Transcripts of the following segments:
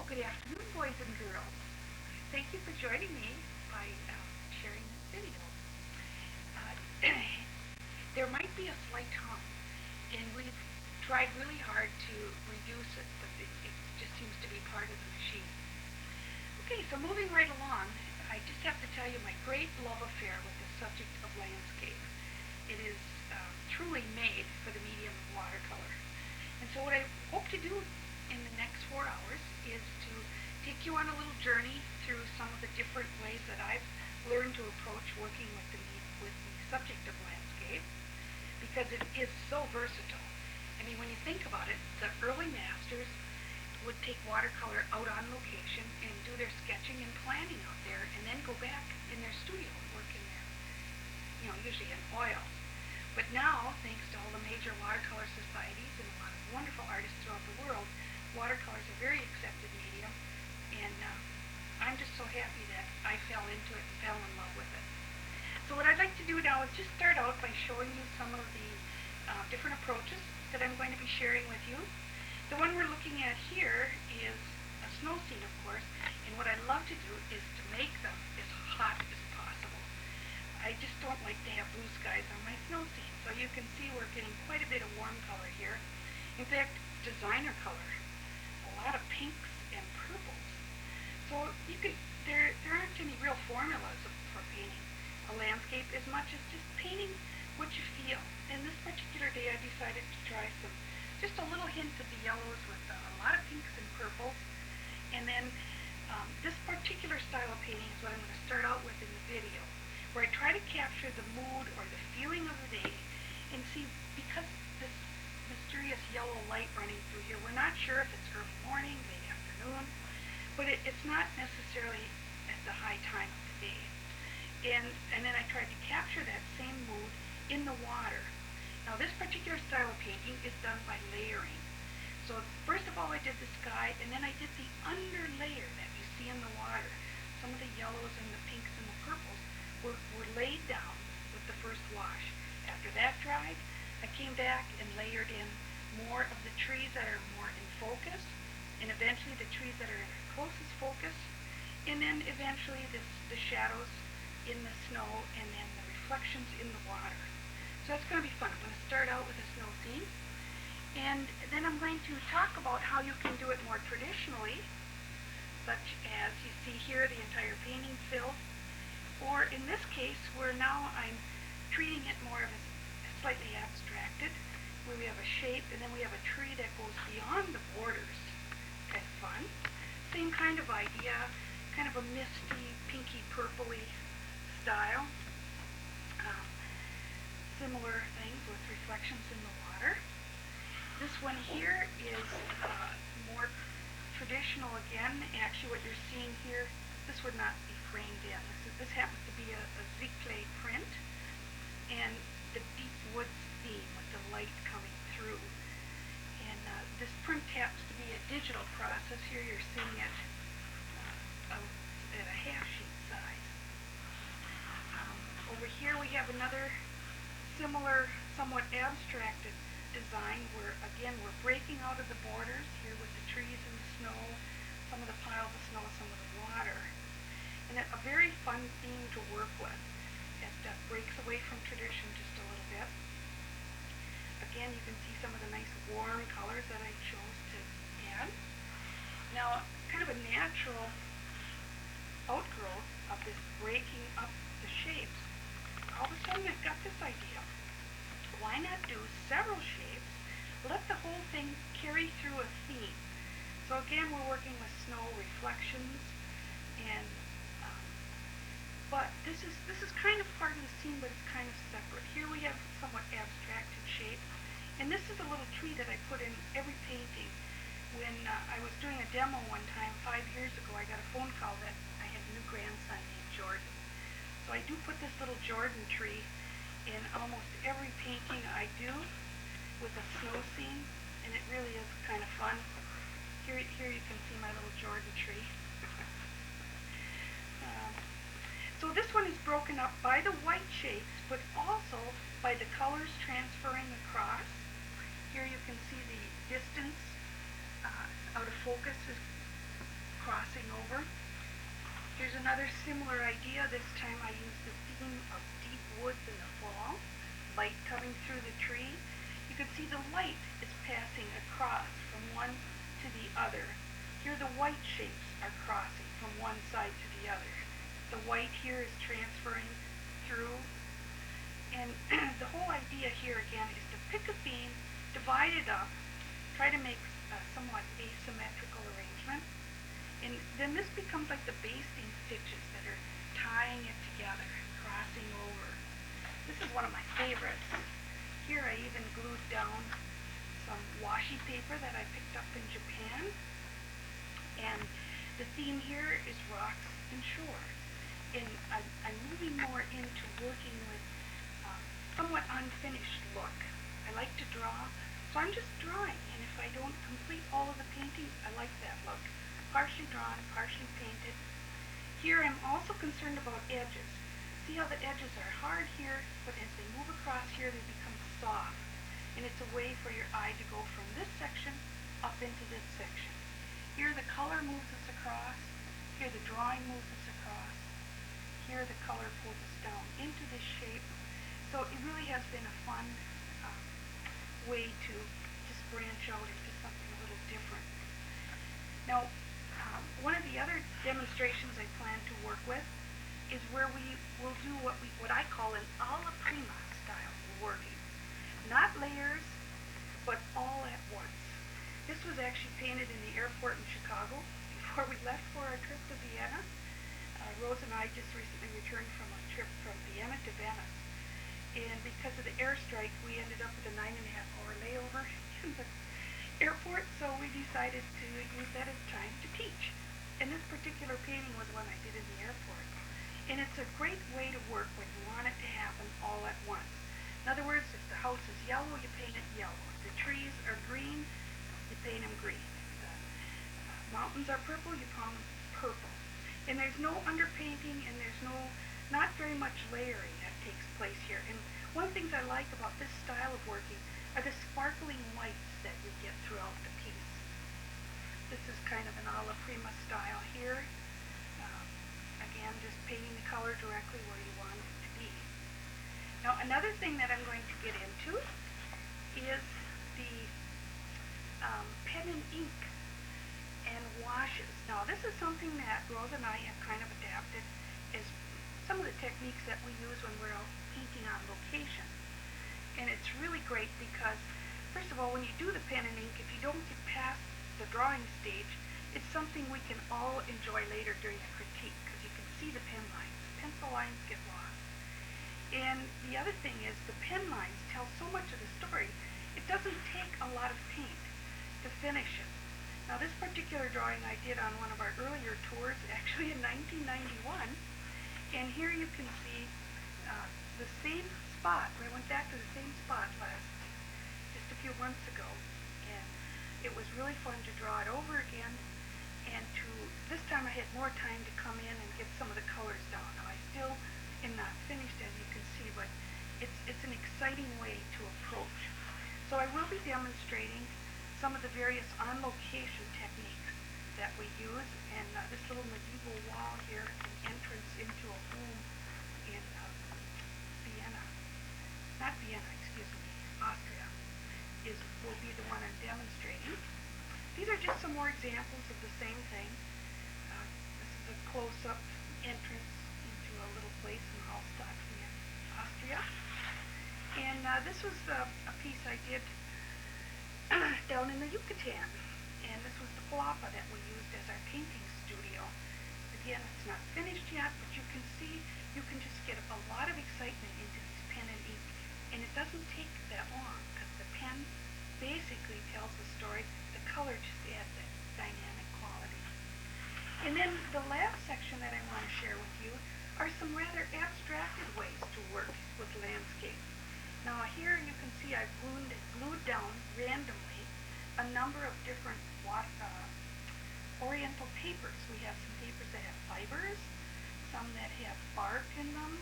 Good afternoon, boys and girls. Thank you for joining me by sharing this video. Uh, there might be a slight hum, and we've tried really hard to reduce it, but it just seems to be part of the machine. Okay, so moving right along, I just have to tell you my great love affair with the subject of landscape. It is truly made for the medium of watercolor. And so what I hope to do in the next 4 hours is to take you on a little journey through some of the different ways that I've learned to approach working with the subject of landscape, because it is so versatile. I mean, when you think about it, the early masters would take watercolor out on location and do their sketching and planning out there, and then go back in their studio and work in there, usually in oil. But now, thanks to all the major watercolor societies and a lot of wonderful artists throughout the world, watercolor is a very accepted medium, and I'm just so happy that I fell into it and fell in love with it. So what I'd like to do now is just start out by showing you some of the different approaches that I'm going to be sharing with you. The one we're looking at here is a snow scene, of course, and what I love to do is to make them as hot as possible. I just don't like to have blue skies on my snow scene. So you can see we're getting quite a bit of warm color here. In fact, designer color. A lot of pinks and purples. So there aren't any real formulas for painting a landscape as much as just painting what you feel. And this particular day I decided to try just a little hint of the yellows with a lot of pinks and purples. And then this particular style of painting is what I'm going to start out with in the video, where I try to capture the mood or the feeling of the day, and see, because this mysterious yellow light running through here, we're not sure if it's early morning, late afternoon, but it's not necessarily at the high time of the day. And then I tried to capture that same mood in the water. Now this particular style of painting is done by layering. So first of all I did the sky, and then I did the underlayer that you see in the water. Some of the yellows and the pinks and the purples were laid down with the first wash. After that dried, I came back and layered in more of the trees that are more in focus, and eventually the trees that are in their closest focus, and then eventually the shadows in the snow, and then the reflections in the water. So that's going to be fun. I'm going to start out with a snow scene, and then I'm going to talk about how you can do it more traditionally, such as you see here the entire painting filled. Or in this case, where now I'm treating it more of as slightly abstracted, where we have a shape and then we have a tree that goes beyond the borders. Kind of fun. Same kind of idea, kind of a misty, pinky, purpley style. Similar things with reflections in the water. This one here is more traditional again. Actually, what you're seeing here, this would not be framed in. This happens to be a Zik-clay print, and the deep woods theme with the light coming through. And this print happens to be a digital process. Here you're seeing it at a half sheet size. Over here we have another similar, somewhat abstracted design where, again, we're breaking out of the borders here with the trees and the snow, some of the piles of snow, some of the water. And a very fun theme to work with. It breaks away from tradition just a little bit. Again, you can see some of the nice warm colors that I chose to add. Now, kind of a natural outgrowth of this breaking up the shapes, all of a sudden I've got this idea. Why not do several shapes? Let the whole thing carry through a theme. So again, we're working with snow reflections, and but this is kind of part of the scene, but it's kind of separate. Here we have somewhat abstracted shape, and this is a little tree that I put in every painting. When I was doing a demo one time 5 years ago, I got a phone call that I had a new grandson named Jordan. So I do put this little Jordan tree in almost every painting I do with a snow scene, and it really is kind of fun. Here you can see my little Jordan tree. So this one is broken up by the white shapes, but also by the colors transferring across. Here you can see the distance out of focus is crossing over. Here's another similar idea. This time I used the theme of deep woods in the fall, light coming through the tree. You can see the light is passing across from one to the other. Here the white shapes are crossing from one side to the other. The white here is transferring through. And the whole idea here again is to pick a theme, divide it up, try to make a somewhat asymmetrical arrangement. And then this becomes like the basting stitches that are tying it together, crossing over. This is one of my favorites. Here I even glued down some washi paper that I picked up in Japan. And the theme here is rocks and shore. And I'm moving more into working with somewhat unfinished look. I like to draw, so I'm just drawing. And if I don't complete all of the painting, I like that look. Partially drawn, partially painted. Here I'm also concerned about edges. See how the edges are hard here, but as they move across here, they become soft. And it's a way for your eye to go from this section up into this section. Here the color moves us across. Here the drawing moves us across. Here the color pulls us down into this shape. So it really has been a fun way to just branch out into something a little different. Now, one of the other demonstrations I plan to work with is where we will do what I call an alla prima style working. Not layers, but all at once. This was actually painted in the airport in Chicago before we left for our trip to Vienna. Rose and I just recently returned from a trip from Vienna to Venice. And because of the airstrike, we ended up with a 9.5-hour layover in the airport, so we decided to use that as time to teach. And this particular painting was one I did in the airport. And it's a great way to work when you want it to happen all at once. In other words, if the house is yellow, you paint it yellow. If the trees are green, you paint them green. If the mountains are purple, you paint them purple. And there's no underpainting, and there's not very much layering that takes place here. And one of the things I like about this style of working are the sparkling whites that you get throughout the piece. This is kind of an alla prima style here. Again, just painting the color directly where you want it to be. Now, another thing that I'm going to get into is the pen and ink and washes. Now, this is something that Rose and I have kind of adapted as some of the techniques that we use when we're out painting on location. And it's really great because, first of all, when you do the pen and ink, if you don't get past the drawing stage, it's something we can all enjoy later during the critique because you can see the pen lines. Pencil lines get lost. And the other thing is the pen lines tell so much of the story, it doesn't take a lot of paint to finish it. Now, this particular drawing I did on one of our earlier tours, actually in 1991, and here you can see the same spot. I went back to the same spot just a few months ago, and it was really fun to draw it over again, and this time I had more time to come in and get some of the colors down. Now, I still am not finished, as you can see, but it's an exciting way to approach. So I will be demonstrating some of the various on-location techniques that we use, and this little medieval wall here, an entrance into a home in Austria, will be the one I'm demonstrating. These are just some more examples of the same thing. This is a close-up entrance into a little place in Hallstatt, Austria. And this was a piece I did down in the Yucatan. And this was the palapa that we used as our painting studio. Again, it's not finished yet, but you can see, you can just get a lot of excitement into this pen and ink. And it doesn't take that long, because the pen basically tells the story. The color just adds that dynamic quality. And then the last section that I want to share with you are some rather abstracted ways to work with landscape. Now here you can see I've glued down randomly a number of different oriental papers. We have some papers that have fibers, some that have bark in them,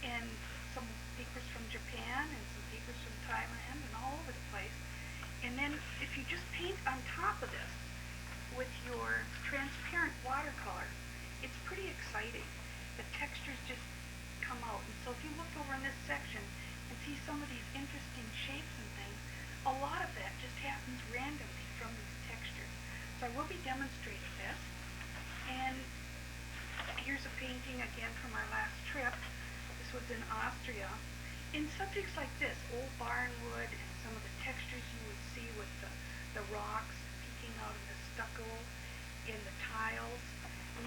and some papers from Japan and some papers from Thailand and all over the place. And then if you just paint on top of this with your transparent watercolor, it's pretty exciting. The textures just come out. And so if you look over in this section and see some of these interesting shapes and things, a lot of that just happens randomly from these textures. So I will be demonstrating this. And here's a painting again from our last trip. This was in Austria. In subjects like this, old barnwood and some of the textures you would see with the rocks peeking out of the stucco in the tiles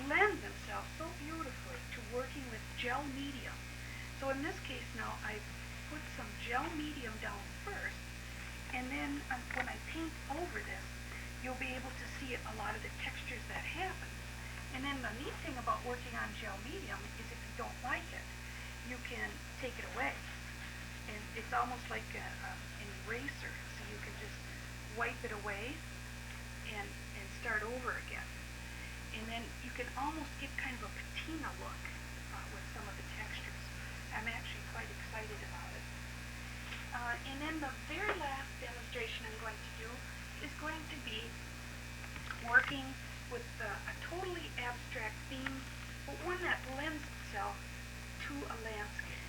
lend themselves so beautifully to working with gel medium. So in this case now, I put some gel medium down first, and then when I paint over this, you'll be able to see a lot of the textures that happen. And then the neat thing about working on gel medium is if you don't like it, you can take it away. And it's almost like an eraser, so you can just wipe it away and start over again. And then you can almost get kind of a patina look with some of the textures. I'm actually quite excited about it. And then the very last demonstration I'm going to do is going to be working with a totally abstract theme, but one that lends itself to a landscape.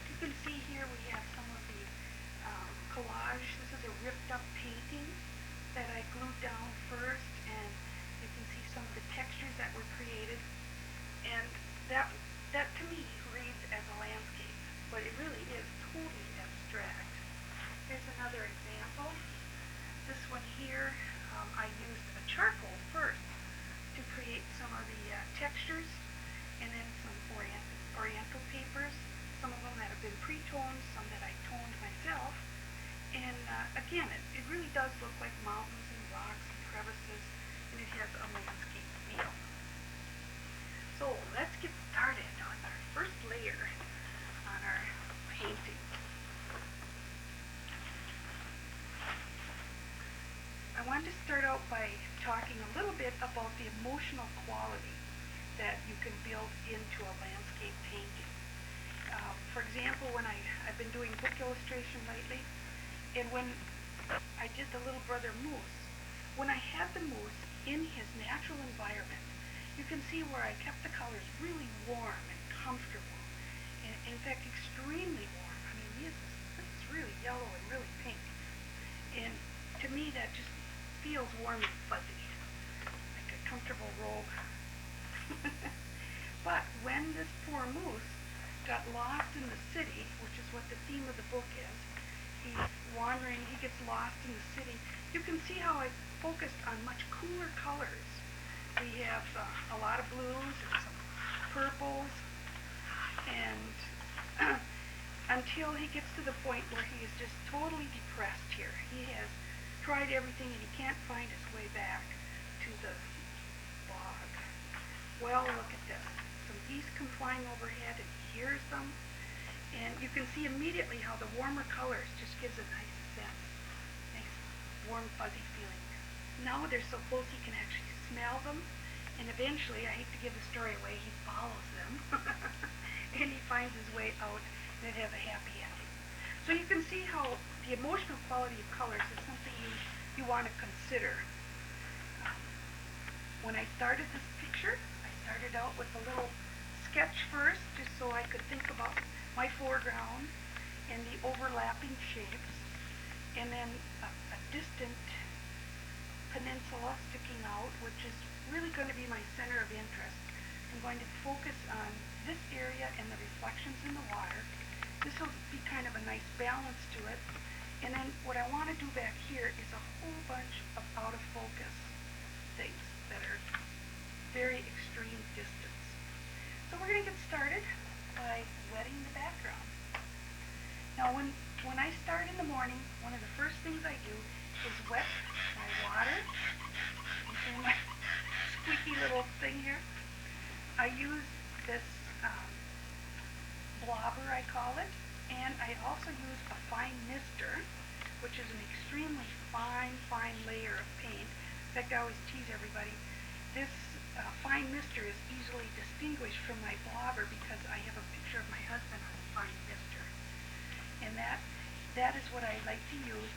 You can see here we have some of the collage. This is a ripped up painting that I glued down first, and you can see some of the textures that were created, and that to me reads as a landscape, but it really is totally abstract. Here's another example. This one here, I used a charcoal first to create some of the textures, and then some oriental papers, some of them that have been pre-toned, some that I toned myself. And again, it really does look like mountains and rocks and crevices, and it has a landscape feel. So let's get started on our first layer on our painting. I wanted to start out by talking a little bit about the emotional quality that you can build into a landscape painting. For example, when I've been doing book illustration lately, and when I did the little brother moose, when I had the moose in his natural environment, you can see where I kept the colors really warm and comfortable, and in fact extremely warm. I mean, this is really yellow and really pink, and to me that just feels warm and fuzzy, like a comfortable robe. But when this poor moose got lost in the city, which is what the theme of the book is, he's wandering, he gets lost in the city. You can see how I focused on much cooler colors. We have a lot of blues and some purples, and until he gets to the point where he is just totally depressed here. He has tried everything and he can't find his way back to the bog. Well, look at this. Some geese come flying overhead and he hears them, and you can see immediately how the warmer colors just gives a nice sense, nice warm fuzzy feeling. Now they're so close he can actually smell them, and eventually, I hate to give the story away, he follows them and he finds his way out, and it has a happy ending. So you can see how the emotional quality of colors is something you want to consider. When I started this picture, I started out with a little sketch first, just so I could think about my foreground and the overlapping shapes, and then a distant peninsula sticking out, which is really going to be my center of interest. I'm going to focus on this area and the reflections in the water. This will be kind of a nice balance to it. And then what I want to do back here is a whole bunch of out of focus things that are very extreme distance. So we're going to get started by wetting the background. Now when I start in the morning, one of the first things I do is wet my water. You see my squeaky little thing here? I use this blobber, I call it, and I also use a fine mister, which is an extremely fine layer of paint. In fact, I always tease everybody, this fine mister is easily distinguished from my blobber because I have a picture of my husband on fine mister. And that is what I like to use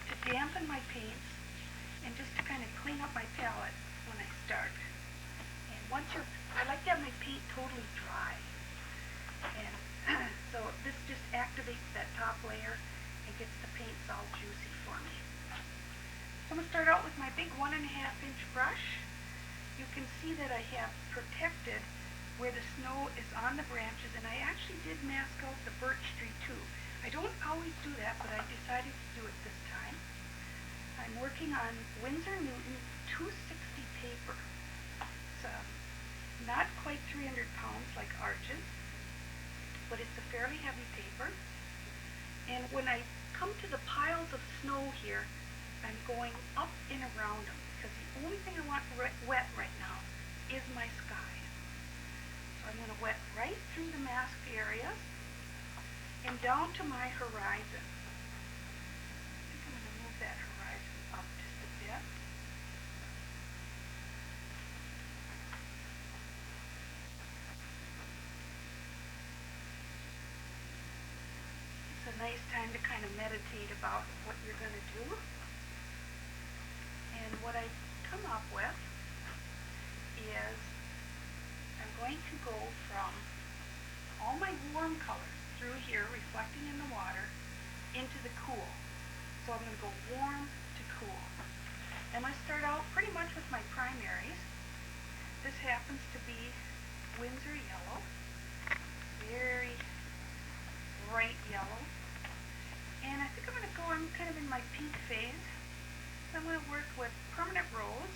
to dampen my paints and just to kind of clean up my palette when I start. I like to have my paint totally dry. And so this just activates that top layer and gets the paints all juicy for me. So I'm going to start out with my big 1.5-inch brush. You can see that I have protected where the snow is on the branches, and I actually did mask out the birch tree too. I don't always do that, but I decided to do it this time. I'm working on Winsor Newton 260 paper. It's not quite 300 pounds like Arches, but it's a fairly heavy paper. And when I come to the piles of snow here, I'm going up and around them, because the only thing I want wet right now is my sky. So I'm going to wet right through the masked areas and down to my horizon. I think I'm going to move that horizon up just a bit. It's a nice time to kind of meditate about what you're going to do. And what I come up with is I'm going to go from all my warm colors through here, reflecting in the water, into the cool. So I'm going to go warm to cool. I'm going to start out pretty much with my primaries. This happens to be Winsor yellow, very bright yellow. And I think I'm kind of in my pink phase. So I'm going to work with permanent rose.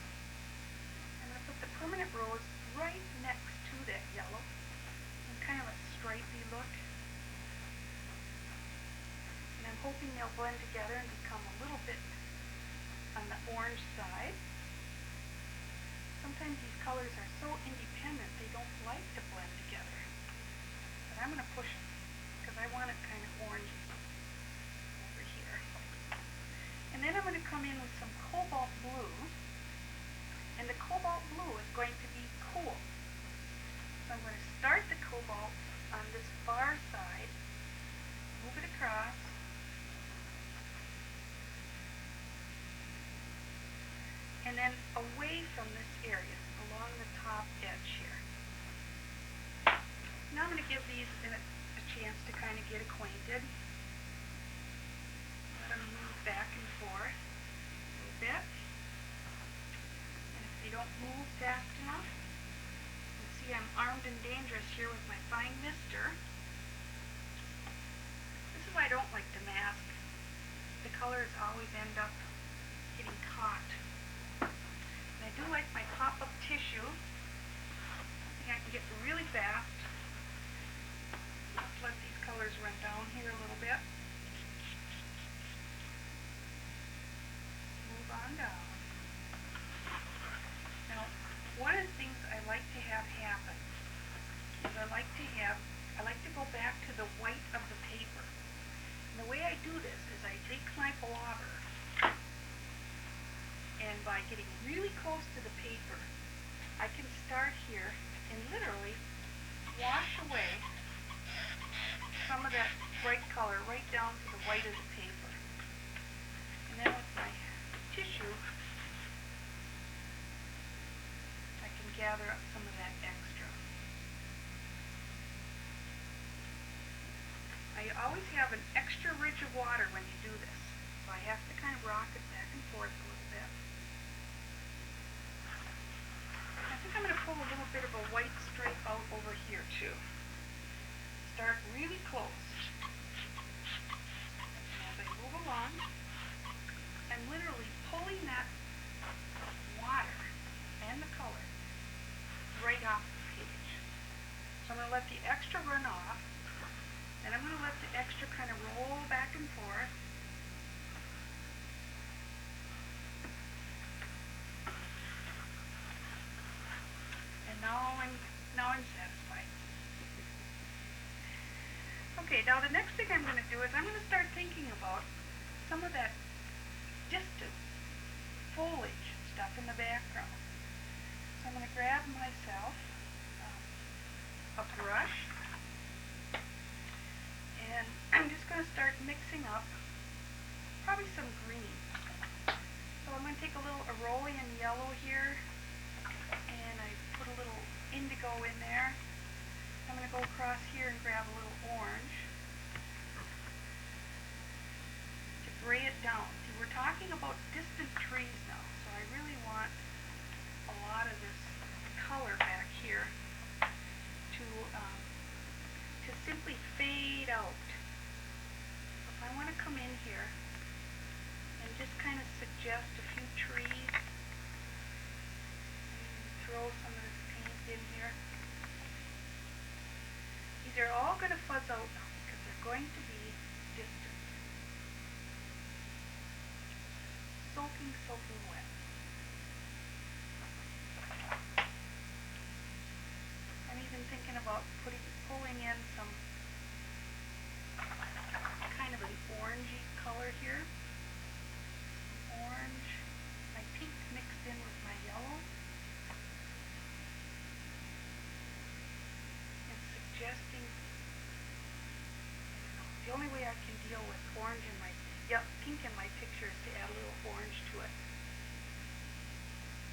I'm going to put the permanent rose right next to that yellow, and kind of a stripy look. And I'm hoping they'll blend together and become a little bit on the orange side. Sometimes these colors are so independent they don't like to blend together. But I'm going to push them because I want it kind of orangey over here. And then I'm going to come in with some cobalt blue. And the cobalt blue is going to be cool. So I'm going to start the cobalt on this far side, move it across, and then away from this area, along the top edge here. Now I'm going to give these a chance to kind of get acquainted. Let them move back and forth a little bit. And if they don't move fast enough, you can see I'm armed and dangerous here with my fine mister. This is why I don't like to mask. The colors always end up getting caught. And I do like my pop-up tissue. I think I can get really fast. Let's let these colors run down here a little bit. Move on down. Now, one of the things I like to have happen is I like to go back to the white of the paper. And the way I do this is I take my blotter, and by getting really close to the paper, I can start here and literally wash away some of that bright color right down to the white of the paper. And then with my tissue, I can gather up some of that extra. I always have an extra ridge of water when you do this, so I have to kind of rock it back and forth a little bit. I think I'm going to pull a little bit of a white stripe out over here too. Start really close. And as I move along, I'm literally pulling that water and the color right off the page. So I'm going to let the extra run off, and I'm going to let the extra kind of roll back and forth. And now I'm satisfied. Okay, now the next thing I'm going to do is I'm going to start thinking about some of that distant foliage stuff in the background. So I'm going to grab myself a brush, and I'm just going to start mixing up probably some green. So I'm going to take a little Aurelian yellow here, and I put a little indigo in there. I'm going to go across here and grab a little orange to gray it down. See, we're talking about distant trees now, so I really want a lot of this color back here to simply fade out. If I want to come in here and just kind of suggest a few trees, throw some of this paint in here. These are all going to fuzz out now because they're going to be distant. Soaking wet. I'm even thinking about pulling in some kind of an orangey color here. Orange, my pink mixed in with my yellow. And suggesting, the only way I can deal with orange in my, pink in my picture is to add a little orange to it.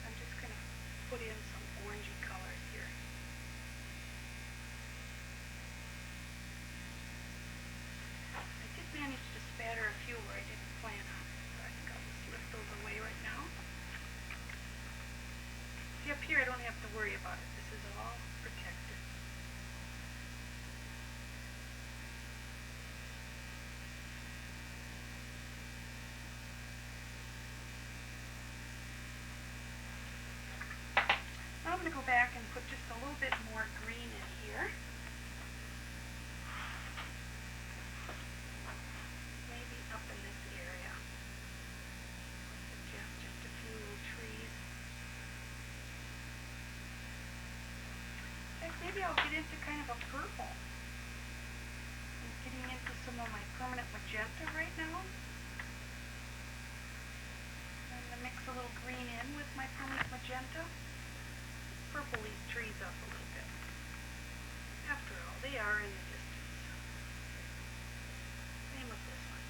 I'm just going to put in some orangey colors here. I did manage to spatter a few where I didn't plan on it, so I think I'll just lift those away right now. See, up here I don't have to worry about it. This is all protected. Now I'm going to go back and put just a little bit more green in here. Maybe up in this area. I'll suggest just a few little trees. In fact, maybe I'll get into kind of a purple. I'm getting into some of my permanent magenta right now. I'm going to mix a little green in with my permanent magenta. Purple these trees up a little bit. After all, they are in the distance. Same with this one.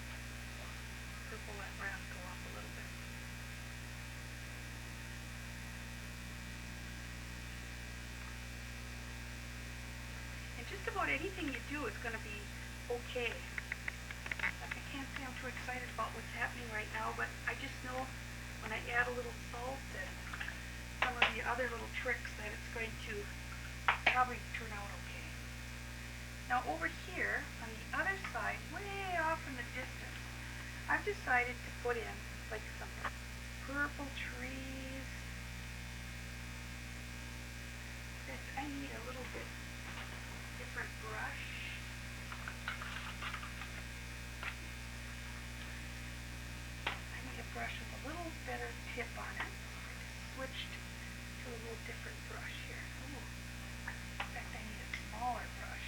Purple that rascal up a little bit. And just about anything you do is going to be okay. Like, I can't say I'm too excited about what's happening right now, but I just know when I add a little salt and some of the other little tricks that it's going to probably turn out okay. Now over here on the other side, way off in the distance, I've decided to put in like some purple trees. I need a little bit different brush. I need a brush with a little better tip on it. I just switched to a little different brush here. Ooh. In fact, I need a smaller brush.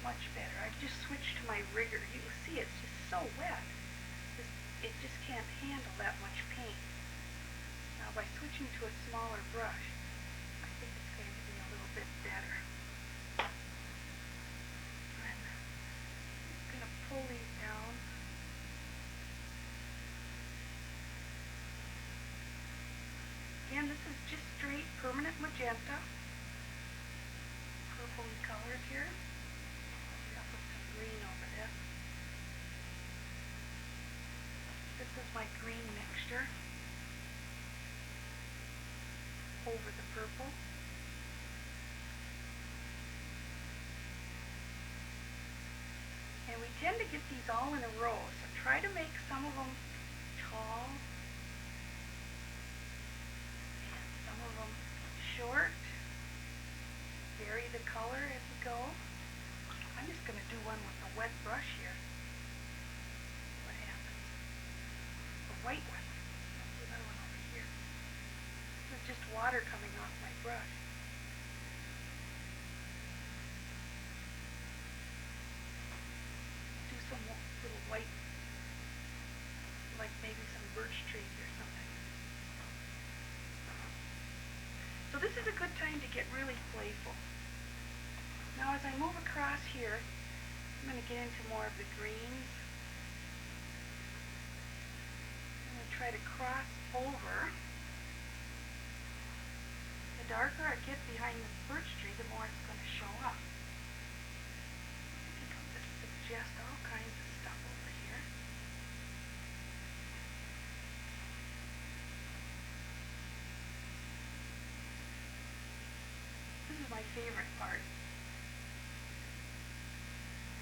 Much better. I've just switched to my rigger. You will see it's just so wet. It just can't handle that much paint. Now by switching to a smaller brush, I think it's going to be a little bit better. I'm going to pull these down. Again, this is just straight permanent magenta. Purpley colors here. I'll put some green over this. This is my green mixture over the purple. And we tend to get these all in a row, so try to make some of them tall. Short, vary the color as you go. I'm just going to do one with a wet brush here. See what happens. A white one. I'll do another one over here. This is just water coming off my brush. Do some little white, like maybe some birch trees or something. So this is a good time to get really playful. Now as I move across here, I'm going to get into more of the greens. I'm going to try to cross over darker I get behind this birch tree, the more it's going to show up. I think I'll just suggest all kinds of stuff over here. This is my favorite part.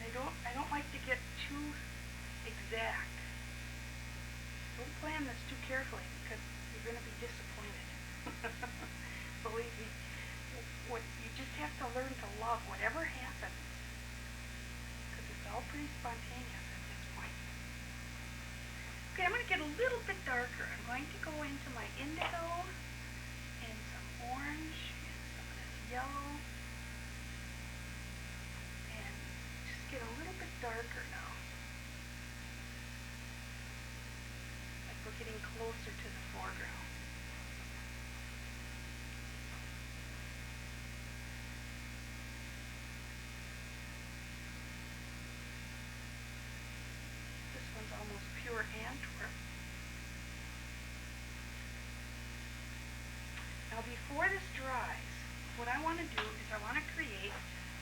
And I don't like to get too exact. Don't plan this too carefully because you're going to be disappointed. Believe me, you just have to learn to love whatever happens because it's all pretty spontaneous at this point. Okay, I'm going to get a little bit darker. I'm going to go into my indigo and some orange and some of this yellow and just get a little bit darker now. Like we're getting closer to the foreground. Almost pure Antwerp. Now before this dries, what I want to do is I want to create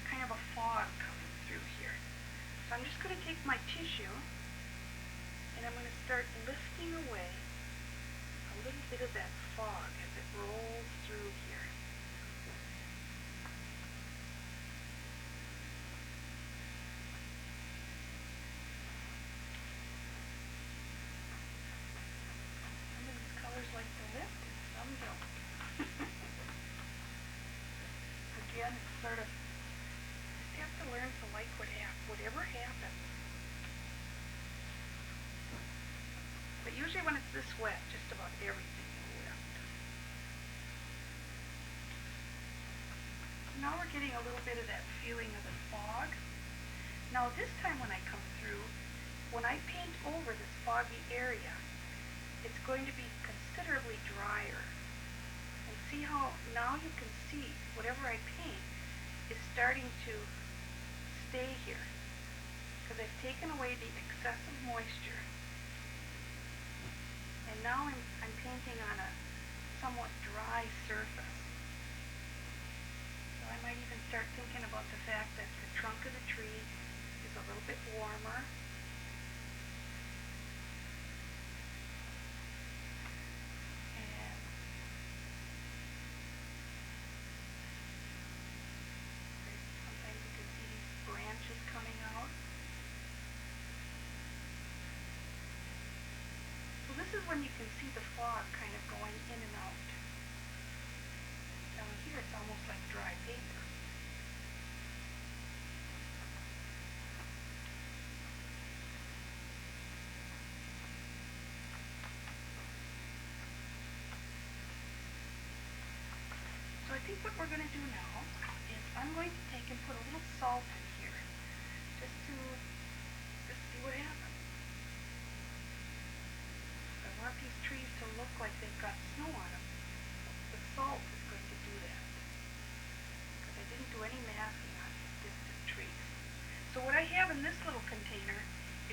kind of a fog coming through here. So I'm just going to take my tissue and I'm going to start lifting away a little bit of that fog as it rolls through here. Like to lift and some don't. Again, it's sort of, you have to learn to like whatever happens. But usually when it's this wet, just about everything will lift. Now we're getting a little bit of that feeling of the fog. Now this time when I come through, when I paint over this foggy area, it's going to be considerably drier. And see how now you can see whatever I paint is starting to stay here because I've taken away the excessive moisture. And now I'm painting on a somewhat dry surface. So I might even start thinking about the fact that the trunk of the tree is a little bit warmer. This is when you can see the fog kind of going in and out. Down here it's almost like dry paper. So I think what we're going to do now is I'm going to take and put a little salt in here just to see what happens. I want these trees to look like they've got snow on them. The salt is going to do that. Because I didn't do any masking on these distant trees. So what I have in this little container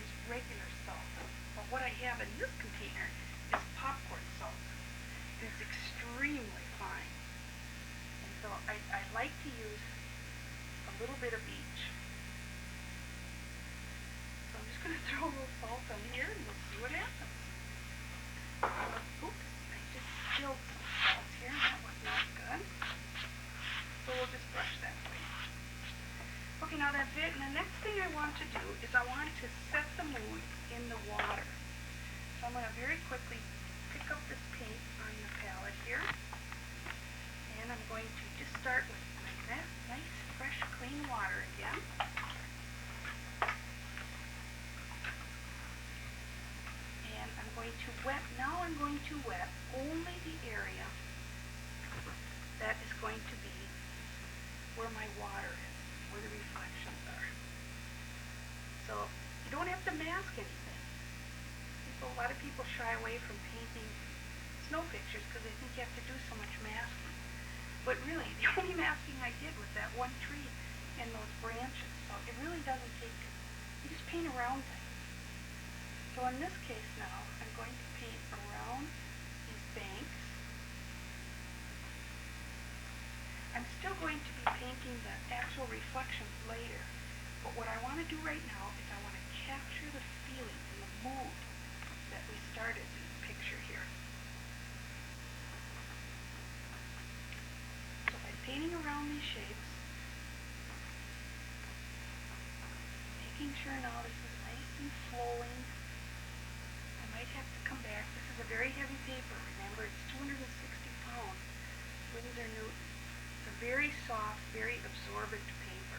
is regular salt. But what I have in this container is popcorn salt. And it's extremely fine. And so I like to use a little bit of each. So I'm just going to throw a little salt on here and we'll see what happens. Oops, I just spilled some salt here, and that was not good. So we'll just brush that away. Okay, now that's it. And the next thing I want to do is I want to set the mood in the water. So I'm going to very quickly pick up this paint on the palette here. And I'm going to just start with my nice, fresh, clean water again. I'm going to wet only the area that is going to be where my water is, where the reflections are. So you don't have to mask anything. A lot of people shy away from painting snow pictures because they think you have to do so much masking. But really, the only masking I did was that one tree and those branches. So it really doesn't take, you just paint around things. So in this case now, I'm going to paint around these banks. still going to be painting the actual reflections later. But what I want to do right now is I want to capture the feeling and the mood that we started in the picture here. So by painting around these shapes, making sure now this is nice and flowing. I might have to come back. This is a very heavy paper. Remember, it's 260 pounds. Winsor Newton. It's a very soft, very absorbent paper.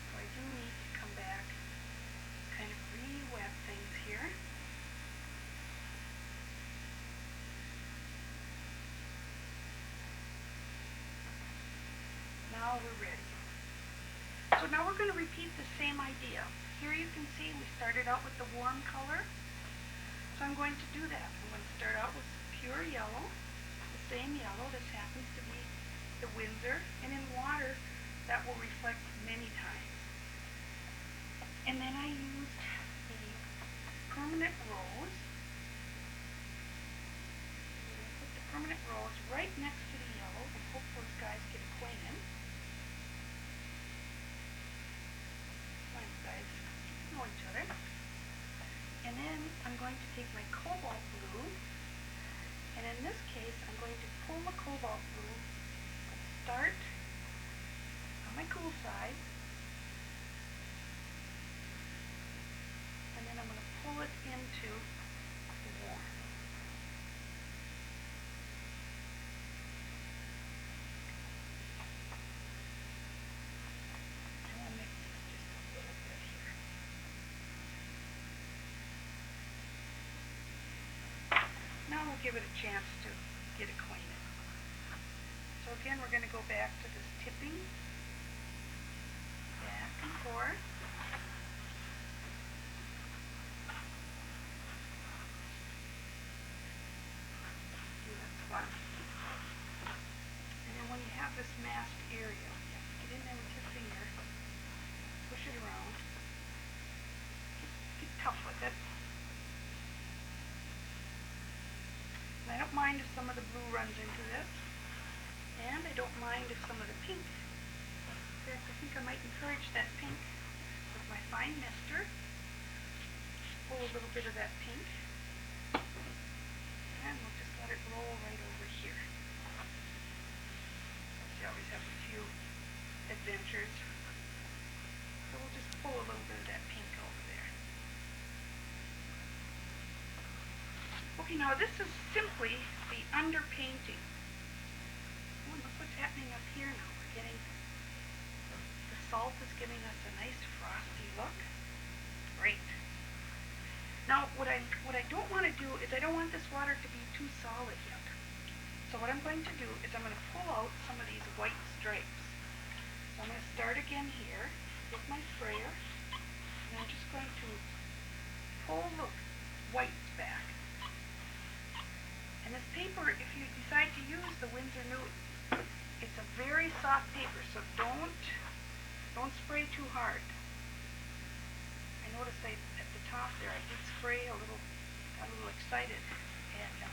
So I do need to come back, kind of re-wet things here. Now we're ready. So now we're going to repeat the same idea. Here you can see we started out with the warm color. So I'm going to do that. I'm going to start out with pure yellow, the same yellow. This happens to be the Winsor, and in water that will reflect many times. And then I used the permanent rose. I'm going to put the permanent rose right next to the yellow and hope those guys get acquainted. Come on, guys, know each other. And then I'm going to take my cobalt blue, and in this case I'm going to pull the cobalt blue, start on my cool side, and then I'm going to pull it into the warm. And we'll mix this just a little bit here. Now we'll give it a chance to get acquainted. So again, we're going to go back to this tipping, back and forth. Do that one. And then when you have this masked area, you have to get in there with your finger, push it around, get tough with it. I don't mind if some of the blue runs into this, and I don't mind if some of the pink. In fact, I think I might encourage that pink with my fine mister. Pull a little bit of that pink, and we'll just let it roll right over here. You always have a few adventures, so we'll just pull a little bit of that pink over there. Okay, now this is simply the underpainting. Oh, look what's happening up here now. We're getting, the salt is giving us a nice frosty look. Great. Now, what I don't want to do is I don't want this water to be too solid yet. So what I'm going to do is I'm going to pull out some of these white stripes. So I'm going to start again here with my sprayer, and I'm just going to pull the whites back. And this paper, if you decide to use the Winsor Newton, it's a very soft paper, so don't spray too hard. I noticed at the top there I did spray got a little excited, and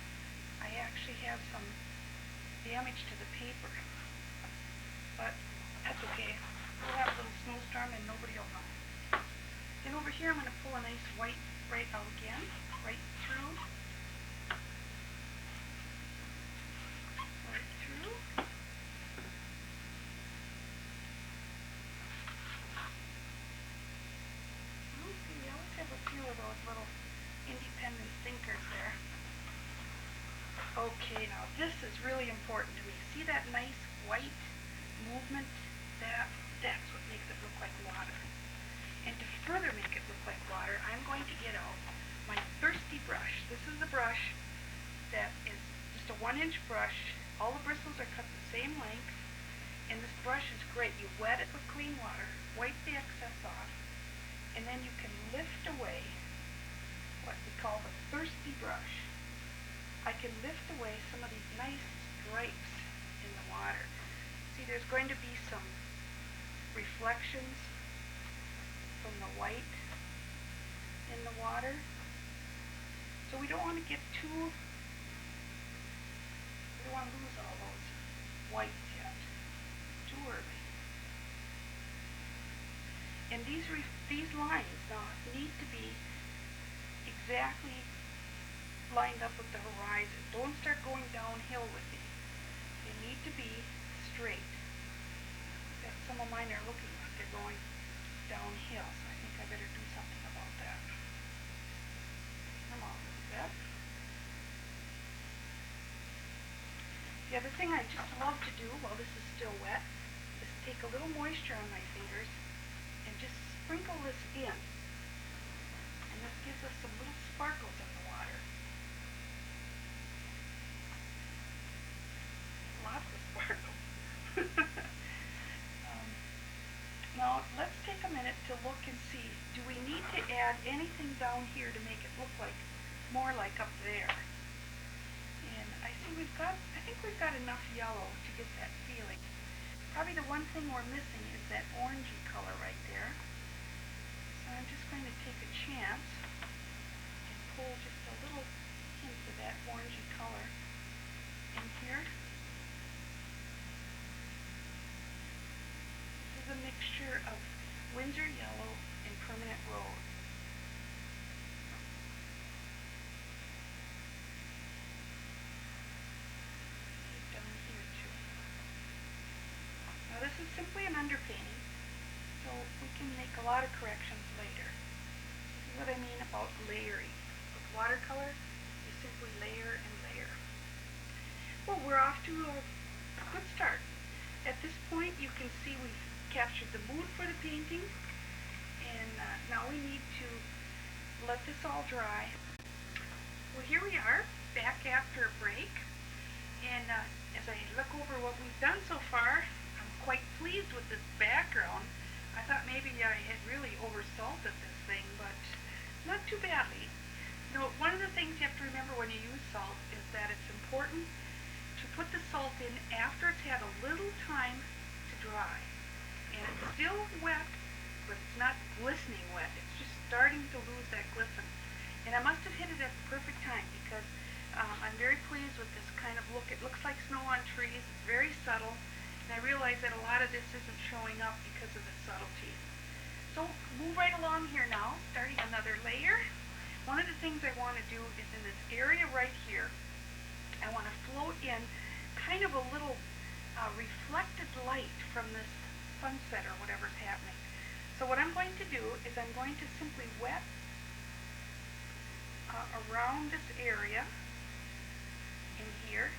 I actually have some damage to the paper. But that's okay. We'll have a little snowstorm and nobody will know. Then over here I'm going to pull a nice white right out again, right through. Okay, now this is really important to me. See that nice white movement? That's what makes it look like water. And to further make it look like water, I'm going to get out my thirsty brush. This is a brush that is just a 1-inch brush. All the bristles are cut the same length, and this brush is great. You wet it with clean water, wipe the excess off, and then you can lift away what we call the thirsty brush. I can lift away some of these nice stripes in the water. See, there's going to be some reflections from the white in the water. So we don't want to get we don't want to lose all those whites yet. these lines now need to be exactly lined up with the horizon. Don't start going downhill with these. They need to be straight. Some of mine are looking like they're going downhill, so I think I better do something about that. Come on, a little bit. The other thing I just love to do while this is still wet is take a little moisture on my fingers and just sprinkle this in. And this gives us some little sparkles in the water. Lots of sparkles. Now let's take a minute to look and see, do we need to add anything down here to make it look like more like up there? And I think we've got enough yellow to get that feeling. Probably the one thing we're missing is that orangey color right there. So I'm just going to take a chance and pull just a little hint of that orangey color in here. This is a mixture of Windsor yellow and permanent rose. Now this is simply an underpainting, so we can make a lot of corrections later. This is what I mean about layering. With watercolor, you simply layer and layer. Well, we're off to a good start. At this point, you can see we've captured the mood for the painting, and now we need to let this all dry. Well, here we are, back after a break, and as I look over what we've done so far, quite pleased with this background. I thought maybe I had really oversalted this thing, but not too badly. You know, one of the things you have to remember when you use salt is that it's important to put the salt in after it's had a little time to dry. And it's still wet, but it's not glistening wet. It's just starting to lose that glisten. And I must have hit it at the perfect time because I'm very pleased with this kind of look. It looks like snow on trees. It's very subtle. And I realize that a lot of this isn't showing up because of the subtlety. So move right along here now, starting another layer. One of the things I want to do is in this area right here, I want to float in kind of a little reflected light from this sunset or whatever's happening. So what I'm going to do is I'm going to simply wet around this area in here.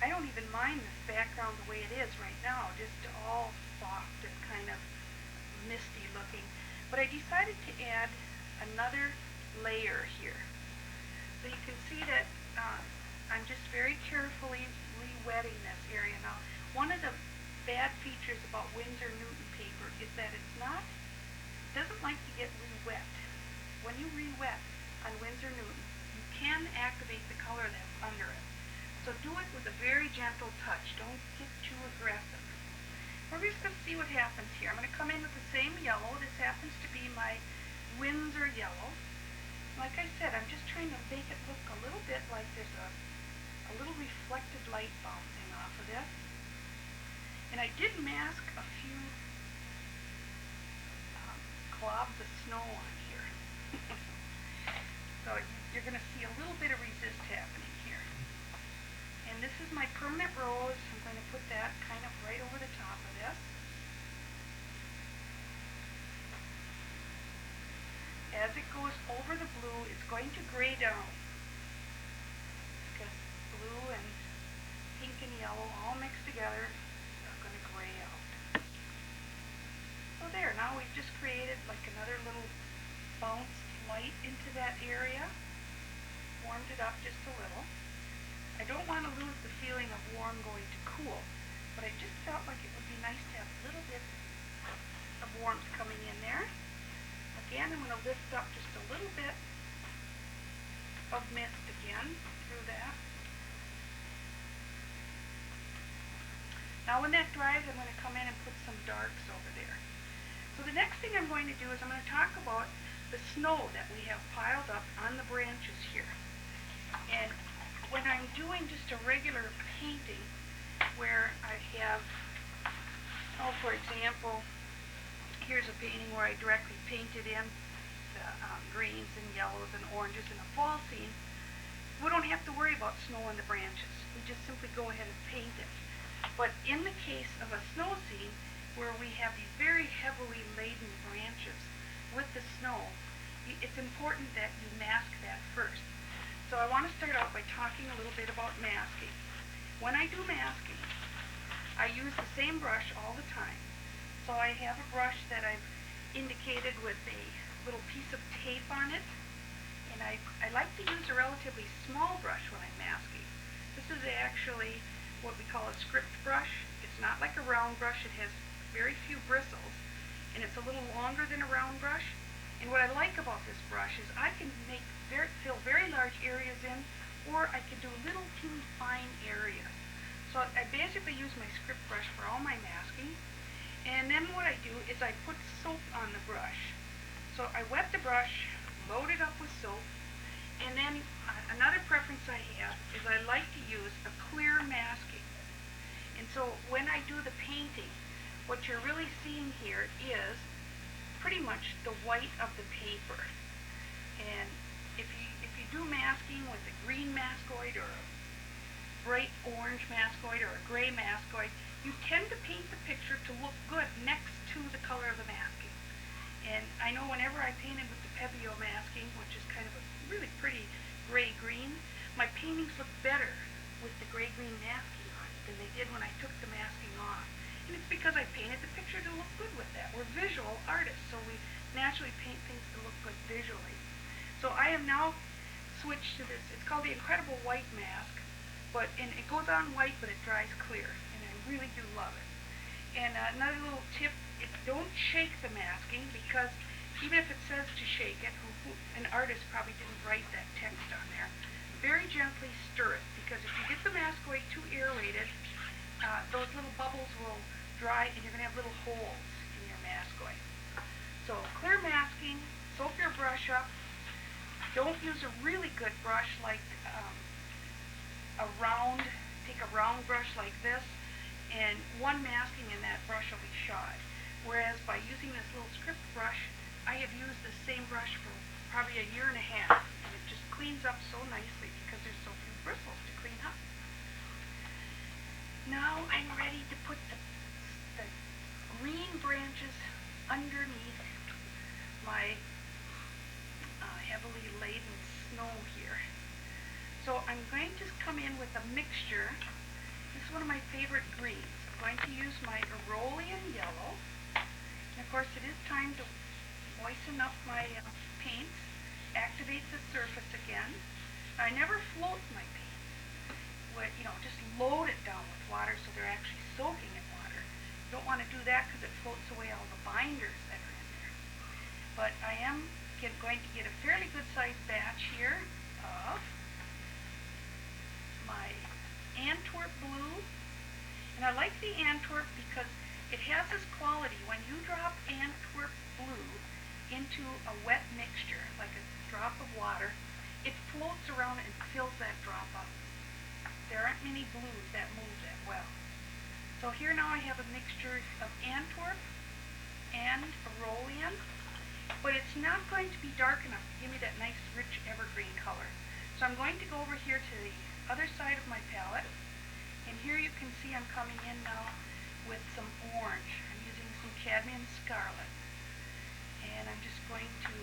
I don't even mind this background the way it is right now, just all soft and kind of misty looking. But I decided to add another layer here. So you can see that I'm just very carefully re-wetting this area. Now, one of the bad features about Winsor Newton paper is that it doesn't like to get re-wet. When you re-wet on Winsor Newton, you can activate the color that's under it. So do it with a very gentle touch. Don't get too aggressive. We're just going to see what happens here. I'm going to come in with the same yellow. This happens to be my Windsor yellow. Like I said, I'm just trying to make it look a little bit like there's a little reflected light bouncing off of this. And I did mask a few globs of snow on here. So you're going to see a little bit of resist happening here. And this is my permanent rose. I'm going to put that kind of right over the top of this. As it goes over the blue, it's going to gray down. Because blue and pink and yellow all mixed together are going to gray out. So there, now we've just created like another little bounced light into that area. Warmed it up just a little. I don't want to lose the feeling of warm going to cool, but I just felt like it would be nice to have a little bit of warmth coming in there. Again, I'm going to lift up just a little bit of mist again through that. Now when that dries, I'm going to come in and put some darks over there. So the next thing I'm going to do is I'm going to talk about the snow that we have piled up on the branches here. And when I'm doing just a regular painting where I have, for example, Here's a painting where I directly painted in the greens and yellows and oranges in a fall scene. We don't have to worry about snow on the branches. We just simply go ahead and paint it. But in the case of a snow scene where we have these very heavily laden branches with the snow, it's important that you mask that first. So I want to start out by talking a little bit about masking. When I do masking, I use the same brush all the time. So I have a brush that I've indicated with a little piece of tape on it. And I like to use a relatively small brush when I'm masking. This is actually what we call a script brush. It's not like a round brush. It has very few bristles. And it's a little longer than a round brush. And what I like about this brush is I can fill very large areas in, or I can do little teeny fine areas. So I basically use my script brush for all my masking. And then what I do is I put soap on the brush. So I wet the brush, load it up with soap, and then another preference I have is I like to use a clear masking. And so when I do the painting, what you're really seeing here is pretty much the white of the paper. And if you do masking with a green mascoid or a bright orange mascoid or a gray mascoid, you tend to paint the picture to look good next to the color of the masking. And I know whenever I painted with the Pebeo masking, which is kind of a really pretty gray-green, my paintings look better with the gray-green masking on than they did when I took the masking off. And it's because I painted the picture to look good with that. We're visual artists, so we naturally paint things to look good visually. So I have now switched to this. It's called the Incredible White Mask, and it goes on white, but it dries clear, and I really do love it. And another little tip, don't shake the masking, because even if it says to shake it, an artist probably didn't write that text on there, very gently stir it, because if you get the mascoid too aerated, those little bubbles will dry and you're going to have little holes in your mascoid. So clear masking, soak your brush up. Don't use a really good brush like take a round brush like this, and one masking in that brush will be shot. Whereas by using this little script brush, I have used the same brush for probably a year and a half, and it just cleans up so nicely because there's so few bristles to clean up. Now I'm ready to put the green branches underneath my heavily laden snow here. So I'm going to come in with a mixture. This is one of my favorite greens. I'm going to use my Aeolian yellow. And of course it is time to moisten up my paints, activate the surface again. Now, I never float my paint. Just load it down with water so they're actually soaking in water. You don't want to do that because it floats away all the binders that are in there. But I am going to get a fairly good sized batch here of my Antwerp blue. And I like the Antwerp because it has this quality. When you drop Antwerp blue into a wet mixture, like a drop of water, it floats around and fills that drop up. There aren't many blues that move that well. So here now I have a mixture of Antwerp and Aeolian, but it's not going to be dark enough to give me that nice rich evergreen color. So I'm going to go over here to the other side of my palette, and here you can see I'm coming in now with some orange. I'm using some cadmium scarlet, and I'm just going to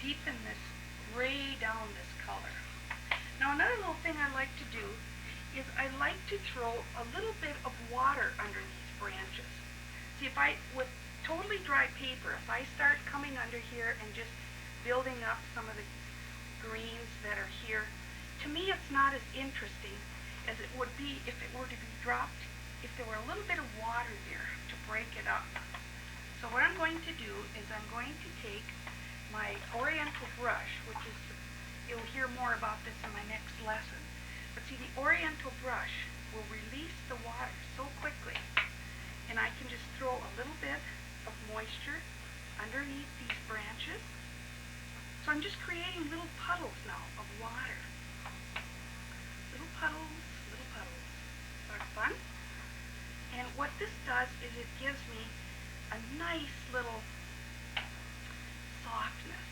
deepen this gray down this color. Now another little thing I like to do is I like to throw a little bit of water under these branches. See, with totally dry paper, if I start coming under here and just building up some of the greens that are here, to me it's not as interesting as it would be if it were to be dropped, if there were a little bit of water there to break it up. So what I'm going to do is I'm going to take my Oriental brush, which is, you'll hear more about this in my next lesson, but see, the Oriental brush will release the water so quickly, and I can just throw a little bit of moisture underneath these branches. So I'm just creating little puddles now of water. Little puddles, little puddles. Sort of fun. And what this does is it gives me a a nice little softness.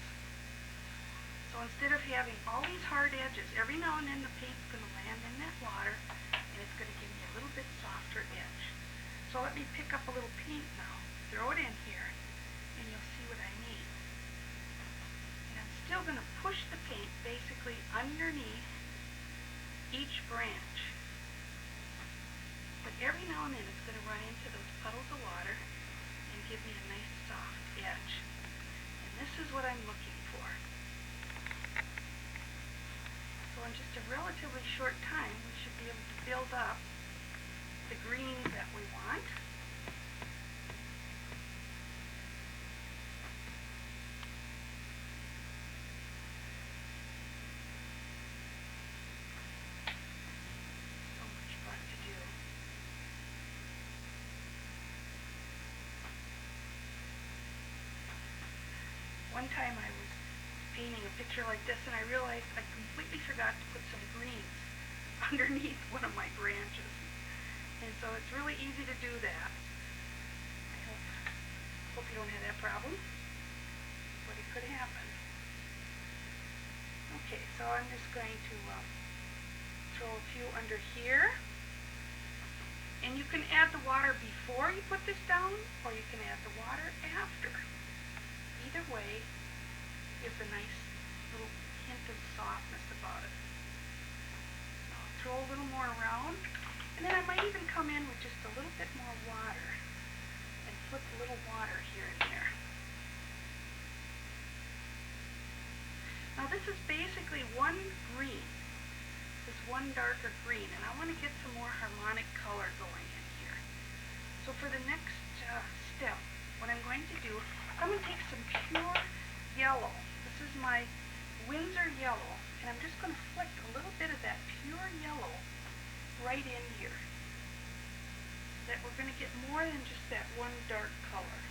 So instead of having all these hard edges, every now and then the paint's going to land in that water and it's going to give me a little bit softer edge. So let me pick up a little paint now, throw it in here, and you'll see what I mean. And I'm still going to push the paint basically underneath each branch. But every now and then it's going to run into those puddles of water and give me a nice soft edge. And this is what I'm looking for. So in just a relatively short time, we should be able to build up the greens that we want. So much fun to do. One time I was painting a picture like this and I realized I completely forgot to put some greens underneath one of my branches. And so it's really easy to do that. I hope you don't have that problem, but it could happen. Okay, so I'm just going to throw a few under here. And you can add the water before you put this down, or you can add the water after. Either way gives a nice little hint of softness about it. So I'll throw a little more around, and then I might even come in with just a little bit more water and put a little water here and there. Now this is basically one green, this one darker green, and I want to get some more harmonic color going in here. So for the next step, what I'm going to do, I'm going to take some pure yellow. This is my Winsor yellow, and I'm just going to flick a little bit of that pure yellow right in here. So that we're going to get more than just that one dark color.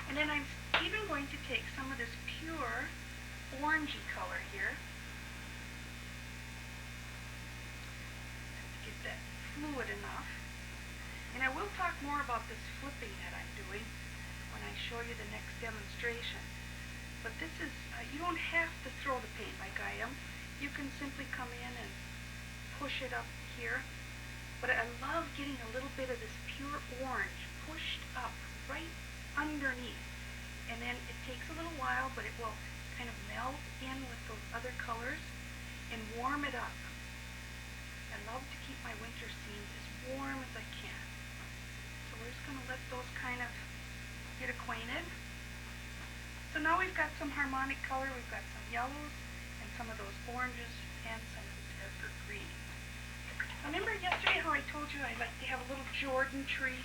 And then I'm even going to take some of this pure orangey color here. Get that fluid enough. And I will talk more about this flipping that I'm doing when I show you the next demonstration. But this is, you don't have to throw the paint like I am. You can simply come in and push it up here. But I love getting a little bit of this pure orange pushed up right underneath. And then it takes a little while, but it will kind of melt in with those other colors and warm it up. I love to keep my winter scenes as warm as I can. So we're just going to let those kind of get acquainted. So now we've got some harmonic color. We've got some yellows and some of those oranges and some of the darker greens. Remember yesterday how I told you I like to have a little Jordan tree?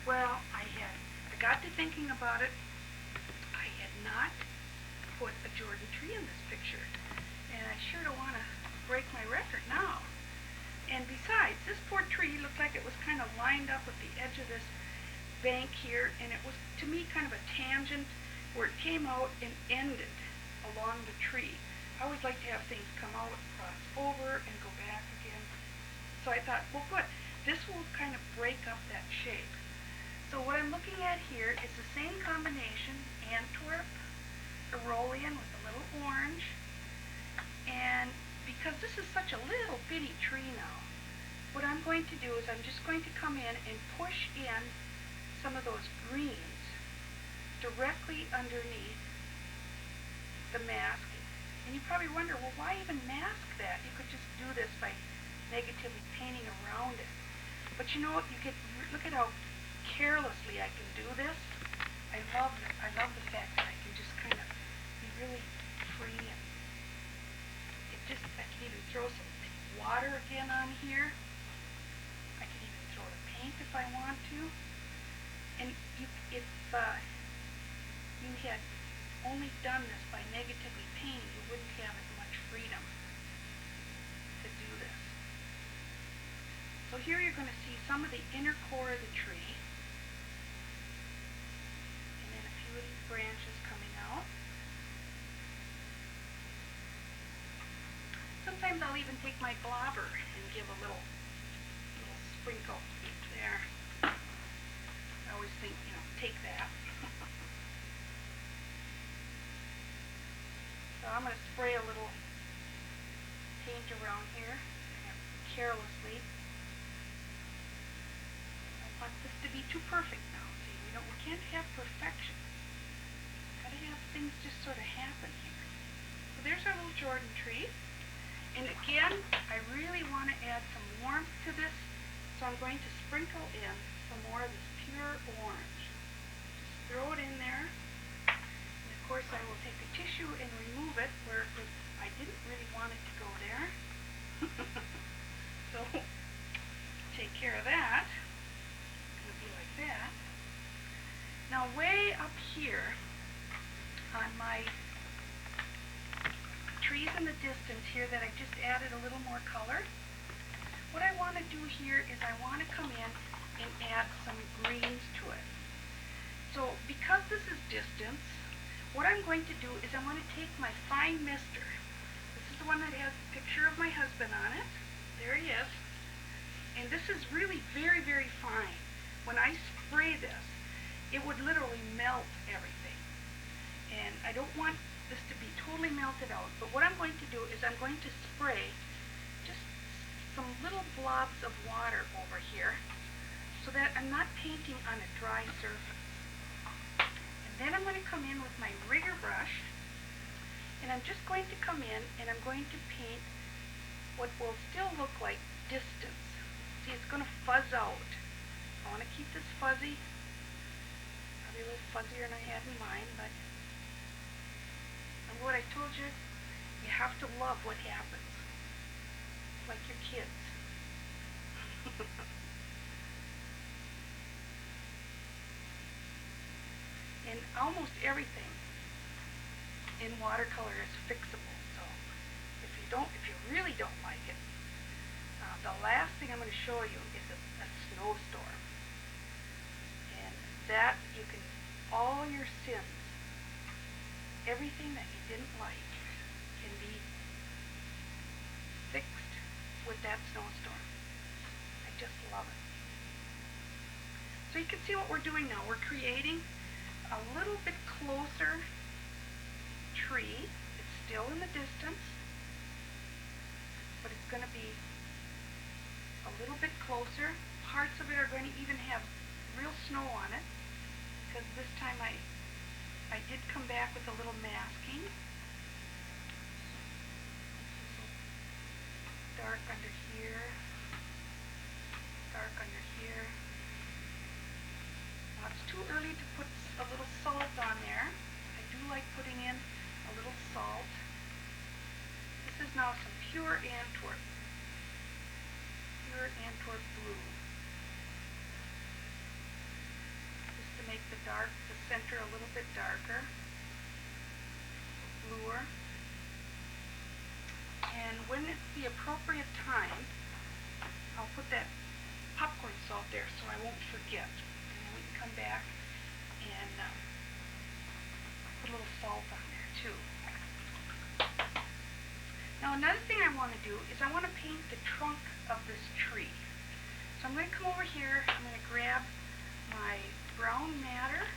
Well, I got to thinking about it. I had not put a Jordan tree in this picture, and I sure don't want to break my record now. And besides, this poor tree looked like it was kind of lined up with the edge of this bank here, and it was, to me, kind of a tangent where it came out and ended along the tree. I always like to have things come out, cross over, and go back again. So I thought, well, good. This will kind of break up that shape. So what I'm looking at here is the same combination, Antwerp, Tyrolean with a little orange, and because this is such a little bitty tree now, what I'm going to do is I'm just going to come in and push in some of those greens directly underneath the mask. And you probably wonder, well, why even mask that? You could just do this by negatively painting around it. But you know what? Look at how carelessly I can do this. I love the fact that I can just kind of be really free, and I can even throw some water again on here. I can even throw the paint if I want to. And if you had only done this by negatively painting, you wouldn't have as much freedom to do this. So here you're going to see some of the inner core of the tree, and then a few of these branches coming out. Sometimes I'll even take my blobber and give a little sprinkle there. I always think, take that. I'm going to spray a little paint around here carelessly. I don't want this to be too perfect now. See, we can't have perfection. Got to have things just sort of happen here. So there's our little Jordan tree. And again, I really want to add some warmth to this, so I'm going to sprinkle in some more of this pure orange. Just throw it in there. And of course, I will take a tissue and remove it where I didn't really want it to go there. So, take care of that. It's going to be like that. Now, way up here on my trees in the distance here that I just added a little more color, what I want to do here is I want to come in and add some greens to it. So because this is distance, what I'm going to do is I want to take my fine mister. This is the one that has a picture of my husband on it. There he is. And this is really very, very fine. When I spray this, it would literally melt everything. And I don't want this to be totally melted out, but what I'm going to do is I'm going to spray just some little blobs of water over here so that I'm not painting on a dry surface. And then I'm going to come in with my rigger brush, and I'm just going to come in and I'm going to paint what will still look like distance. See, it's going to fuzz out. I want to keep this fuzzy, probably a little fuzzier than I had in mind, but what I told you, you have to love what happens. It's like your kids. And almost everything in watercolor is fixable. So if you really don't like it, the last thing I'm going to show you is a snowstorm. And that you can, all your sins, everything that you didn't like can be fixed with that snowstorm. I just love it. So you can see what we're doing now. We're creating a little bit closer tree. It's still in the distance, but it's going to be a little bit closer. Parts of it are going to even have real snow on it, because this time I did come back with a little masking. Dark under here, dark under here. Now it's too early to put a little salt on there. I do like putting in a little salt. This is now some pure Antwerp blue. Just to make the center a little bit darker, bluer. And when it's the appropriate time, I'll put that popcorn salt there so I won't forget. And then we can come back and put a little salt on there too. Now another thing I want to do is I want to paint the trunk of this tree. So I'm going to come over here, I'm going to grab my brown matter.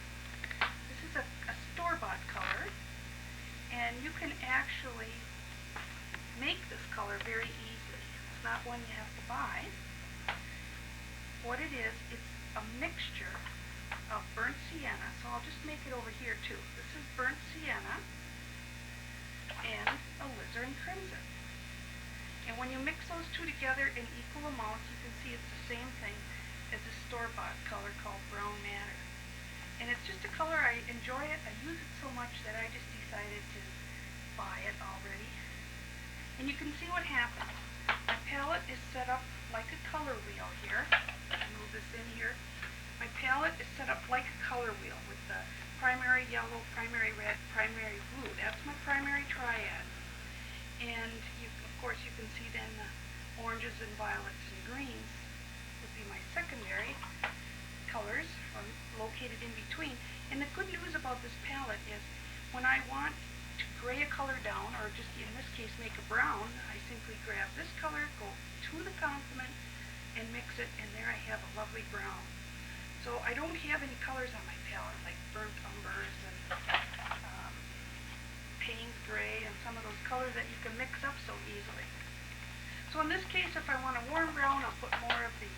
This is a store-bought color, and you can actually make this color very easily. It's not one you have to buy. What it is, it's a mixture of burnt sienna, so I'll just make it over here too. This is burnt sienna and alizarin crimson. And when you mix those two together in equal amounts, you can see it's the same thing as a store-bought color called brown matter. And it's just a color, I enjoy it, I use it so much that I just decided to buy it already. And you can see what happens. My palette is set up like a color wheel here. I'll move this in here. My palette is set up like a color wheel with the primary yellow, primary red, primary blue. That's my primary triad. And of course you can see then the oranges and violets and greens would be my secondary colors, or located in between. And the good news about this palette is when I want to gray a color down, or just in this case make a brown, I simply grab this color, go to the complement, and mix it, and there I have a lovely brown. So I don't have any colors on my palette, like burnt umbers and Payne's gray and some of those colors that you can mix up so easily. So in this case, if I want a warm brown, I'll put more of the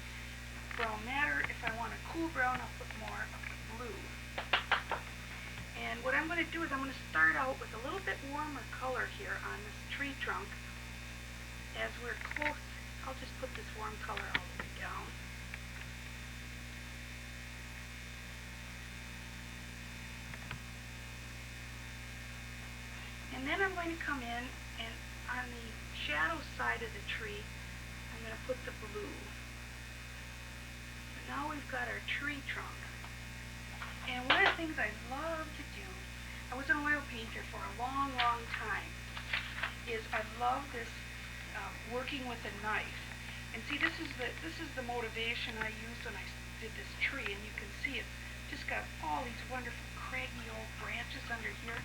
brown matter. If I want a cool brown, I'll put more of the blue. And what I'm going to do is I'm going to start out with a little bit warmer color here on this tree trunk. As we're close, I'll just put this warm color all the way down. And then I'm going to come in and on the shadow side of the tree, I'm going to put the blue. So now we've got our tree trunk. And one of the things I love to do, I was an oil painter for a long, long time, is I love this working with a knife. And see, this is the motivation I used when I did this tree, and you can see it's just got all these wonderful craggy old branches under here.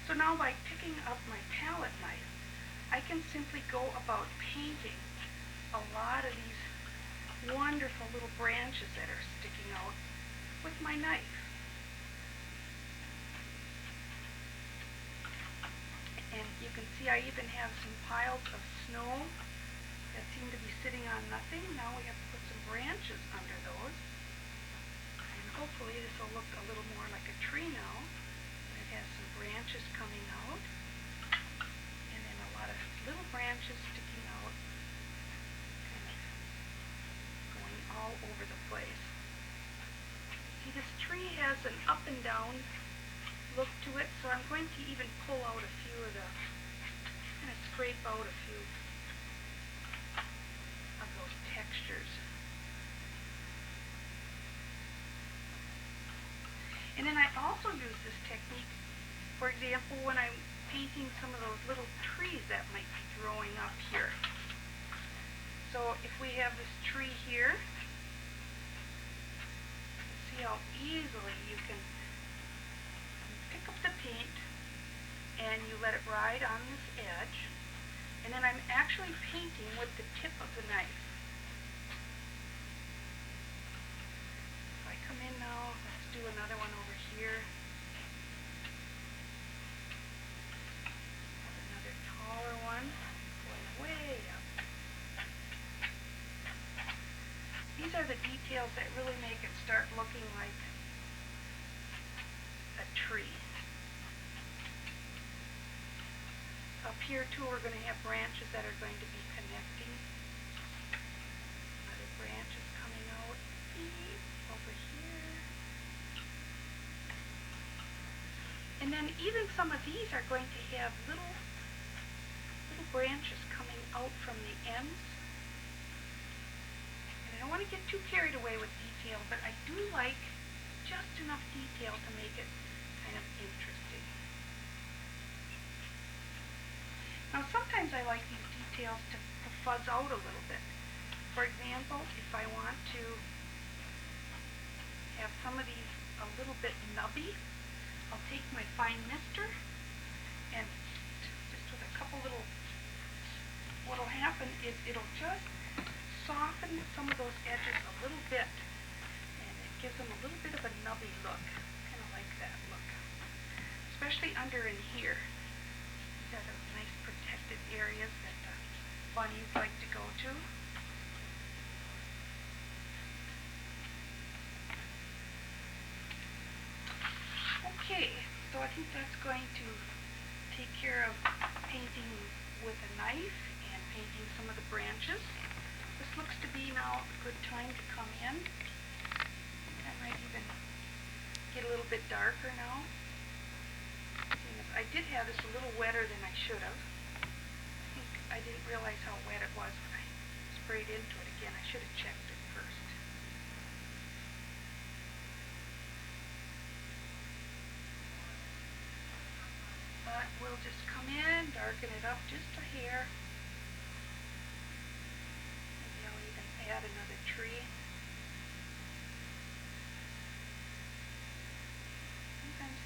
So now by picking up my palette knife, I can simply go about painting a lot of these wonderful little branches that are sticking out with my knife. And you can see I even have some piles of snow that seem to be sitting on nothing. Now we have to put some branches under those. And hopefully this will look a little more like a tree now. And it has some branches coming out. And then a lot of little branches sticking out, kind of going all over the place. See, this tree has an up and down look to it, so I'm going to even pull out a few of the, kind of scrape out a few of those textures. And then I also use this technique, for example, when I'm painting some of those little trees that might be growing up here. So if we have this tree here, see how easily you can pick up the paint and you let it ride on this edge, and then I'm actually painting with the tip of the knife. If I come in now, let's do another one over here. Another taller one going way up. These are the details that really make it start looking like a tree. Up here too, we're going to have branches that are going to be connecting. Other branches coming out over here. And then even some of these are going to have little branches coming out from the ends. And I don't want to get too carried away with detail, but I do like just enough detail to make it kind of interesting. Now sometimes I like these details to fuzz out a little bit. For example, if I want to have some of these a little bit nubby, I'll take my fine mister and just with a couple little, what'll happen is it'll just soften some of those edges a little bit, and it gives them a little bit of a nubby look. Kind of like that look, especially under in here. These are those nice protected areas that the bunnies like to go to. Okay, so I think that's going to take care of painting with a knife and painting some of the branches. This looks to be now a good time to come in. I might even get a little bit darker now. I did have this a little wetter than I should have. I think I didn't realize how wet it was when I sprayed into it again. I should have checked it first. But we'll just come in, darken it up just a hair. Maybe I'll even add another tree. Sometimes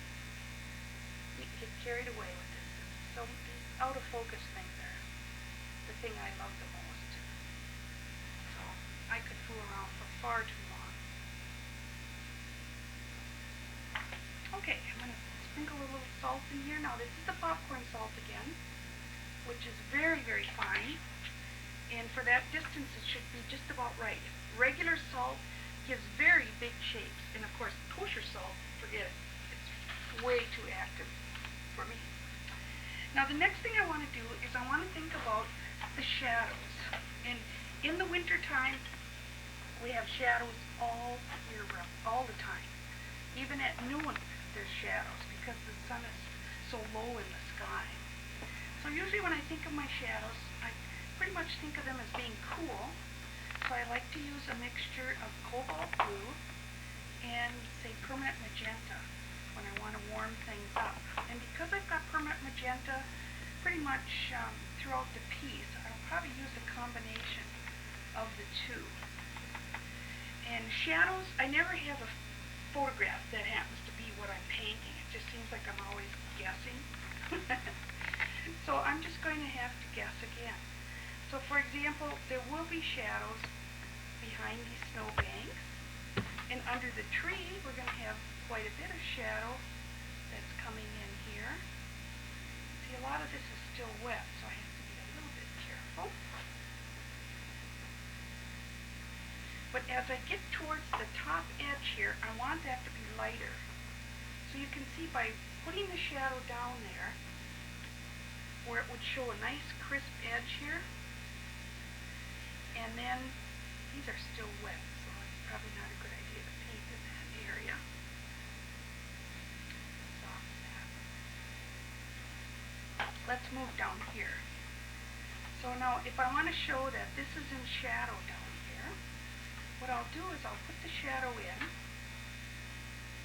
we get carried away with this. So these out of focus things are the thing I love the most. So I could fool around for far too long. Okay, I'm going to sprinkle a little salt salts in here. Now this is the popcorn salt again, which is very, very fine. And for that distance, it should be just about right. Regular salt gives very big shapes. And of course, kosher salt, forget it. It's way too active for me. Now the next thing I want to do is I want to think about the shadows. And in the winter time, we have shadows all year round, all the time. Even at noon, there's shadows because the sun is so low in the sky. So usually when I think of my shadows, I pretty much think of them as being cool. So I like to use a mixture of cobalt blue and, say, permanent magenta when I want to warm things up. And because I've got permanent magenta pretty much throughout the piece, I'll probably use a combination of the two. And shadows, I never have a photograph that happens to be what I'm painting. It just seems like I'm always guessing. So I'm just going to have to guess again. So for example, there will be shadows behind these snowbanks. And under the tree, we're going to have quite a bit of shadow that's coming in here. See, a lot of this is still wet, so I have to be a little bit careful. But as I get towards the top edge here, I want that to be lighter. So you can see by putting the shadow down there, where it would show a nice crisp edge here, and then these are still wet, so it's probably not a good idea to paint in that area. Soften that. Let's move down here. So now if I want to show that this is in shadow down here, what I'll do is I'll put the shadow in,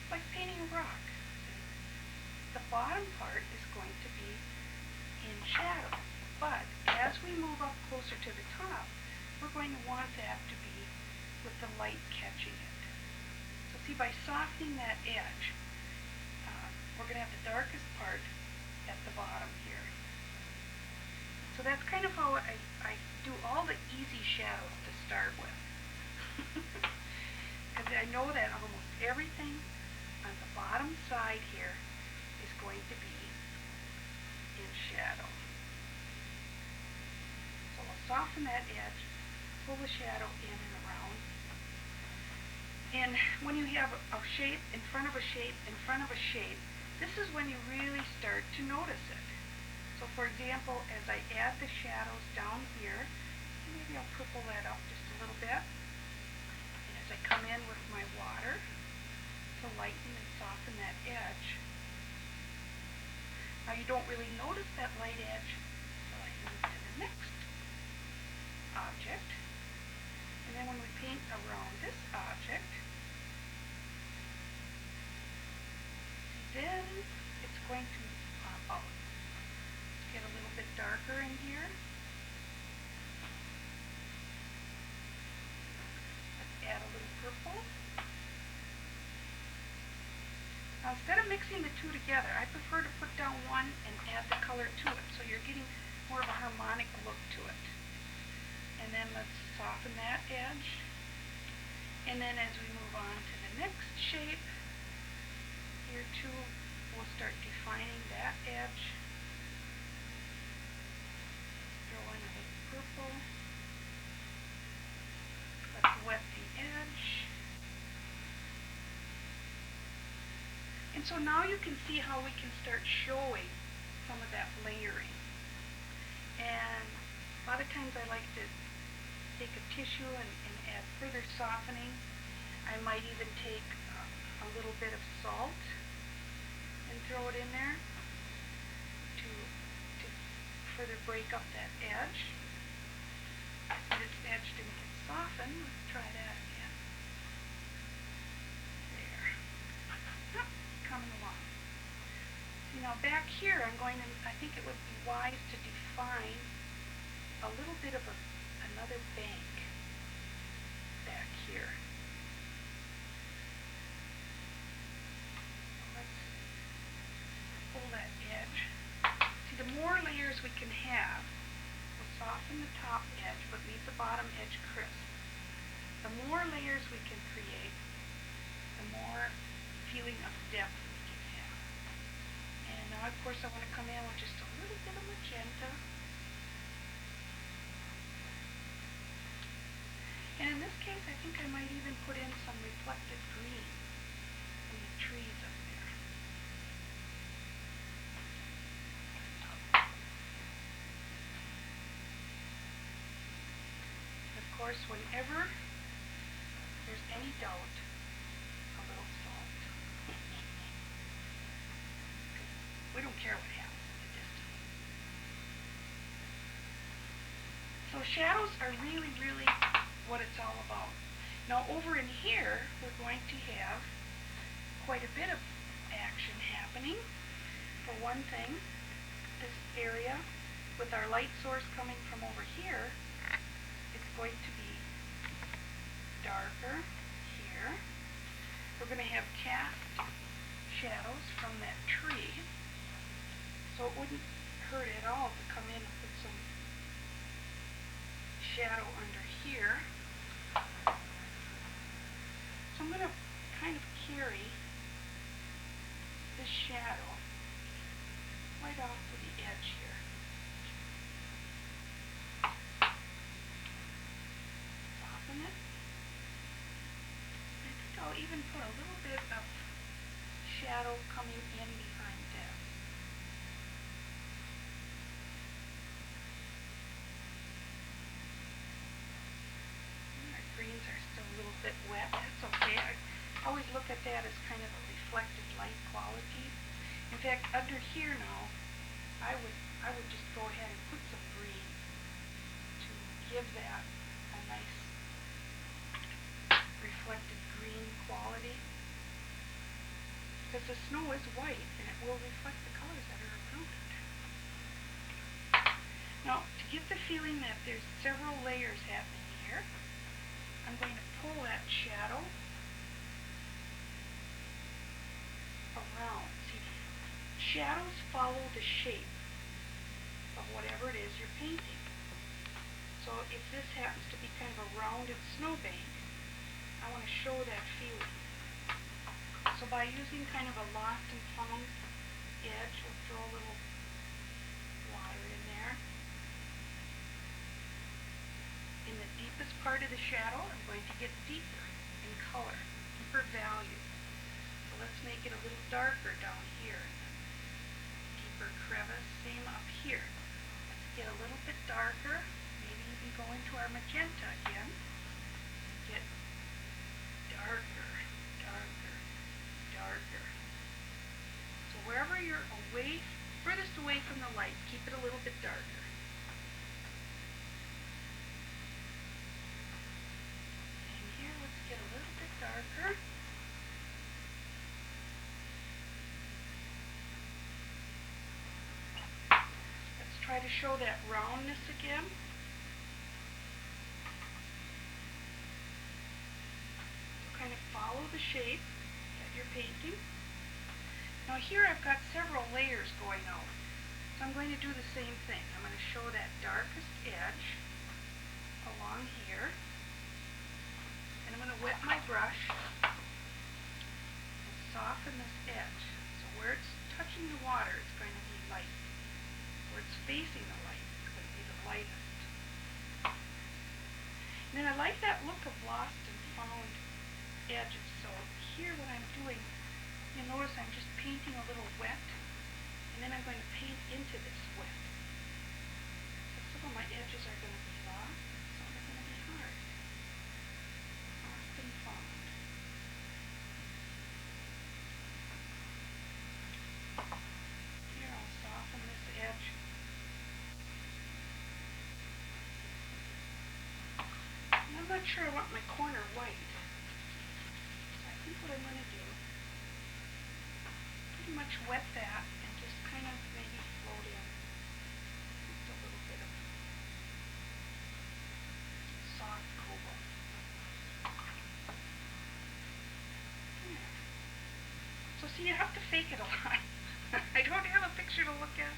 like painting a rock. The bottom part is going to be in shadow, but as we move up closer to the top, we're going to want that to be with the light catching it. So see, by softening that edge, we're going to have the darkest part at the bottom here. So that's kind of how I do all the easy shadows to start with. Because I know that almost everything on the bottom side here is going to be in shadow. So we'll soften that edge, pull the shadow in and around. And when you have a shape in front of a shape in front of a shape, this is when you really start to notice it. So for example, as I add the shadows down here, maybe I'll purple that up just a little bit. As I come in with my water to lighten and soften that edge. Now you don't really notice that light edge until I move to the next object. And then when we paint around this object, then it's going to pop out. Let's get a little bit darker in here. Add a little purple. Now instead of mixing the two together, I prefer to put down one and add the color to it, so you're getting more of a harmonic look to it. And then let's soften that edge. And then as we move on to the next shape, here too, we'll start defining that edge. Throw in a little purple. Let's wet the edge. And so now you can see how we can start showing some of that layering. And a lot of times I like to take a tissue and add further softening. I might even take a little bit of salt and throw it in there to further break up that edge. This edge didn't get softened. Let's try that again. There. Oh, coming along. See, now back here I think it would be wise to define a little bit of another bank back here. So let's pull that edge. See, the more layers we can have, we'll soften the top edge but leave the bottom edge crisp. The more layers we can create, the more feeling of depth we can have. And Now, of course, I want to come in with just a little bit of magenta. And in this case, I think I might even put in some reflected green in the trees up there. And of course, whenever there's any doubt, a little salt. We don't care what happens in the distance. So shadows are really, really what it's all about. Now over in here, we're going to have quite a bit of action happening. For one thing, this area with our light source coming from over here, it's going to be darker here. We're going to have cast shadows from that tree, so it wouldn't hurt at all to come in and put some shadow under here. So I'm going to kind of carry this shadow right off to the edge here. Soften it. I think I'll even put a little bit of shadow coming in behind this. Our greens are still a little bit wet. That's okay. I always look at that as kind of a reflected light quality. In fact, under here now, I would just go ahead and put some green to give that a nice reflected green quality. Because the snow is white and it will reflect the colors that are around it. Now, to get the feeling that there's several layers happening here, I'm going to pull that shadow around. See, shadows follow the shape of whatever it is you're painting. So if this happens to be kind of a rounded snowbank, I want to show that feeling. So by using kind of a lost and found edge, we'll throw a little water in there. In the deepest part of the shadow, I'm going to get deeper in color, deeper value. So let's make it a little darker down here. Deeper crevice, same up here. Let's get a little bit darker, maybe even go into our magenta again. Get darker, darker, darker. So wherever you're away, furthest away from the light, keep it a little bit darker. Get a little bit darker. Let's try to show that roundness again. So kind of follow the shape that you're painting. Now here I've got several layers going out. So I'm going to do the same thing. I'm going to show that darkest edge along here. And I'm going to wet my brush and soften this edge. So where it's touching the water, it's going to be light. Where it's facing the light, it's going to be the lightest. And then I like that look of lost and found edges. So here what I'm doing, you'll notice I'm just painting a little wet, and then I'm going to paint into this wet. So some of my edges are going to be lost, some are going to be hard. Found. Here, I'll soften this edge. And I'm not sure I want my corner white. So I think what I'm going to do, pretty much wet that and just kind of maybe float in just a little bit of soft cobalt. So see, you have to fake it a lot. I don't have a picture to look at,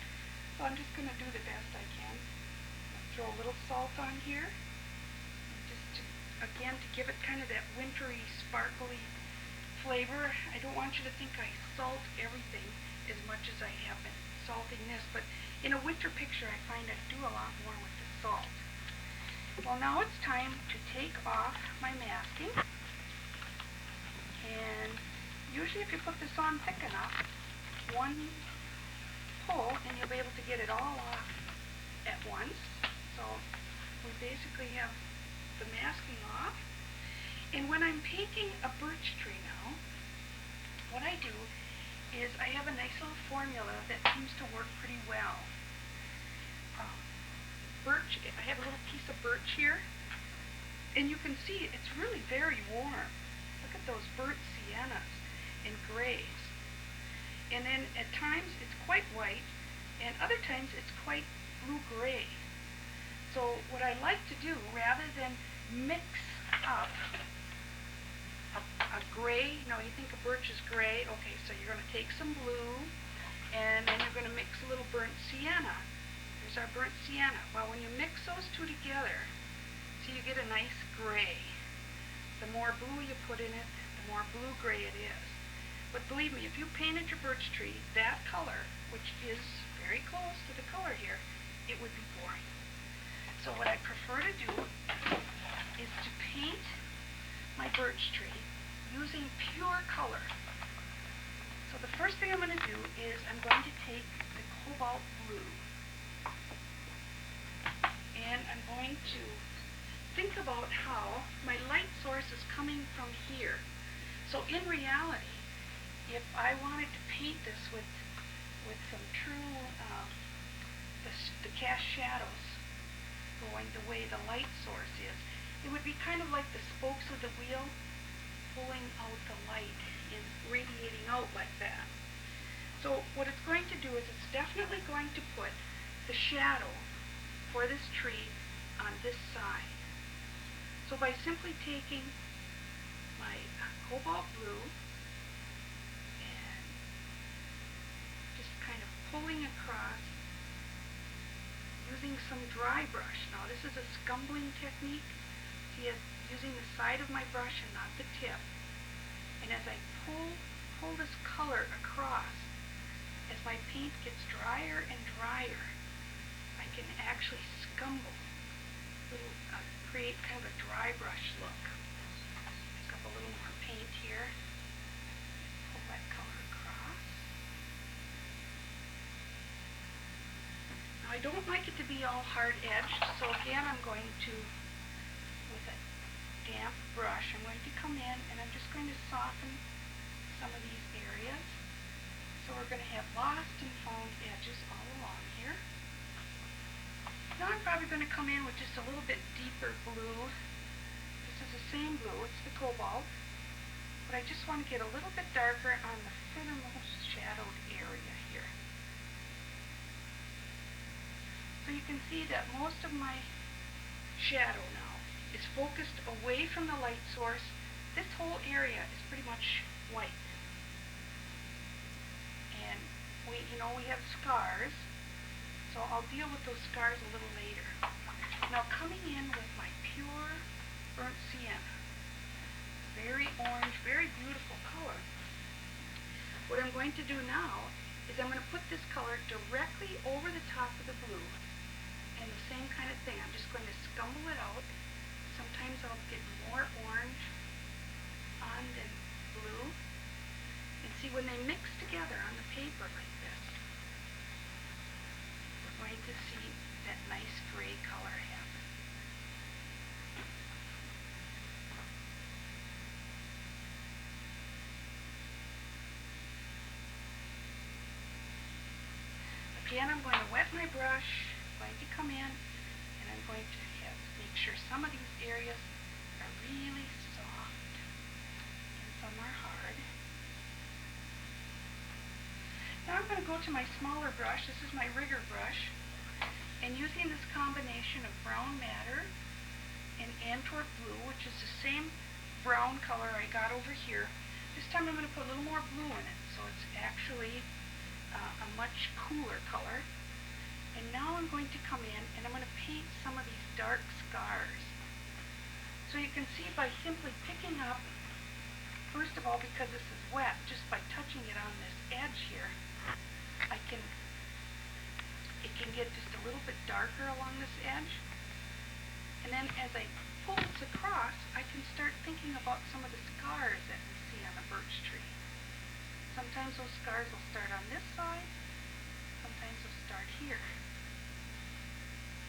so I'm just going to do the best I can. I'll throw a little salt on here, and just to, again, to give it kind of that wintry, sparkly flavor. I don't want you to think I salt everything. as much as I have been salting this, but in a winter picture I find I do a lot more with the salt. Well, now it's time to take off my masking, and usually if you put this on thick enough, one pull and you'll be able to get it all off at once. So we basically have the masking off. And when I'm painting a birch tree now, what I do is I have a nice little formula that seems to work pretty well. Birch, I have a little piece of birch here, and you can see it's really very warm. Look at those burnt siennas and grays. And then at times it's quite white, and other times it's quite blue-gray. So what I like to do, rather than mix up a gray, you think a birch is gray, okay, so you're going to take some blue, and then you're going to mix a little burnt sienna. There's our burnt sienna. Well, when you mix those two together, see, you get a nice gray. The more blue you put in it, the more blue-gray it is. But believe me, if you painted your birch tree that color, which is very close to the color here, it would be boring. So what I prefer to do is to paint my birch tree using pure color. So the first thing I'm going to do is I'm going to take the cobalt blue, and I'm going to think about how my light source is coming from here. So in reality, if I wanted to paint this with some true the cast shadows going the way the light source is, it would be kind of like the spokes of the wheel pulling out the light and radiating out like that. So what it's going to do is it's definitely going to put the shadow for this tree on this side. So by simply taking my cobalt blue and just kind of pulling across using some dry brush. Now this is a scumbling technique. See, using the side of my brush and not the tip. And as I pull this color across, as my paint gets drier and drier, I can actually scumble, create kind of a dry brush look. Pick up a little more paint here, pull that color across. Now I don't like it to be all hard-edged, so again I'm going to, with a damp brush, I'm going to come in and I'm just going to soften some of these areas. So we're going to have lost and found edges all along here. Now I'm probably going to come in with just a little bit deeper blue. This is the same blue, it's the cobalt, but I just want to get a little bit darker on the furthermost shadowed area here. So you can see that most of my shadow now is focused away from the light source. This whole area is pretty much white. And we have scars, so I'll deal with those scars a little later. Now coming in with my pure burnt sienna, very orange, very beautiful color. What I'm going to do now is I'm going to put this color directly over the top of the blue, and the same kind of thing. I'm just going to scumble it out. Sometimes I'll get more orange on than blue. And see, when they mix together on the paper like this, we're going to see that nice gray color happen. Again, I'm going to wet my brush, I'm going to come in, and I'm going to make sure some of these areas are really soft and some are hard. Now I'm going to go to my smaller brush. This is my rigger brush, and using this combination of brown madder and Antwerp blue, which is the same brown color I got over here, this time I'm going to put a little more blue in it, so it's actually a much cooler color. And now I'm going to come in and I'm going to paint some of these dark scars. So you can see by simply picking up, first of all, because this is wet, just by touching it on this edge here, it can get just a little bit darker along this edge. And then as I pull this across, I can start thinking about some of the scars that we see on the birch tree. Sometimes those scars will start on this side, sometimes they'll start here.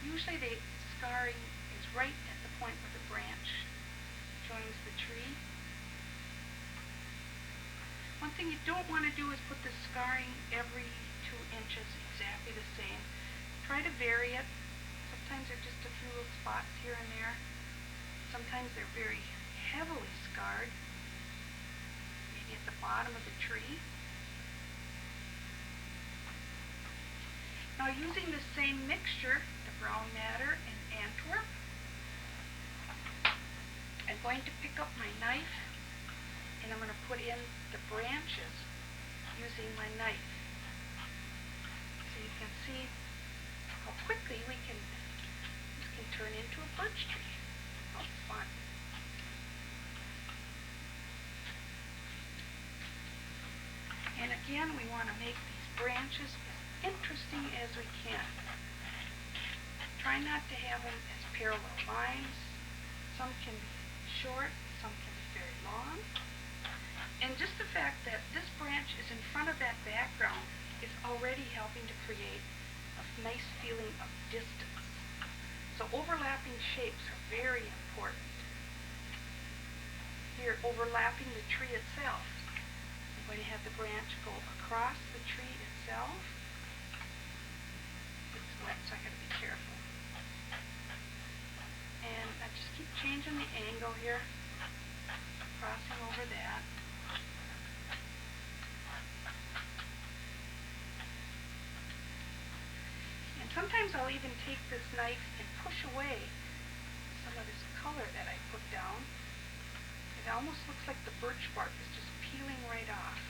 Usually the scarring is right at the point where the branch joins the tree. One thing you don't want to do is put the scarring every 2 inches exactly the same. Try to vary it. Sometimes they're just a few little spots here and there. Sometimes they're very heavily scarred, maybe at the bottom of the tree. Now, using the same mixture, the brown matter and Antwerp, I'm going to pick up my knife and I'm going to put in the branches using my knife. So you can see how quickly this can turn into a birch tree. How fun. And again, we want to make these branches as interesting as we can. Try not to have them as parallel lines. Some can be short, some can be very long. And just the fact that this branch is in front of that background is already helping to create a nice feeling of distance. So overlapping shapes are very important. Here, overlapping the tree itself. I'm going to have the branch go across the tree itself. It's wet, so I got to be careful. And I just keep changing the angle here, crossing over that. And sometimes I'll even take this knife and push away some of this color that I put down. It almost looks like the birch bark is just peeling right off.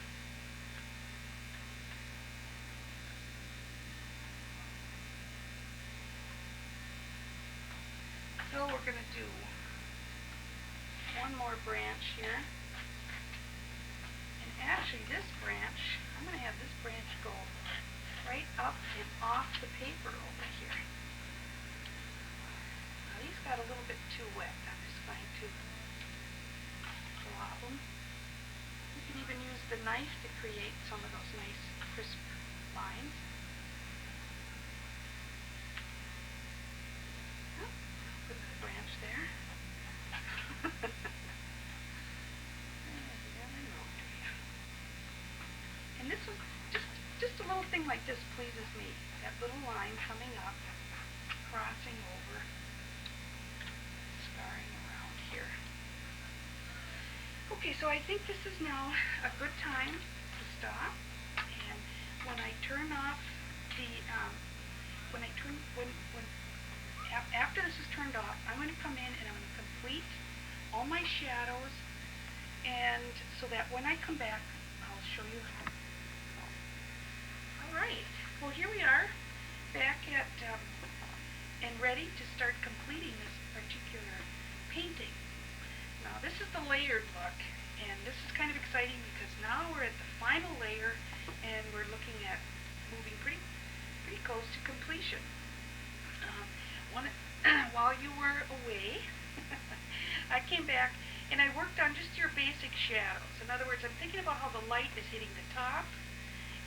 So we're going to do one more branch here. And actually this branch, I'm going to have this branch go right up and off the paper over here. Now these got a little bit too wet. I'm just going to glop them. You can even use the knife to create some of those nice crisp lines. Put the branch there. And this is just a little thing like this pleases me. That little line coming up, crossing over, scarring around here. Okay, so I think this is now a good time to stop. And when I turn off the, after this is turned off, I'm going to come in and I'm going to complete all my shadows, and so that when I come back, I'll show you how. Alright, well here we are, back at, and ready to start completing this particular painting. Now this is the layered look, and this is kind of exciting because now we're at the final layer, and we're looking at moving pretty close to completion. While you were away, I came back and I worked on just your basic shadows. In other words, I'm thinking about how the light is hitting the top,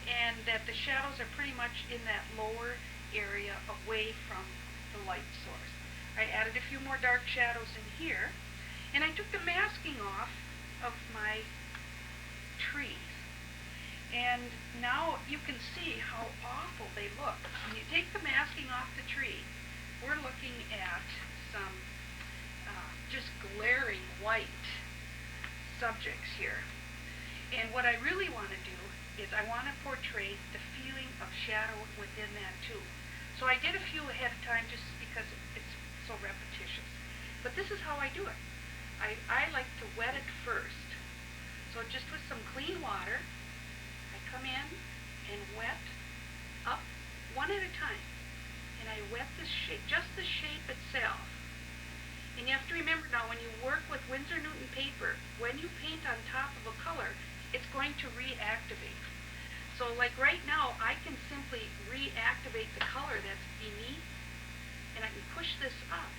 and that the shadows are pretty much in that lower area away from the light source. I added a few more dark shadows in here, and I took the masking off of my trees. And now you can see how awful they look. When you take the masking off the tree, we're looking at some just glaring white subjects here. And what I really want to do is I want to portray the feeling of shadow within that too. So I did a few ahead of time just because it's so repetitious. But this is how I do it. I like to wet it first. So just with some clean water, I come in and wet up one at a time. And I wet the shape, just the shape itself. And you have to remember now, when you work with Winsor Newton paper, when you paint on top of a color, it's going to reactivate. So So like right now, I can simply reactivate the color that's beneath, and I can push this up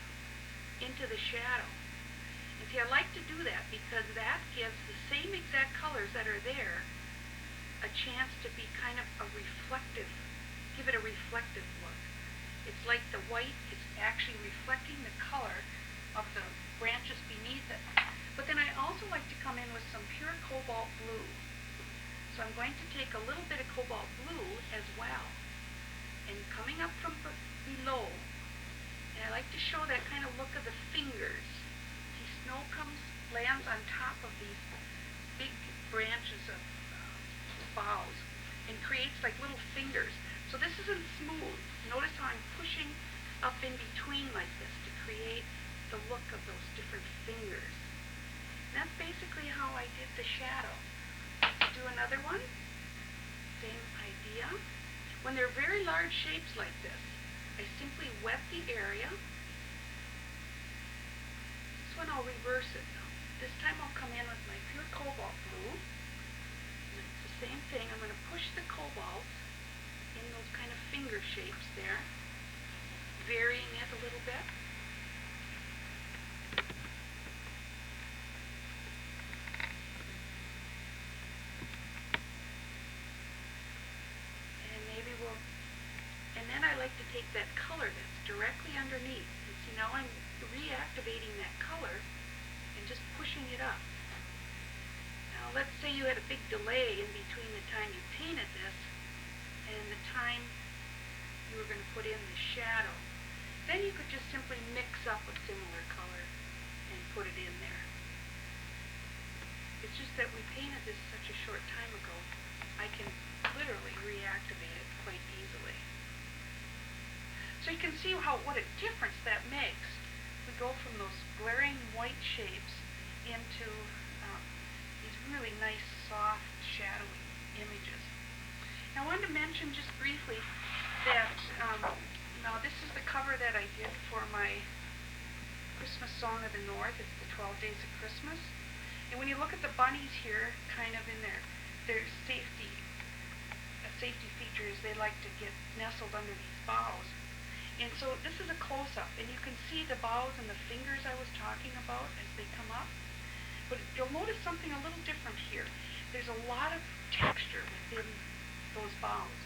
into the shadow. And see, I like to do that because that gives the same exact colors that are there a chance to be kind of a reflective, give it a reflective look. It's like the white is actually reflecting the color of the branches beneath it. But then I also like to come in with some pure cobalt blue. So I'm going to take a little bit of cobalt blue as well. And coming up from below, and I like to show that kind of look of the fingers. See, snow lands on top of these big branches of boughs and creates like little fingers. So this isn't smooth. Notice how I'm pushing up in between like this to create the look of those different fingers. And that's basically how I did the shadow. Do another one. Same idea. When they're very large shapes like this, I simply wet the area. This one I'll reverse it now. This time I'll come in with my pure cobalt blue. And it's the same thing. I'm going to push the cobalt in those kind of finger shapes there, varying it a little bit. And then I like to take that color that's directly underneath. And see, now I'm reactivating that color and just pushing it up. Now let's say you had a big delay in between the time you painted this and the time you were going to put in the shadow. Then you could just simply mix up a similar color and put it in there. It's just that we painted this such a short time ago, I can literally reactivate it quite easily. So you can see what a difference that makes. We go from those glaring white shapes into these really nice, soft, shadowy images. Now I wanted to mention just briefly that now this is the cover that I did for my Christmas Song of the North. It's the 12 Days of Christmas. And when you look at the bunnies here, kind of in their safety features, they like to get nestled under these boughs. And so this is a close-up, and you can see the boughs and the fingers I was talking about as they come up. But you'll notice something a little different here. There's a lot of texture within those boughs.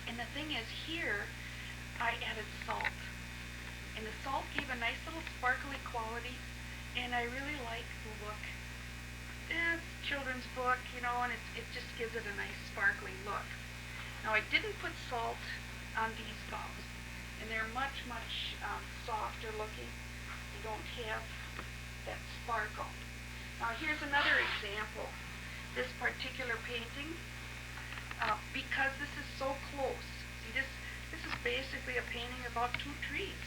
And the thing is, here I added salt. And the salt gave a nice little sparkly quality, and I really like the look. It's a children's book, you know, and it just gives it a nice sparkly look. Now I didn't put salt on these boughs, and they're much, much softer looking. They don't have that sparkle. Now here's another example. This particular painting, because this is so close. See, this is basically a painting about two trees.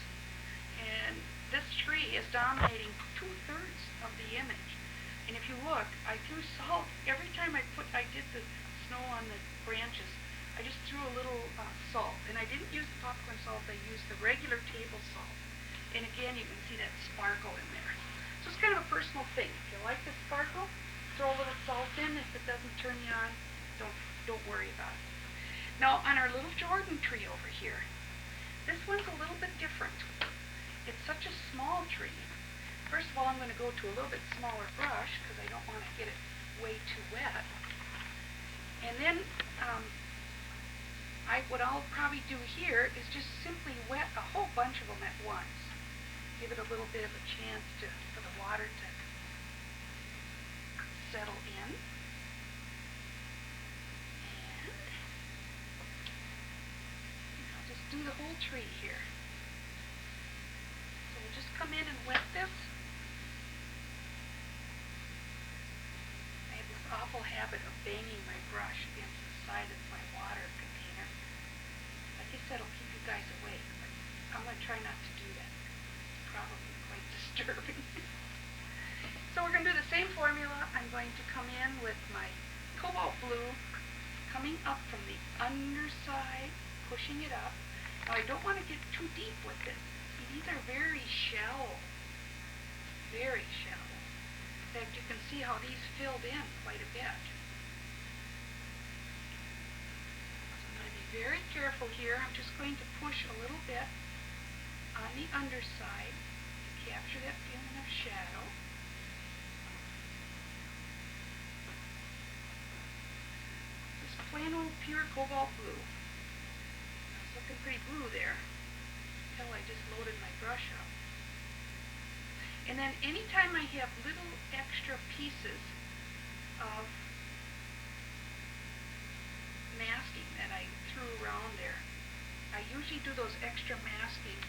And this tree is dominating 2/3 of the image. And if you look, I threw salt. Every time I did the snow on the branches, I just threw a little salt. And I didn't use the popcorn salt, I used the regular table salt. And again, you can see that sparkle in there. So it's kind of a personal thing. If you like the sparkle, throw a little salt in. If it doesn't turn you on, don't worry about it. Now, on our little Jordan tree over here, this one's a little bit different. It's such a small tree. First of all, I'm going to go to a little bit smaller brush because I don't want to get it way too wet. And then what I'll probably do here is just simply wet a whole bunch of them at once. Give it a little bit of a chance for the water to settle in. And I'll just do the whole tree here. So we'll just come in and wet this. I have this awful habit of banging my brush against the side of my water container. I guess that'll keep you guys awake, but I'm going to try not to do that. It's probably quite disturbing. So we're going to do the same formula. I'm going to come in with my cobalt blue, coming up from the underside, pushing it up. Now I don't want to get too deep with this. See, these are very shallow. Very shallow. In fact, you can see how these filled in quite a bit. very careful here. I'm just going to push a little bit on the underside to capture that feeling of shadow. This plain old pure cobalt blue. It's looking pretty blue there until I just loaded my brush up. And then anytime I have little extra pieces of masking that I threw around there, I usually do those extra masking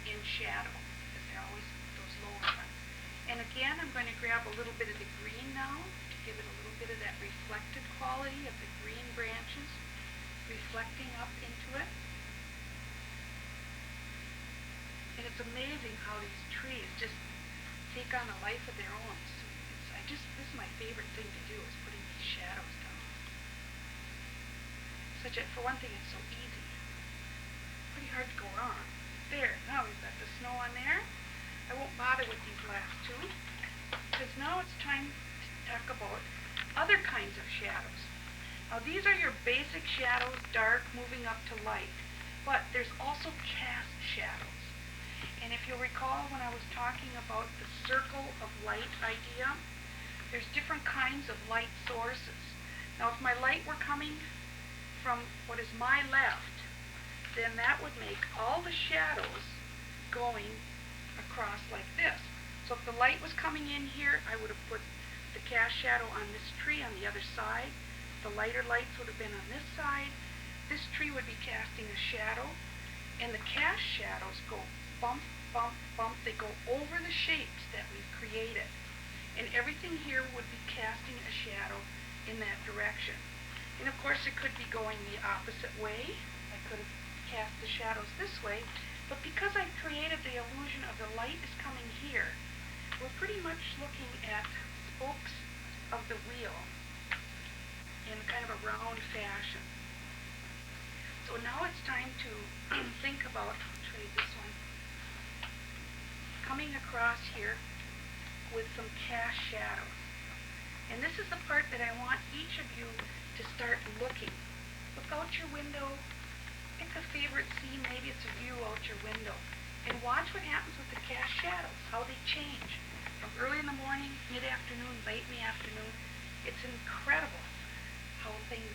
in shadow because they're always those lower ones. And again, I'm going to grab a little bit of the green now to give it a little bit of that reflected quality of the green branches reflecting up into it. And it's amazing how these trees just take on a life of their own. So this is my favorite thing to do, is putting these shadows down. For one thing, it's so easy. Pretty hard to go wrong. There, now we've got the snow on there. I won't bother with these last two, because now it's time to talk about other kinds of shadows. Now these are your basic shadows, dark, moving up to light. But there's also cast shadows. And if you'll recall when I was talking about the circle of light idea, there's different kinds of light sources. Now if my light were coming from what is my left, then that would make all the shadows going across like this. So if the light was coming in here, I would have put the cast shadow on this tree on the other side. The lighter lights would have been on this side. This tree would be casting a shadow, and the cast shadows go bump, bump, bump. They go over the shapes that we've created. And everything here would be casting a shadow in that direction. And of course it could be going the opposite way. I could have cast the shadows this way. But because I've created the illusion of the light is coming here, we're pretty much looking at spokes of the wheel in kind of a round fashion. So now it's time to think about, I'll trade this one, coming across here with some cast shadows. And this is the part that I want each of you to start looking. Look out your window, pick a favorite scene, maybe it's a view out your window, and watch what happens with the cast shadows, how they change from early in the morning, mid-afternoon, late in the afternoon. It's incredible how things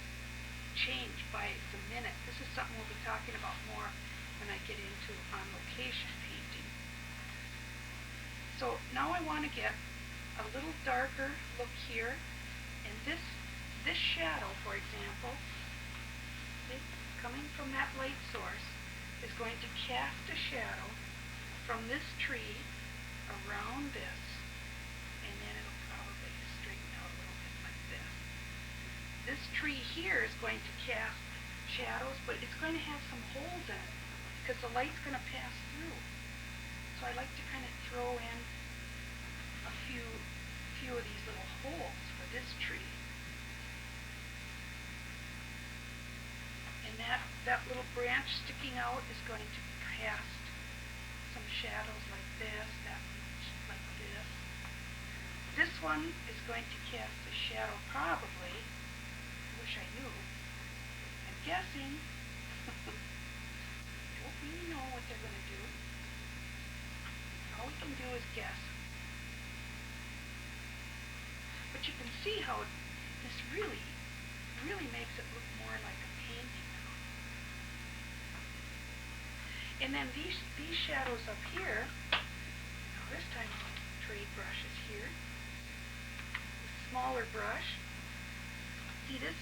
change by the minute. This is something we'll be talking about more when I get into on location painting. So now I want to get a little darker look here, and this shadow, for example, see, coming from that light source, is going to cast a shadow from this tree around this, and then it'll probably straighten out a little bit like this. This tree here is going to cast shadows, but it's going to have some holes in it because the light's going to pass through. So I like to kind of throw in a few of these little holes for this tree. And that little branch sticking out is going to cast some shadows like this, that one like this. This one is going to cast a shadow probably, I wish I knew, I'm guessing, don't really know what they're going to do. All we can do is guess. But you can see how this really makes it look more like a painting now. And then these shadows up here, now this time I'll trade brushes here. The smaller brush. See, this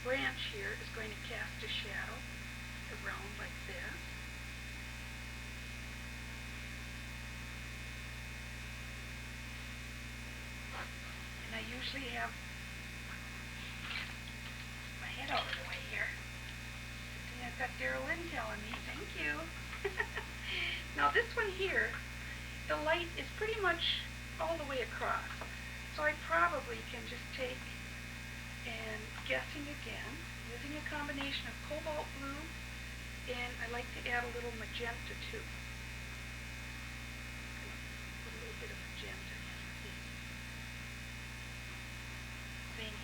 branch here is going to cast a shadow around like this. I usually have my head out of the way here. Good thing I've got Daryl Lynn telling me. Thank you. Now this one here, the light is pretty much all the way across. So I probably can just take and guessing again, using a combination of cobalt blue, and I like to add a little magenta too. Put a little bit of magenta in.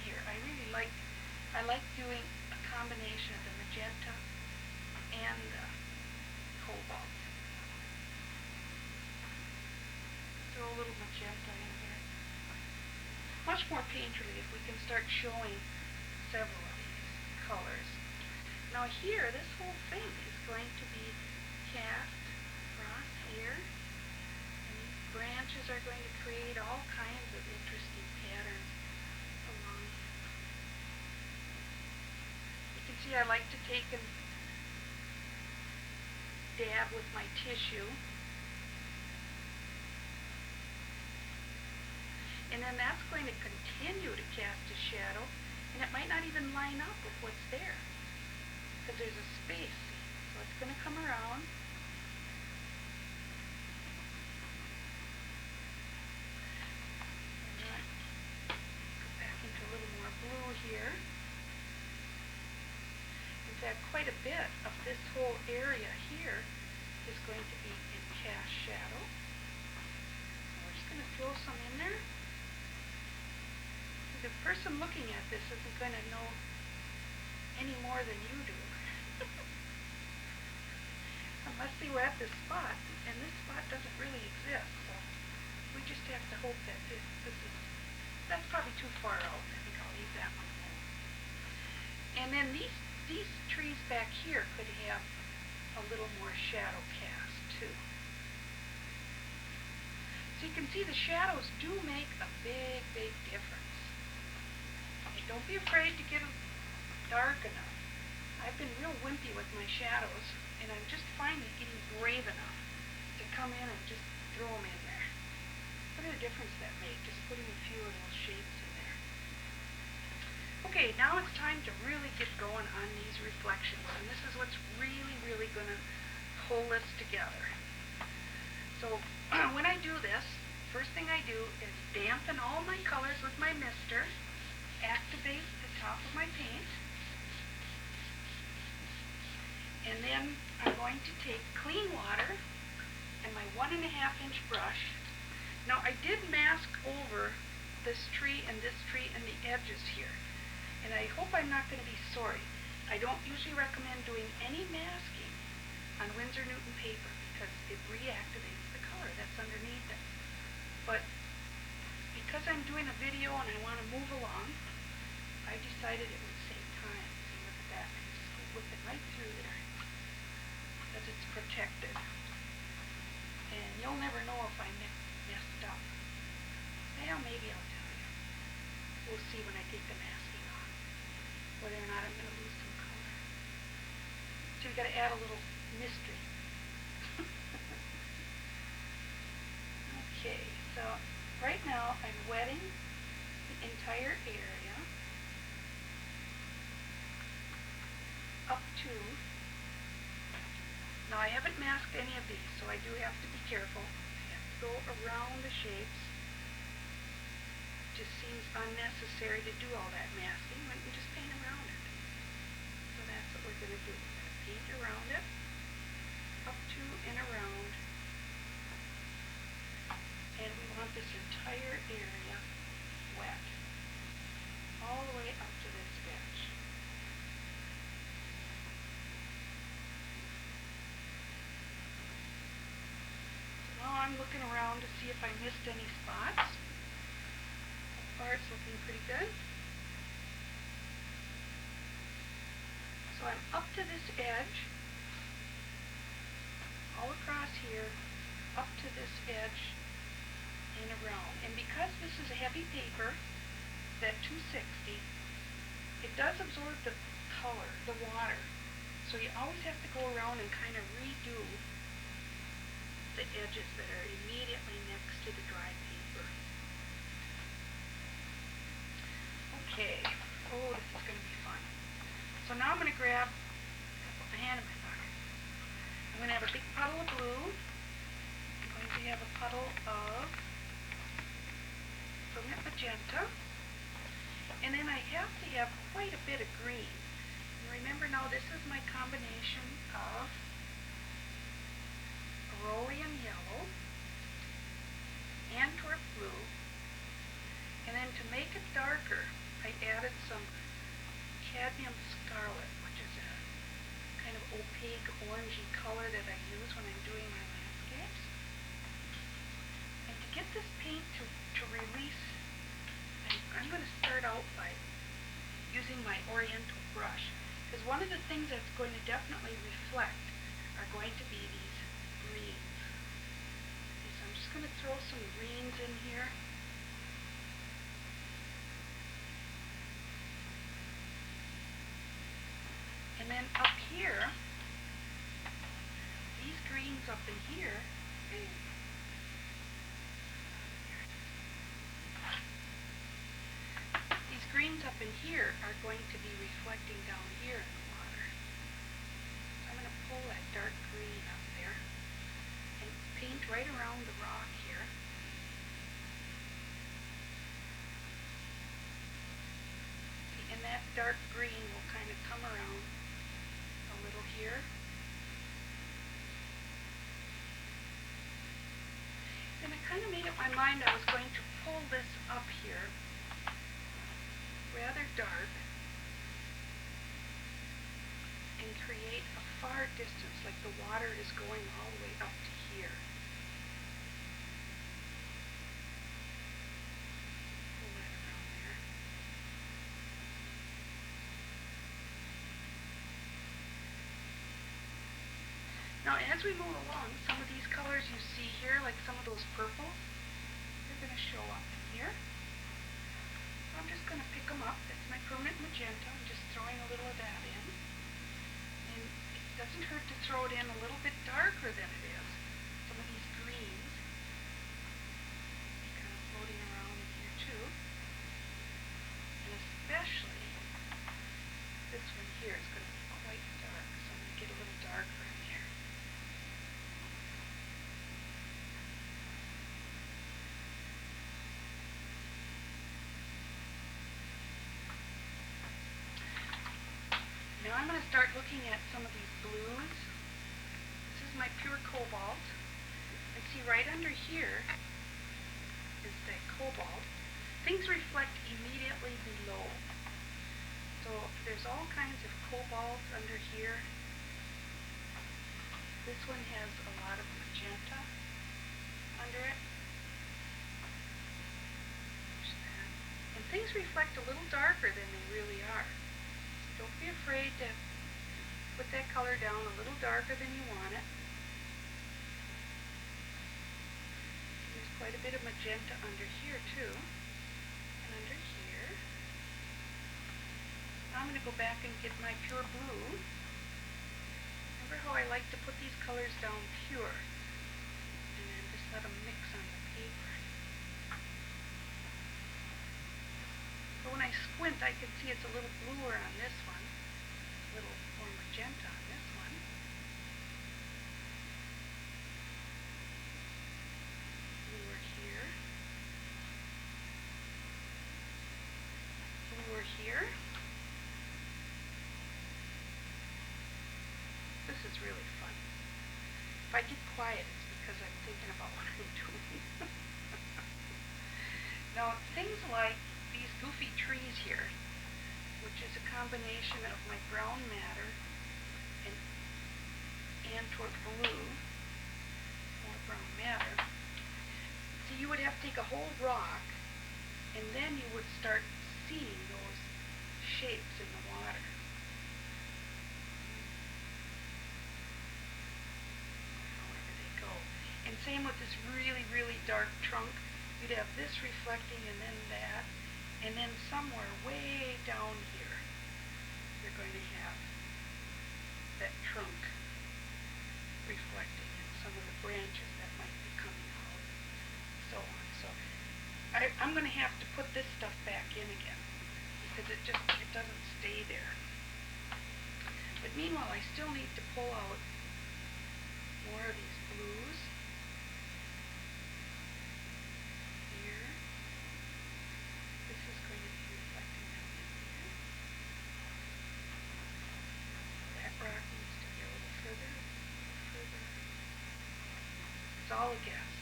Here. I like doing a combination magenta in here. Much more painterly if we can start showing several of these colors. Now here, this whole thing is going to be cast across here, and these branches are going to create all kinds of interesting patterns along here. You can see I like to take and dab with my tissue. And then that's going to continue to cast a shadow, and it might not even line up with what's there, because there's a space. So it's going to come around. And then go back into a little more blue here. In fact, quite a bit of this whole area here is going to be in cast shadow. So we're just going to throw some in there. The person looking at this isn't going to know any more than you do. Unless they were at this spot, and this spot doesn't really exist, so we just have to hope that that's probably too far out. I think I'll leave that one alone. And then these trees back here could have a little more shadow cast too. So you can see the shadows do make a big, big difference. Don't be afraid to get them dark enough. I've been real wimpy with my shadows, and I'm just finally getting brave enough to come in and just throw them in there. Look at the difference that made, just putting a few of those shapes in there. Okay, now it's time to really get going on these reflections, and this is what's really, really going to pull this together. So when I do this, first thing I do is dampen all my colors with my mister, activate the top of my paint, and then I'm going to take clean water and my 1.5-inch brush. Now I did mask over this tree and the edges here, and I hope I'm not going to be sorry. I don't usually recommend doing any masking on Winsor Newton paper because it reactivates the color that's underneath it. But because I'm doing a video and I want to move along, I decided it would save time. See, look at that. I can just whip it right through there because it's protected. And you'll never know if I messed up. Well, maybe I'll tell you. We'll see when I take the masking on whether or not I'm going to lose some color. So you've got to add a little mystery. Okay, so right now I'm wetting the entire area up to, now I haven't masked any of these, so I do have to be careful. I have to go around the shapes. It just seems unnecessary to do all that masking when you can just paint around it. So that's what we're going to do. We're going to paint around it, up to and around. And we want this entire area wet, all the way up to this edge. So now I'm looking around to see if I missed any spots. So far it's looking pretty good. So I'm up to this edge, all across here, up to this edge, and around. And because this is a heavy paper, that 260, it does absorb the color, the water. So you always have to go around and kind of redo the edges that are immediately next to the dry paper. Okay. Oh, this is going to be fun. So now I'm going to grab a hand in my pocket. I'm going to have a big puddle of blue. I'm going to have a puddle of brilliant magenta. And then I have to have quite a bit of green. And remember now, this is my combination of Aurelian yellow, Antwerp blue, and then to make it darker, I added some cadmium scarlet, which is a kind of opaque orangey color that I use when I'm doing my landscapes. And to get this paint to I'm going to start out by using my Oriental brush, because one of the things that's going to definitely reflect are going to be these greens. Okay, so I'm just going to throw some greens in here. And then up here, these greens up in here, these greens up in here are going to be reflecting down here in the water. So I'm going to pull that dark green up there and paint right around the rock here. Okay, and that dark green will kind of come around a little here. And I kind of made up my mind I was going to pull this up here rather dark and create a far distance, like the water is going all the way up to here. Pull that around there. Now as we move along, some of these colors you see here, like some of those purples, they're going to show up in here. I'm just going to pick them up. It's my permanent magenta. I'm just throwing a little of that in. And it doesn't hurt to throw it in a little bit darker than it is. Some of these greens, kind of floating around in here too. And especially this one here is going to be quite dark, so I'm going to get a little darker in here. Now I'm going to start looking at some of these blues. This is my pure cobalt. And see right under here is that cobalt. Things reflect immediately below. So there's all kinds of cobalt under here. This one has a lot of magenta under it. There's that. And things reflect a little darker than they really are. Don't be afraid to put that color down a little darker than you want it. There's quite a bit of magenta under here too, and under here. Now I'm going to go back and get my pure blue. Remember how I like to put these colors down pure, and then just let them mix on the paper. But when I squint, I can see it's a little bluer on this one, a little more magenta on this one. Bluer here. Bluer here. This is really fun. If I get quiet, it's because I'm thinking about what I'm doing. Now, things like these goofy trees here, which is a combination of my brown matter and Antwerp blue, more brown matter. So you would have to take a whole rock, and then you would start seeing those shapes in the water. However they go. And same with this really, really dark trunk. You'd have this reflecting and then that. And then somewhere way down here, you're going to have that trunk reflecting in some of the branches that might be coming out, so on. So I'm going to have to put this stuff back in again, because it doesn't stay there. But meanwhile, I still need to pull out more of these blues. All a guess.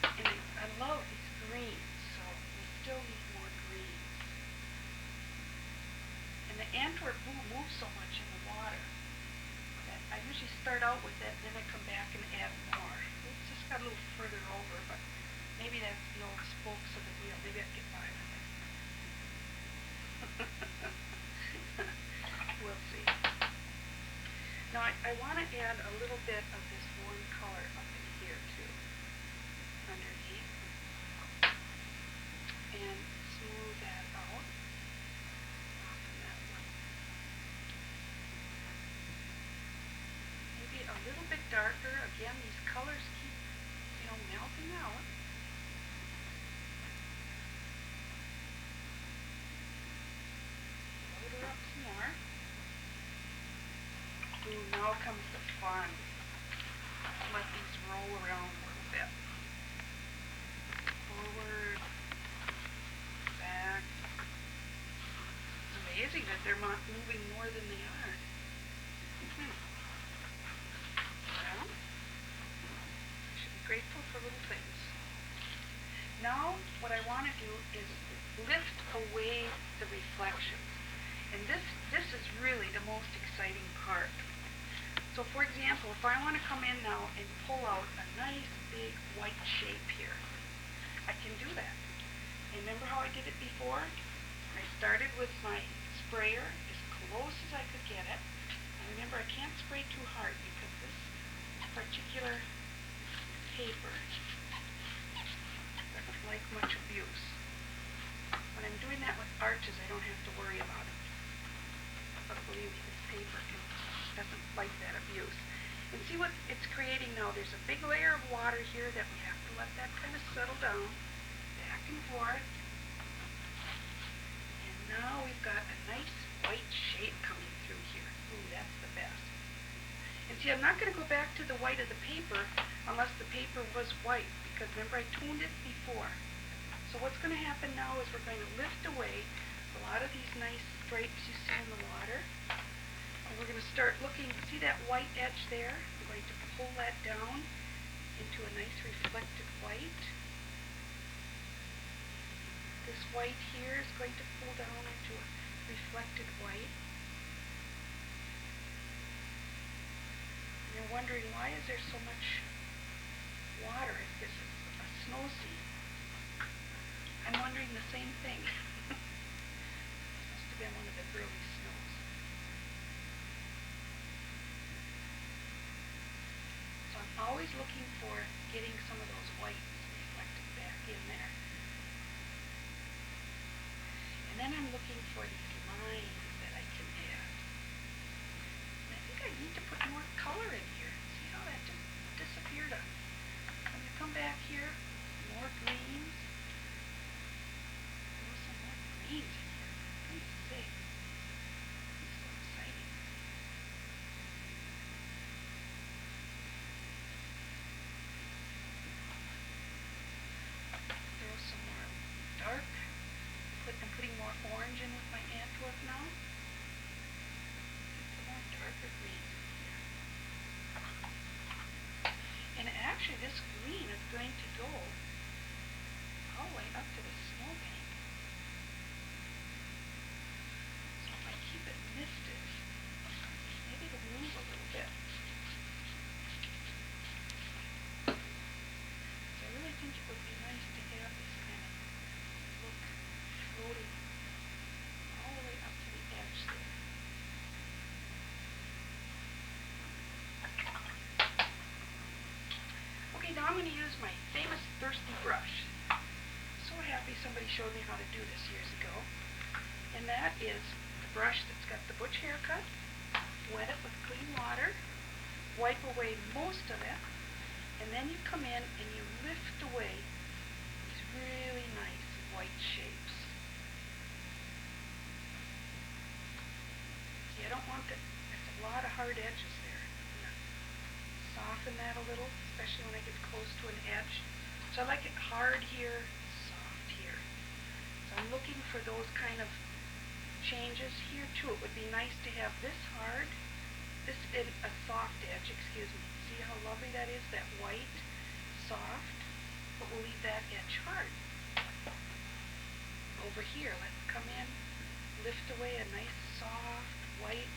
And I love these greens, so we still need more greens. And the Antwerp blue moves so much in the water that I usually start out with that, then I come back and add more. It's just got a little further over, but maybe that's the old spoke I want to add a little bit of this warm color up in here too, underneath, and smooth that out. Soften that one. Maybe a little bit darker. Again, these colors keep, melting out. Load her up some more. Ooh, now comes the fun. Let these roll around a little bit. Forward, back. It's amazing that they're not moving more than they are. Well, I should be grateful for little things. Now, what I want to do is lift away the reflections. And this is really the most exciting part. So for example, if I want to come in now and pull out a nice big white shape here, I can do that. And remember how I did it before? I started with my sprayer as close as I could get it. And remember, I can't spray too hard because this particular paper doesn't like much abuse. When I'm doing that with arches, I don't have to worry about it. But believe me, this paper doesn't like that abuse. And see what it's creating now? There's a big layer of water here that we have to let that kind of settle down, back and forth. And now we've got a nice white shape coming through here. Ooh, that's the best. And see, I'm not going to go back to the white of the paper unless the paper was white, because remember I tuned it before. So what's going to happen now is we're going to lift away a lot of these nice stripes you see in the water. And we're going to start looking, see that white edge there? I'm going to pull that down into a nice reflected white. This white here is going to pull down into a reflected white. And you're wondering, why is there so much water if this is a snow scene? I'm wondering the same thing. This must have been one of the early snows. So I'm always looking for getting some of those whites reflected back in there. And then I'm looking for these lines that I can add. And I think I need to put more color in here. See how that just disappeared on me? I'm going to come back here, more greens. Throw some more greens in here. Let me see. This is so exciting. Throw some more dark. I'm putting more orange in with my Antwerp now. Get some more darker greens in here. And actually this green is going to go all the way up to the snowbank. So if I keep it misted, maybe it'll move a little bit. So I really think it would be nice to have this kind of look floating all the way up to the edge there. Okay, now I'm going to use my famous thirsty brush. So happy somebody showed me how to do this years ago. And that is the brush that's got the butch haircut. Wet it with clean water. Wipe away most of it. And then you come in and you lift away these really nice white shapes. See, I don't want that. There's a lot of hard edges there. Soften that a little, especially when I get close to an edge. So I like it hard here, soft here. So I'm looking for those kind of changes here too. It would be nice to have this hard, this in a soft edge, excuse me. See how lovely that is? That white, soft, but we'll leave that edge hard. Over here, let's come in, lift away a nice soft white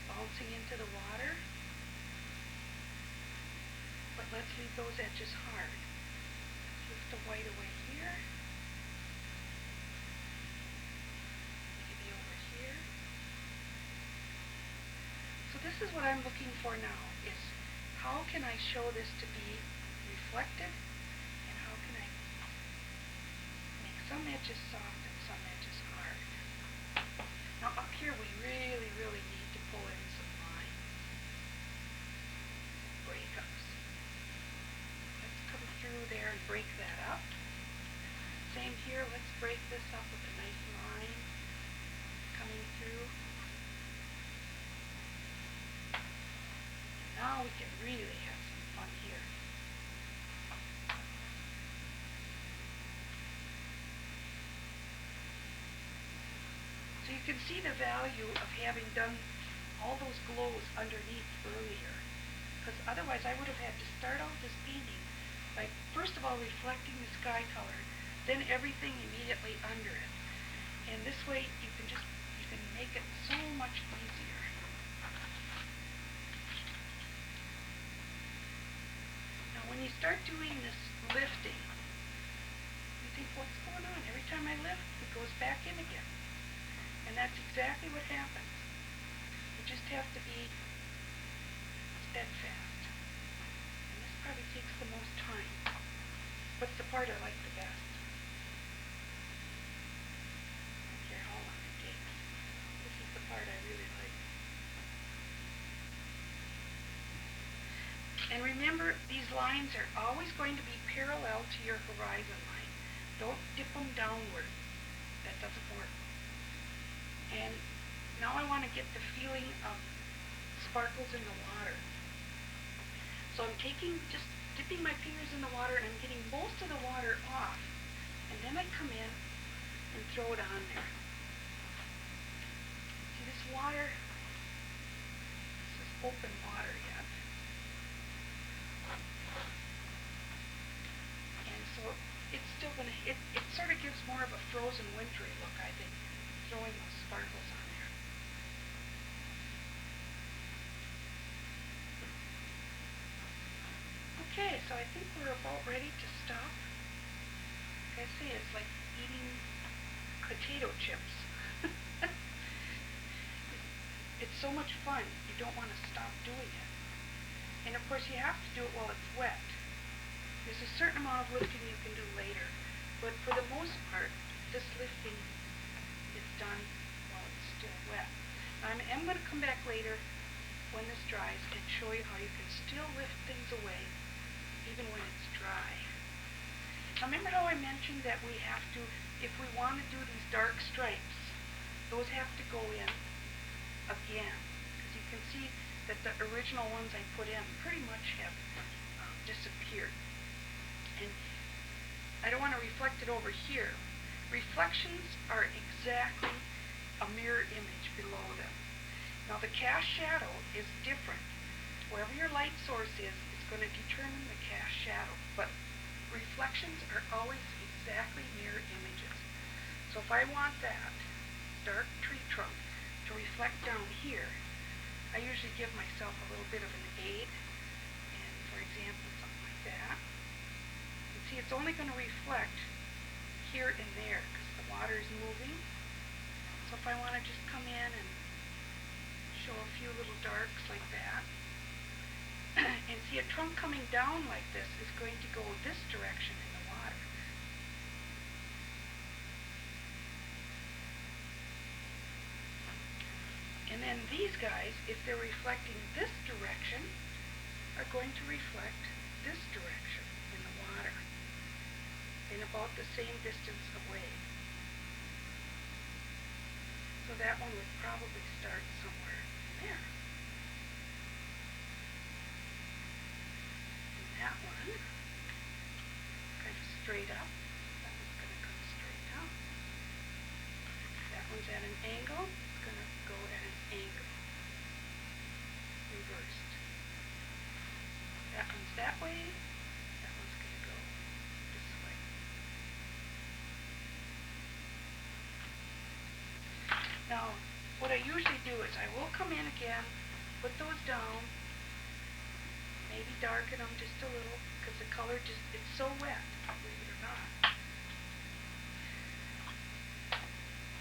bouncing into the water. But let's leave those edges hard. Let's lift the white away here. Maybe over here. So this is what I'm looking for now, is how can I show this to be reflected, and how can I make some edges soft and some edges hard. Now up here we really, really need to pull in some lines, breakups. Let's come through there and break that up. Same here, let's break this up with a nice line coming through. Now we can really have some fun here. So you can see the value of having done all those glows underneath earlier, because otherwise I would have had to start out this painting by first of all reflecting the sky color, then everything immediately under it. And this way you can make it so much easier. Now when you start doing this lifting, you think, what's going on? Every time I lift, it goes back in again. And that's exactly what happens. You just have to be steadfast. And this probably takes the most time. What's the part I like the best? I don't care how long it takes. This is the part I really like. And remember, these lines are always going to be parallel to your horizon line. Don't dip them downward. That doesn't work. And now I want to get the feeling of sparkles in the water. So I'm just dipping my fingers in the water, and I'm getting most of the water off. And then I come in and throw it on there. See this water? This is open water yet. And so it's still going to, it sort of gives more of a frozen wintry look, I think, throwing those sparkles on there. Okay, so I think we're about ready to stop. Like I say, it's like eating potato chips. It's so much fun, you don't want to stop doing it. And of course you have to do it while it's wet. There's a certain amount of lifting you can do later, but for the most part, this lifting is done while it's still wet. Now I am going to come back later when this dries and show you how you can still lift things away even when it's dry. Now remember how I mentioned that we have to, if we want to do these dark stripes, those have to go in again, because you can see that the original ones I put in pretty much have disappeared. And I don't want to reflect it over here. Reflections are exactly a mirror image below them. Now the cast shadow is different. Wherever your light source is going to determine the cast shadow, but reflections are always exactly mirror images. So if I want that dark tree trunk to reflect down here, I usually give myself a little bit of an aid, and for example something like that. You see, it's only going to reflect here and there because the water is moving. So if I want to just come in and show a few little darks like that, and see, a trunk coming down like this is going to go this direction in the water. And then these guys, if they're reflecting this direction, are going to reflect this direction in the water, in about the same distance away. So that one would probably start somewhere there. That one, kind of straight up. That one's going to come straight down. That one's at an angle. It's going to go at an angle. Reversed. That one's that way. That one's going to go this way. Now, what I usually do is I will come in again, put those down, maybe darken them just a little, because the color it's so wet, believe it or not.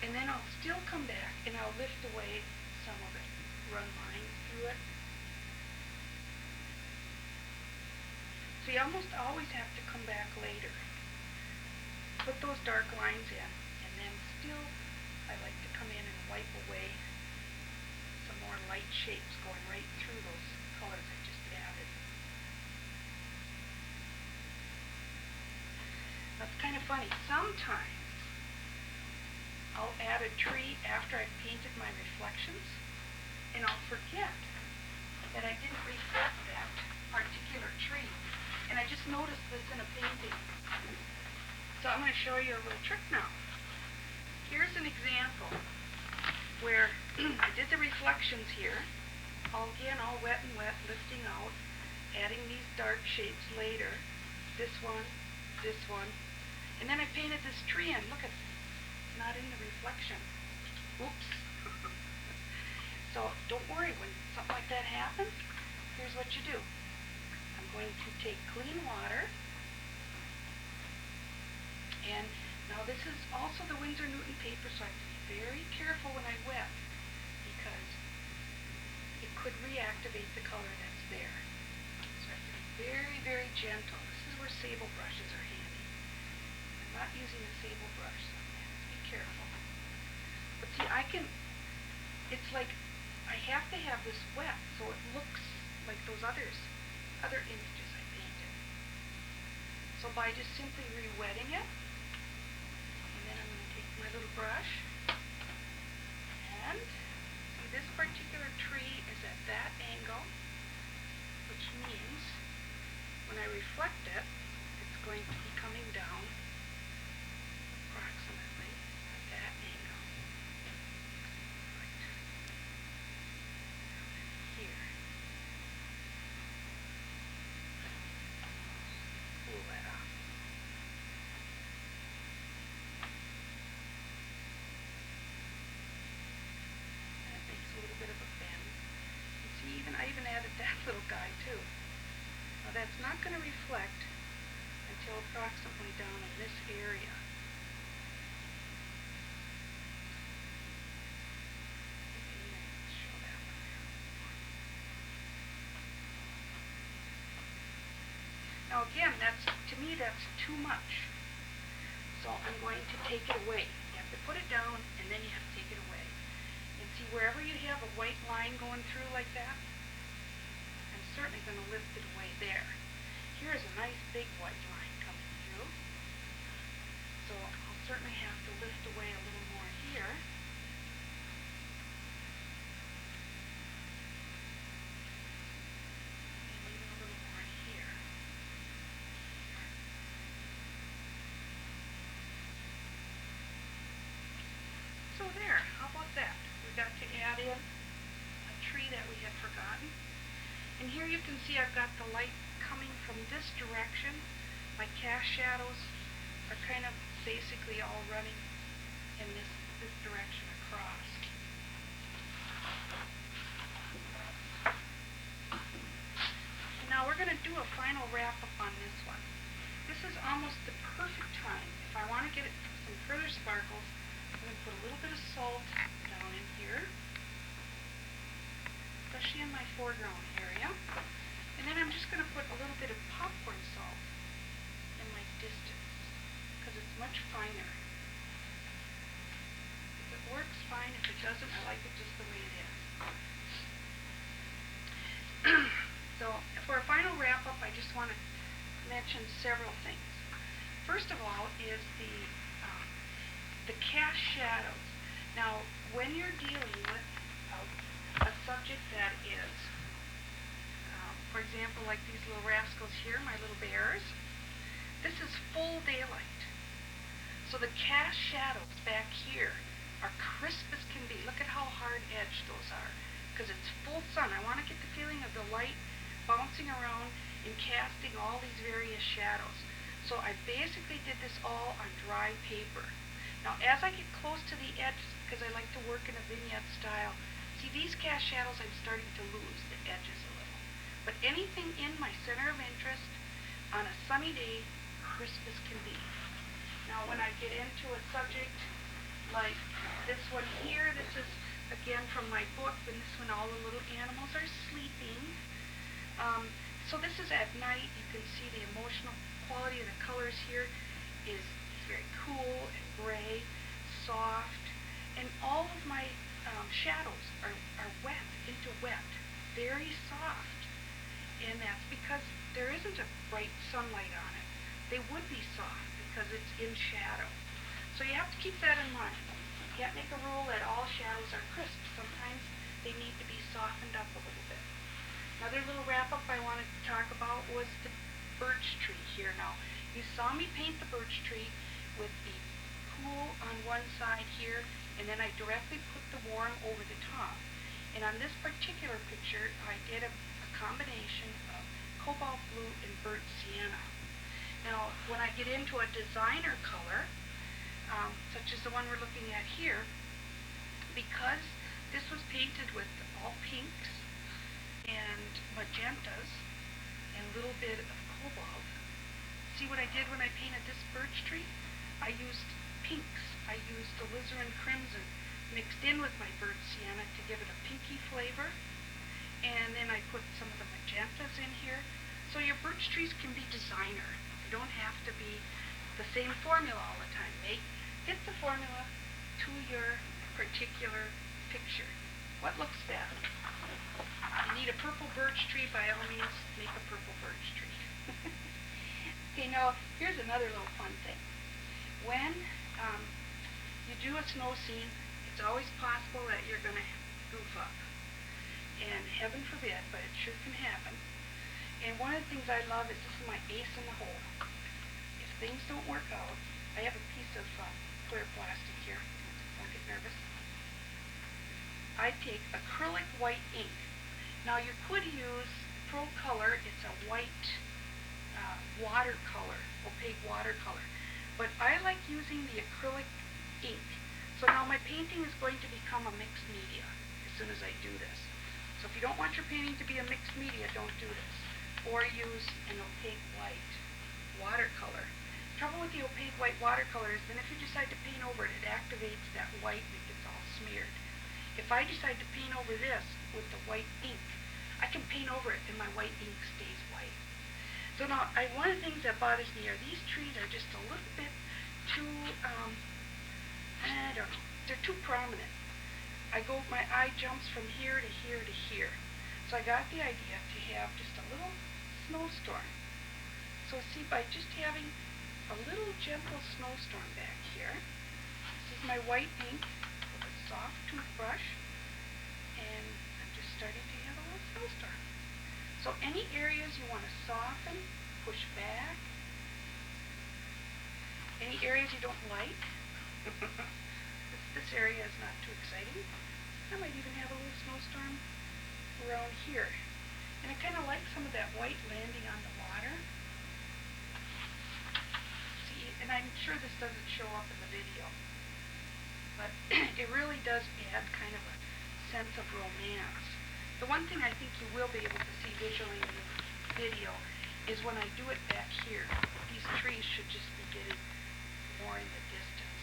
And then I'll still come back and I'll lift away some of it, run lines through through it. So you almost always have to come back later. Put those dark lines in, and then still I like to come in and wipe away some more light shapes going right through those colors I just added. That's kind of funny. Sometimes I'll add a tree after I've painted my reflections, and I'll forget that I didn't reflect that particular tree. And I just noticed this in a painting. So I'm going to show you a little trick now. Here's an example where I did the reflections here, all wet and wet, lifting out, adding these dark shapes later, this one, and then I painted this tree in. Look, it's not in the reflection. Oops. So don't worry, when something like that happens, here's what you do. I'm going to take clean water, and now this is also the Winsor Newton paper, so I have to be very careful when I wet, because it could reactivate the color that's there. So I have to be very, very gentle. This is where sable brushes are handy. I'm not using a sable brush, so I have to be careful. But see, it's like I have to have this wet so it looks like those other images I painted. So by just simply re-wetting it, and then I'm going to take my little brush, and see, this particular tree is at that angle, which means when I reflect it, it's going to be coming down approximately at that angle. Right. Here. Pull that off. That makes a little bit of a bend. And see, I even added that little guy too. Now that's not going to reflect until approximately down in this area. Show that one there. Now again, to me that's too much. So I'm going to take it away. You have to put it down and then you have to take it away. And see, wherever you have a white line going through like that, I'm certainly going to lift it away there. Here's a nice big white line coming through. So I'll certainly have to lift away a little more here. And even a little more here. So there, how about that? We got to add in a tree that we had forgotten. And here you can see I've got the light coming from this direction. My cast shadows are kind of basically all running in this direction across. And now we're going to do a final wrap up on this one. This is almost the perfect time. If I want to get it some further sparkles, I'm going to put a little bit of salt down in here, especially in my foreground area. And then I'm just going to put a little bit of popcorn salt in my distance, because it's much finer. If it works, fine. If it doesn't, I like it just the way it is. So for a final wrap-up, I just want to mention several things. First of all is the cast shadows. Now, when you're dealing with a subject that is, for example, like these little rascals here, my little bears, this is full daylight. So the cast shadows back here are crisp as can be. Look at how hard edged those are, because it's full sun. I want to get the feeling of the light bouncing around and casting all these various shadows. So I basically did this all on dry paper. Now as I get close to the edge, because I like to work in a vignette style, see these cast shadows I'm starting to lose the edges a little. But anything in my center of interest on a sunny day, crisp as can be. Now when I get into a subject like this one here, this is again from my book, and this one, all the little animals are sleeping. So this is at night. You can see the emotional quality of the colors here is very cool and gray, soft, and all of my shadows are wet, into wet, very soft, and that's because there isn't a bright sunlight on it. They would be soft because it's in shadow. So you have to keep that in mind. You can't make a rule that all shadows are crisp. Sometimes they need to be softened up a little bit. Another little wrap-up I wanted to talk about was the birch tree here. Now, you saw me paint the birch tree with the cool on one side here, and then I directly put the warm over the top. And on this particular picture, I did a combination of cobalt blue and burnt sienna. Now, when I get into a designer color, such as the one we're looking at here, because this was painted with all pinks and magentas and a little bit of cobalt. See what I did when I painted this birch tree? I used pinks. I used alizarin crimson mixed in with my burnt sienna to give it a pinky flavor. And then I put some of the magentas in here. So your birch trees can be designer. You don't have to be the same formula all the time. Fit the formula to your particular picture. What looks best? You need a purple birch tree, by all means, make a purple birch tree. Okay, now, here's another little fun thing. When you do a snow scene, it's always possible that you're going to goof up. And heaven forbid, but it sure can happen. And one of the things I love is this is my ace in the hole. If things don't work out, I have a piece of clear plastic here. Don't get nervous. I take acrylic white ink. Now you could use Pro Color. It's a white watercolor, opaque watercolor. But I like using the acrylic ink. So now my painting is going to become a mixed media as soon as I do this. So if you don't want your painting to be a mixed media, don't do this. Or use an opaque white watercolor. Trouble with the opaque white watercolor is then if you decide to paint over it, it activates that white and it gets all smeared. If I decide to paint over this with the white ink, I can paint over it and my white ink stays white. So now, one of the things that bothers me are these trees are just a little bit too, I don't know, they're too prominent. My eye jumps from here to here to here. So I got the idea to have just a little snowstorm. So see, by just having a little gentle snowstorm back here, this is my white ink with a soft toothbrush, and I'm just starting to have a little snowstorm. So any areas you want to soften, push back, any areas you don't like, this area is not too exciting. I might even have a little snowstorm around here. And I kind of like some of that white landing on the water. See, and I'm sure this doesn't show up in the video, but it really does add kind of a sense of romance. The one thing I think you will be able to see visually in the video is when I do it back here. These trees should just be getting more in the distance.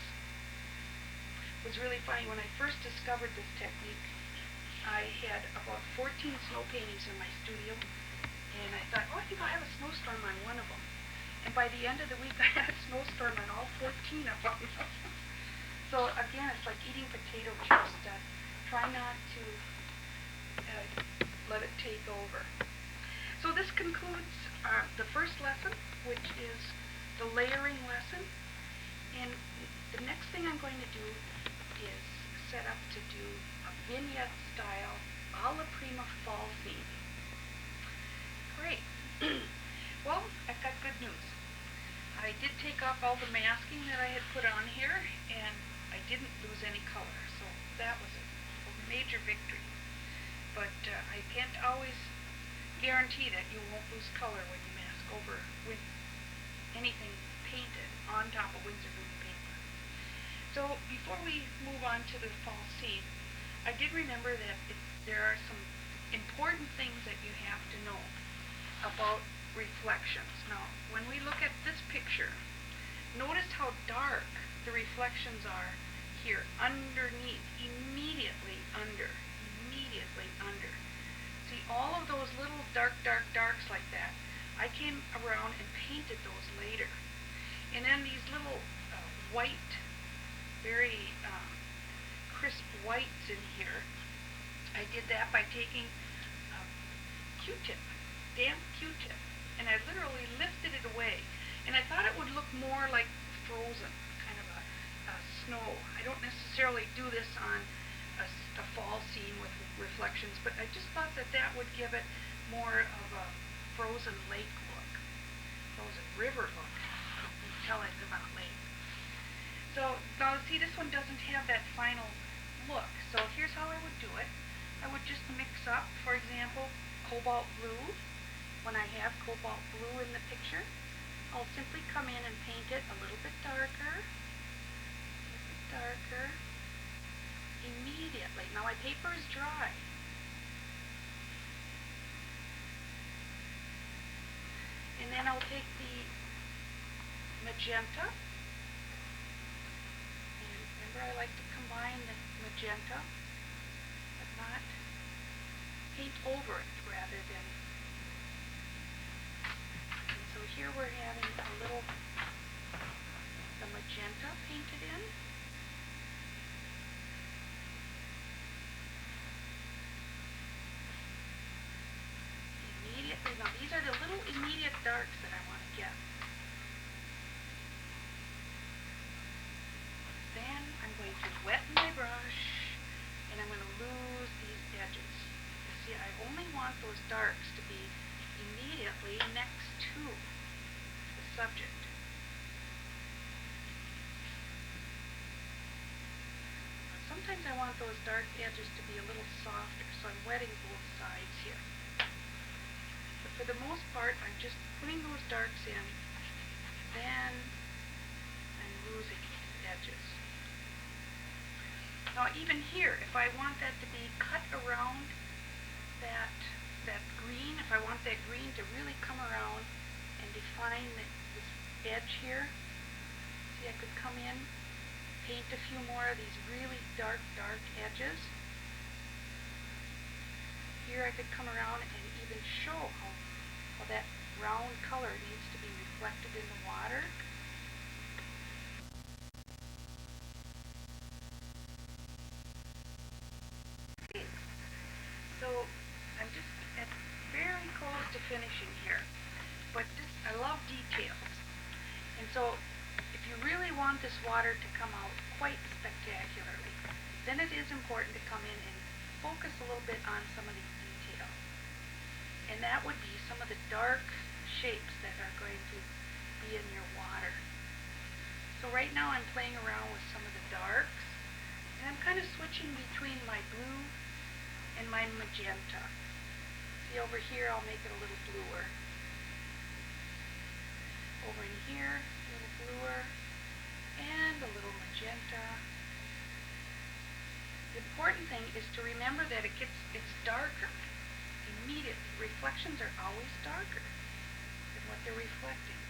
It was really funny. When I first discovered this technique, I had about 14 snow paintings in my studio, and I thought, oh, I think I'll have a snowstorm on one of them. And by the end of the week, I had a snowstorm on all 14 of them. So again, it's like eating potato chips. Try not to let it take over. So this concludes the first lesson, which is the layering lesson. And the next thing I'm going to do is set up to do a vignette style a la prima fall theme. Great. Well, I've got good news. I did take off all the masking that I had put on here, and I didn't lose any color, so that was a major victory. But I can't always guarantee that you won't lose color when you mask over with anything painted on top of Winsor Newton paper. So before we move on to the fall scene, I did remember that there are some important things that you have to know about reflections. Now, when we look at this picture, notice how dark the reflections are here, underneath, immediately under. See all of those little darks like that? I came around and painted those later. And then these little white, very crisp whites in here, I did that by taking a Q-tip, damp Q-tip, and I literally lifted it away. And I thought it would look more like frozen, kind of a snow. I don't necessarily do this on a fall scene with reflections, but I just thought that that would give it more of a frozen lake look, frozen river look. You can tell it's about lake. So now see, this one doesn't have that final look. So here's how I would do it. I would just mix up, for example, cobalt blue. When I have cobalt blue in the picture, I'll simply come in and paint it a little bit darker, immediately. Now my paper is dry. And then I'll take the magenta. And remember, I like to combine the magenta, but not paint over it rather than. And so here we're having a little, the magenta painted in. Immediately, now these are the little immediate darks that I want to get. Then I'm going to wet my brush and I'm going to lose these edges. You see, I only want those darks to be immediately next to the subject. Sometimes I want those dark edges to be a little softer, so I'm wetting both sides here. But for the most part, I'm just putting those darks in, then I'm losing these edges. Now even here, if I want that to be cut around that green, if I want that green to really come around and define this edge here, see, I could come in, paint a few more of these really dark edges. Here I could come around and even show how that round color needs to be reflected in the water. Okay, so I'm just very close to finishing here, but I love details. And so if you really want this water to come out quite spectacularly, then it is important to come in and focus a little bit on some of these details. And that would be some of the dark shapes that are going to be in your water. So right now I'm playing around with some of the darks, and I'm kind of switching between my blue and my magenta. See, over here I'll make it a little bluer. Over in here, a little bluer, and a little magenta. The important thing is to remember that it's darker immediately. Reflections are always darker than what they're reflecting.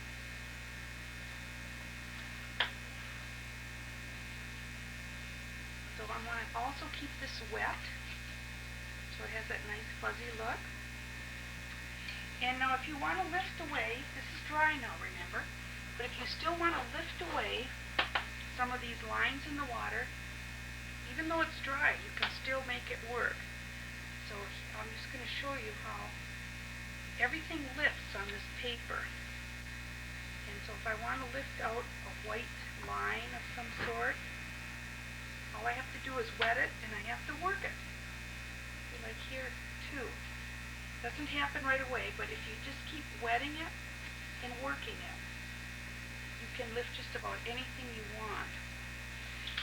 So I want to also keep this wet, so it has that nice fuzzy look. And now if you want to lift away, this is dry now, remember, but if you still want to lift away some of these lines in the water, even though it's dry, you can still make it work. So I'm just going to show you how everything lifts on this paper. And so if I want to lift out a white line of some sort, all I have to do is wet it and I have to work it. See, like here too. Doesn't happen right away, but if you just keep wetting it and working it, you can lift just about anything you want.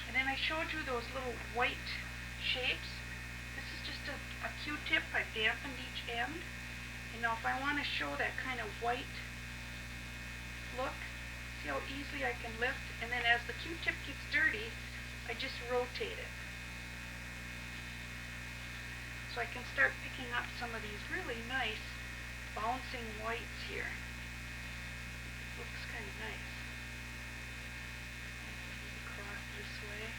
And then I showed you those little white shapes. This is just a Q-tip. I've dampened each end. And now if I want to show that kind of white look, see how easily I can lift? And then as the Q-tip gets dirty, I just rotate it. So I can start picking up some of these really nice bouncing whites here. It looks kind of nice. Across this way.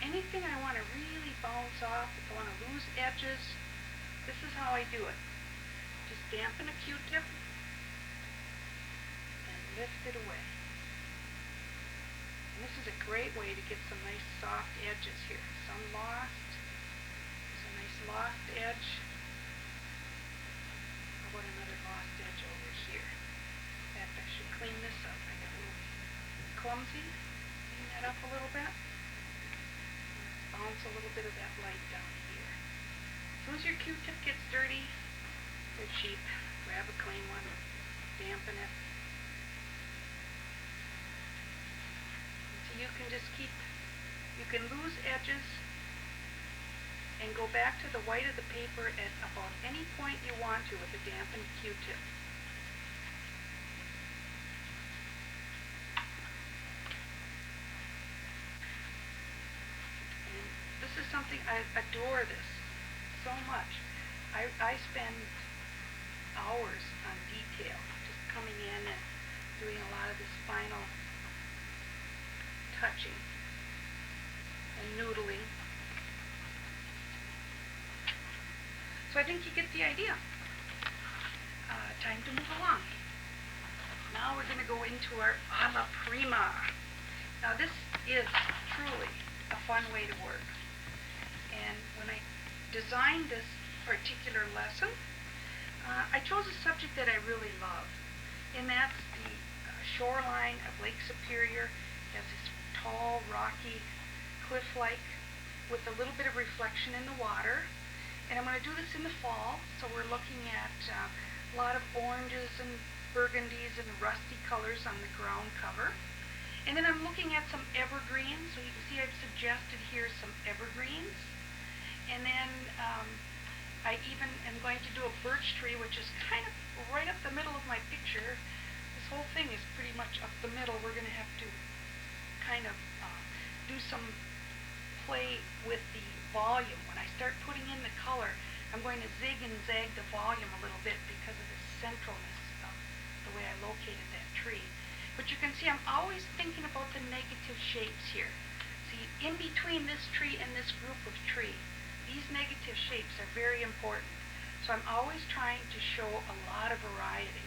anything I want to really bounce off, if I want to lose edges, this is how I do it. Just dampen a Q-tip and lift it away. And this is a great way to get some nice soft edges here. Some lost. There's a nice lost edge. How about another lost edge over here? In fact, I should clean this up. I got a little clumsy. Clean that up a little bit. Bounce a little bit of that light down here. As soon as your Q-tip gets dirty, they're cheap. Grab a clean one, dampen it. And so you can just you can lose edges and go back to the white of the paper at about any point you want to with a dampened Q-tip. This is something, I adore this so much. I spend hours on detail, just coming in and doing a lot of this final touching and noodling. So I think you get the idea. Time to move along. Now we're going to go into our alla prima. Now this is truly a fun way to work. And when I designed this particular lesson, I chose a subject that I really love, and that's the shoreline of Lake Superior. It has this tall, rocky, cliff-like with a little bit of reflection in the water. And I'm going to do this in the fall, so we're looking at a lot of oranges and burgundies and rusty colors on the ground cover. And then I'm looking at some evergreens, so you can see I've suggested here some evergreens. And then I even am going to do a birch tree, which is kind of right up the middle of my picture. This whole thing is pretty much up the middle. We're going to have to kind of do some play with the volume. When I start putting in the color, I'm going to zig and zag the volume a little bit because of the centralness of the way I located that tree. But you can see I'm always thinking about the negative shapes here. See, in between this tree and this group of trees, these negative shapes are very important. So I'm always trying to show a lot of variety.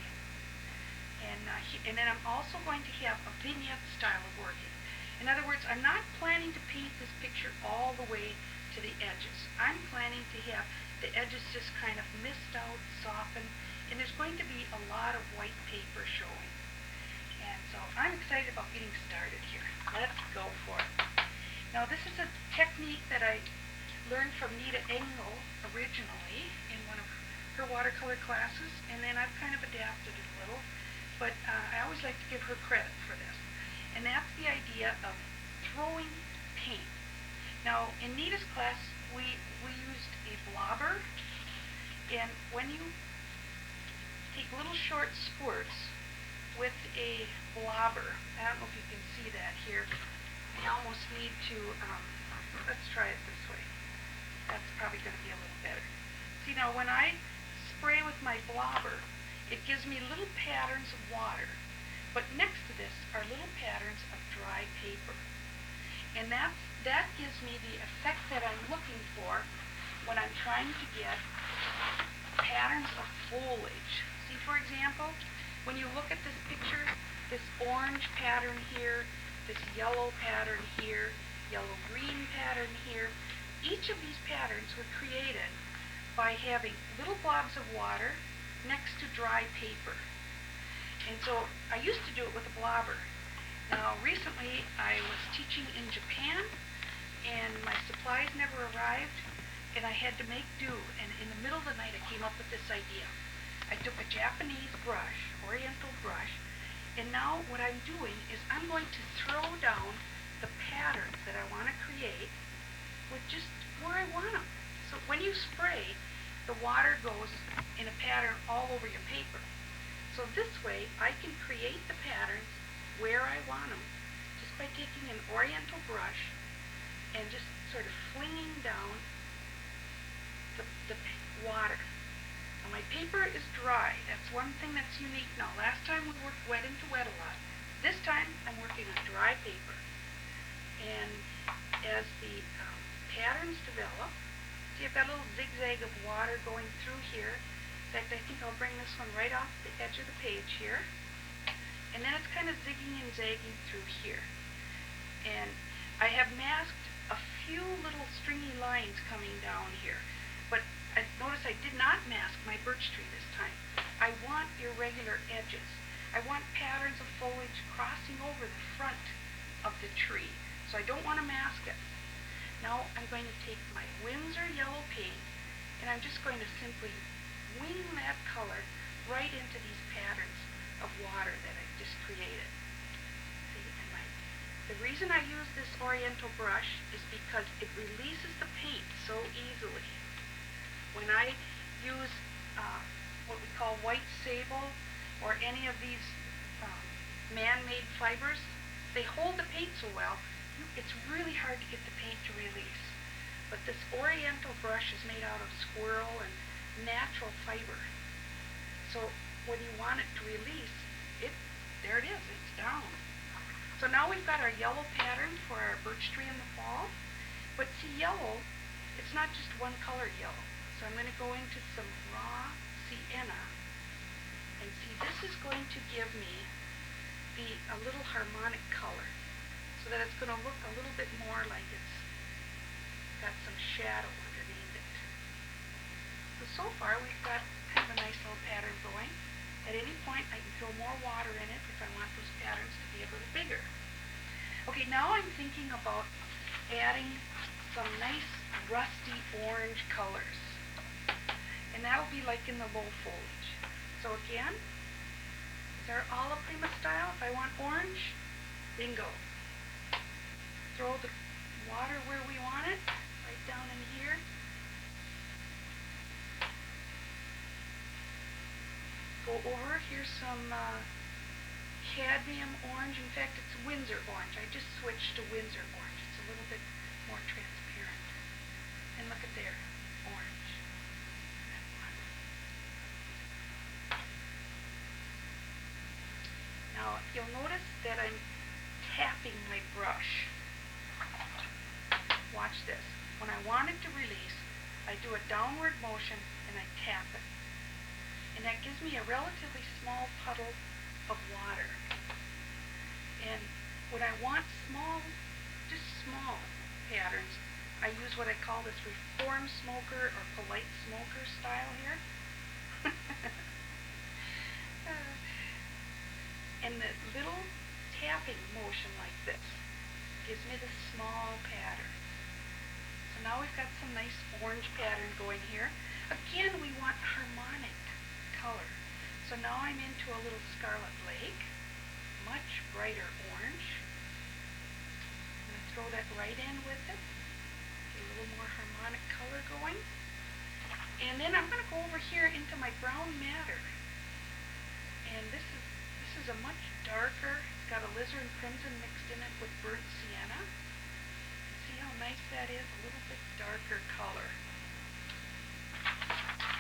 And then I'm also going to have a vignette style of working. In other words, I'm not planning to paint this picture all the way to the edges. I'm planning to have the edges just kind of mist out, soften, and there's going to be a lot of white paper showing. And so I'm excited about getting started here. Let's go for it. Now this is a technique that I learned from Nita Engel originally in one of her watercolor classes, and then I've kind of adapted it a little, but I always like to give her credit for this. And that's the idea of throwing paint. Now in Nita's class we used a blobber, and when you take little short squirts with a blobber, I don't know if you can see that here, you almost need to, let's try it this way. That's probably going to be a little better. See, now when I spray with my blobber, it gives me little patterns of water, but next to this are little patterns of dry paper. And that gives me the effect that I'm looking for when I'm trying to get patterns of foliage. See, for example, when you look at this picture, this orange pattern here, this yellow pattern here, yellow-green pattern here, each of these patterns were created by having little blobs of water next to dry paper. And so I used to do it with a blobber. Now recently I was teaching in Japan and my supplies never arrived and I had to make do, and in the middle of the night I came up with this idea. I took a Japanese brush, oriental brush, and now what I'm doing is I'm going to throw down the patterns that I want to create with just where I want them. So when you spray, the water goes in a pattern all over your paper. So this way I can create the patterns where I want them just by taking an oriental brush and just sort of flinging down the water. Now my paper is dry. That's one thing that's unique now. Last time we worked wet into wet a lot. This time I'm working on dry paper. And as the patterns develop. See, I've got a little zigzag of water going through here. In fact, I think I'll bring this one right off the edge of the page here. And then it's kind of zigging and zagging through here. And I have masked a few little stringy lines coming down here. But notice I did not mask my birch tree this time. I want irregular edges. I want patterns of foliage crossing over the front of the tree. So I don't want to mask it. Now I'm going to take my Winsor yellow paint and I'm just going to simply wing that color right into these patterns of water that I've just created. See, and the reason I use this Oriental brush is because it releases the paint so easily. When I use what we call white sable or any of these man-made fibers, they hold the paint so well, it's really hard to get the paint to release. But this Oriental brush is made out of squirrel and natural fiber. So when you want it to release, there it is, it's down. So now we've got our yellow pattern for our birch tree in the fall. But see, yellow, it's not just one color yellow. So I'm going to go into some raw sienna. And see, this is going to give me a little harmonic color, so that it's going to look a little bit more like it's got some shadow underneath it. So far we've got kind of a nice little pattern going. At any point I can throw more water in it if I want those patterns to be a little bigger. Okay, now I'm thinking about adding some nice rusty orange colors. And that'll be like in the low foliage. So again, is our alla prima style? If I want orange, bingo. Throw the water where we want it, right down in here. Go over, here's some cadmium orange. In fact, it's Winsor orange. I just switched to Winsor orange. It's a little bit more transparent. And look at there, orange. That one. Now, you'll notice that I'm tapping my brush. Watch this. When I want it to release, I do a downward motion and I tap it. And that gives me a relatively small puddle of water. And when I want small, just small patterns, I use what I call this reform smoker or polite smoker style here. And the little tapping motion like this gives me the small pattern. So now we've got some nice orange pattern going here. Again, we want harmonic color. So now I'm into a little scarlet lake, much brighter orange. I'm going to throw that right in with it. Get a little more harmonic color going. And then I'm going to go over here into my brown madder. And this is a much darker, it's got alizarin crimson mixed in it with burnt sienna. See how nice that is? A little bit darker color.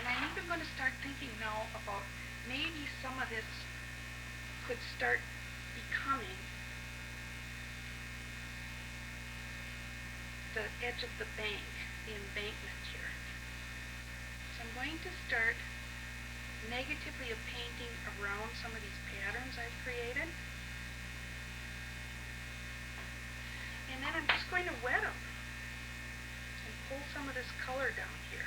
And I think I'm going to start thinking now about maybe some of this could start becoming the edge of the bank, the embankment here. So I'm going to start negatively painting around some of these patterns I've created. And then I'm just going to wet them and pull some of this color down here.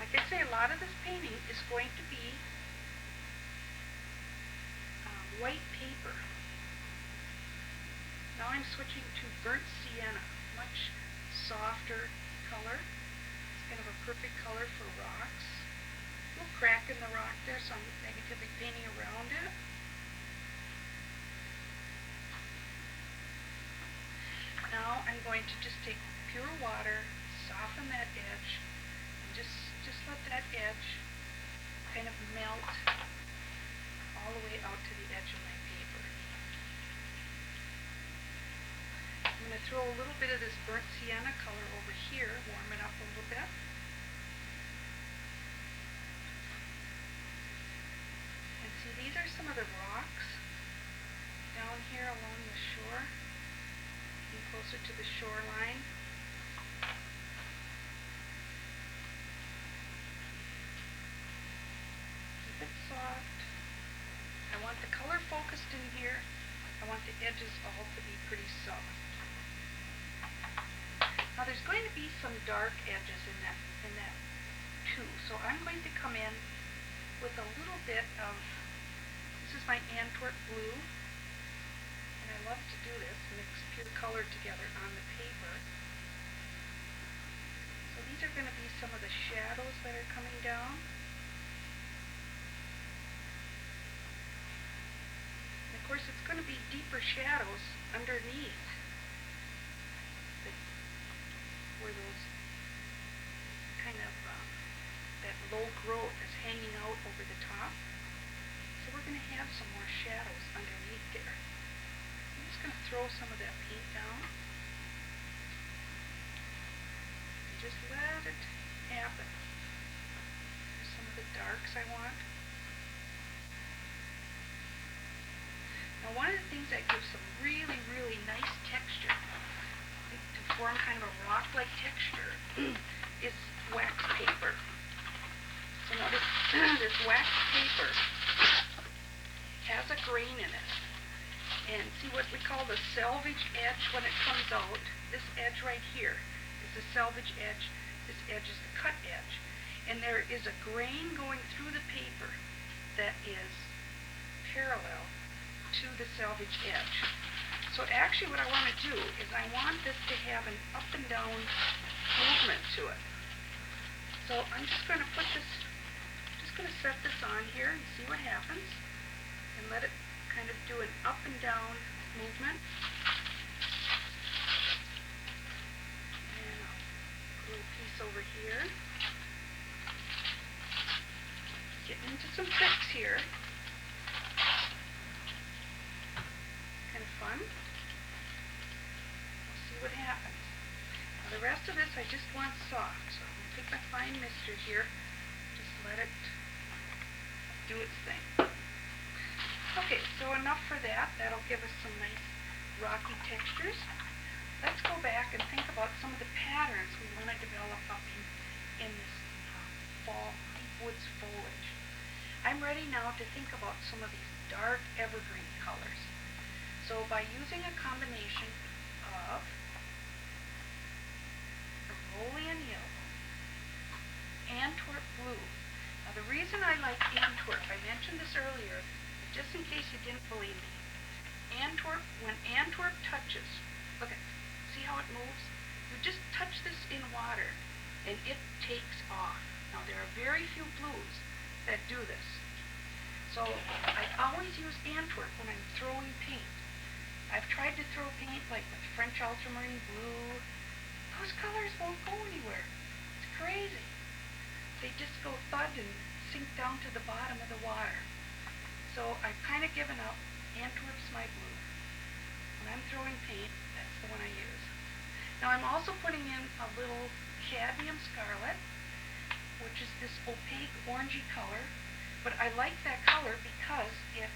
Like I say, a lot of this painting is going to be white paper. Now I'm switching to burnt sienna, much softer color. It's kind of a perfect color for rocks. A little crack in the rock there, so I'm negatively painting around it. Now I'm going to just take pure water, soften that edge, and just let that edge kind of melt all the way out to the edge of my paper. I'm going to throw a little bit of this burnt sienna color over here, warm it up a little bit. these are some of the rocks down here along the shore, getting closer to the shoreline. Keep it soft. I want the color focused in here. I want the edges all to be pretty soft. Now there's going to be some dark edges in that too. So I'm going to come in with a little bit of, this is my Antwerp blue, and I love to do this, mix pure color together on the paper. So these are going to be some of the shadows that are coming down. And of course it's going to be deeper shadows underneath where those kind of that low growth is hanging out over the top. So we're going to have some more shadows underneath there. I'm just going to throw some of that paint down. And just let it happen. There's some of the darks I want. Now one of the things that gives some really, really nice texture, like to form kind of a rock-like texture, is wax paper. So notice this wax paper has a grain in it. And see what we call the selvage edge when it comes out? This edge right here is the selvage edge. This edge is the cut edge. And there is a grain going through the paper that is parallel to the selvage edge. So actually what I want to do is I want this to have an up and down movement to it. So I'm just going to put this, just going to set this on here and see what happens, and let it kind of do an up and down movement. And I'll put a little piece over here. Getting into some tricks here. Kind of fun. We'll see what happens. Now the rest of this I just want soft, so I'm going to take my fine mister here, just let it do its thing. Okay, so enough for that. That'll give us some nice rocky textures. Let's go back and think about some of the patterns we want to develop up in this fall deep woods foliage. I'm ready now to think about some of these dark evergreen colors. So by using a combination of Vermilion yellow, Antwerp blue. Now the reason I like Antwerp, I mentioned this earlier, but just in case you didn't believe me, Antwerp, when Antwerp touches, look at, see how it moves? You just touch this in water and it takes off. Now there are very few blues that do this. So I always use Antwerp when I'm throwing paint. I've tried to throw paint like with French ultramarine blue. Those colors won't go anywhere. It's crazy. They just go thud and sink down to the bottom of the water. So I've kind of given up. Antwerp's my blue. When I'm throwing paint, that's the one I use. Now I'm also putting in a little cadmium scarlet, which is this opaque orangey color. But I like that color because it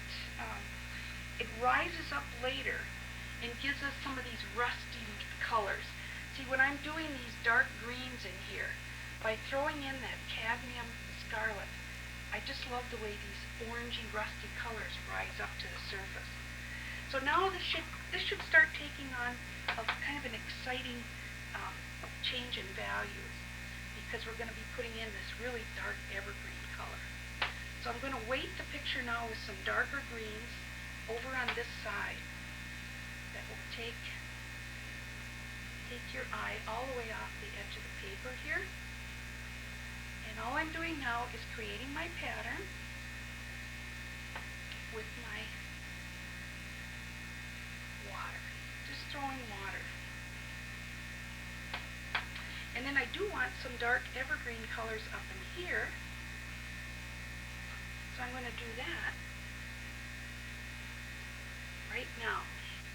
rises up later and gives us some of these rusty colors. See, when I'm doing these dark greens in here, by throwing in that cadmium scarlet, I just love the way these orangey rusty colors rise up to the surface. So now this should start taking on a kind of an exciting change in values, because we're going to be putting in this really dark evergreen color. So I'm going to weight the picture now with some darker greens over on this side that will take your eye all the way off the edge of the paper here. And all I'm doing now is creating my pattern with my water. Just throwing water. And then I do want some dark evergreen colors up in here. So I'm going to do that right now.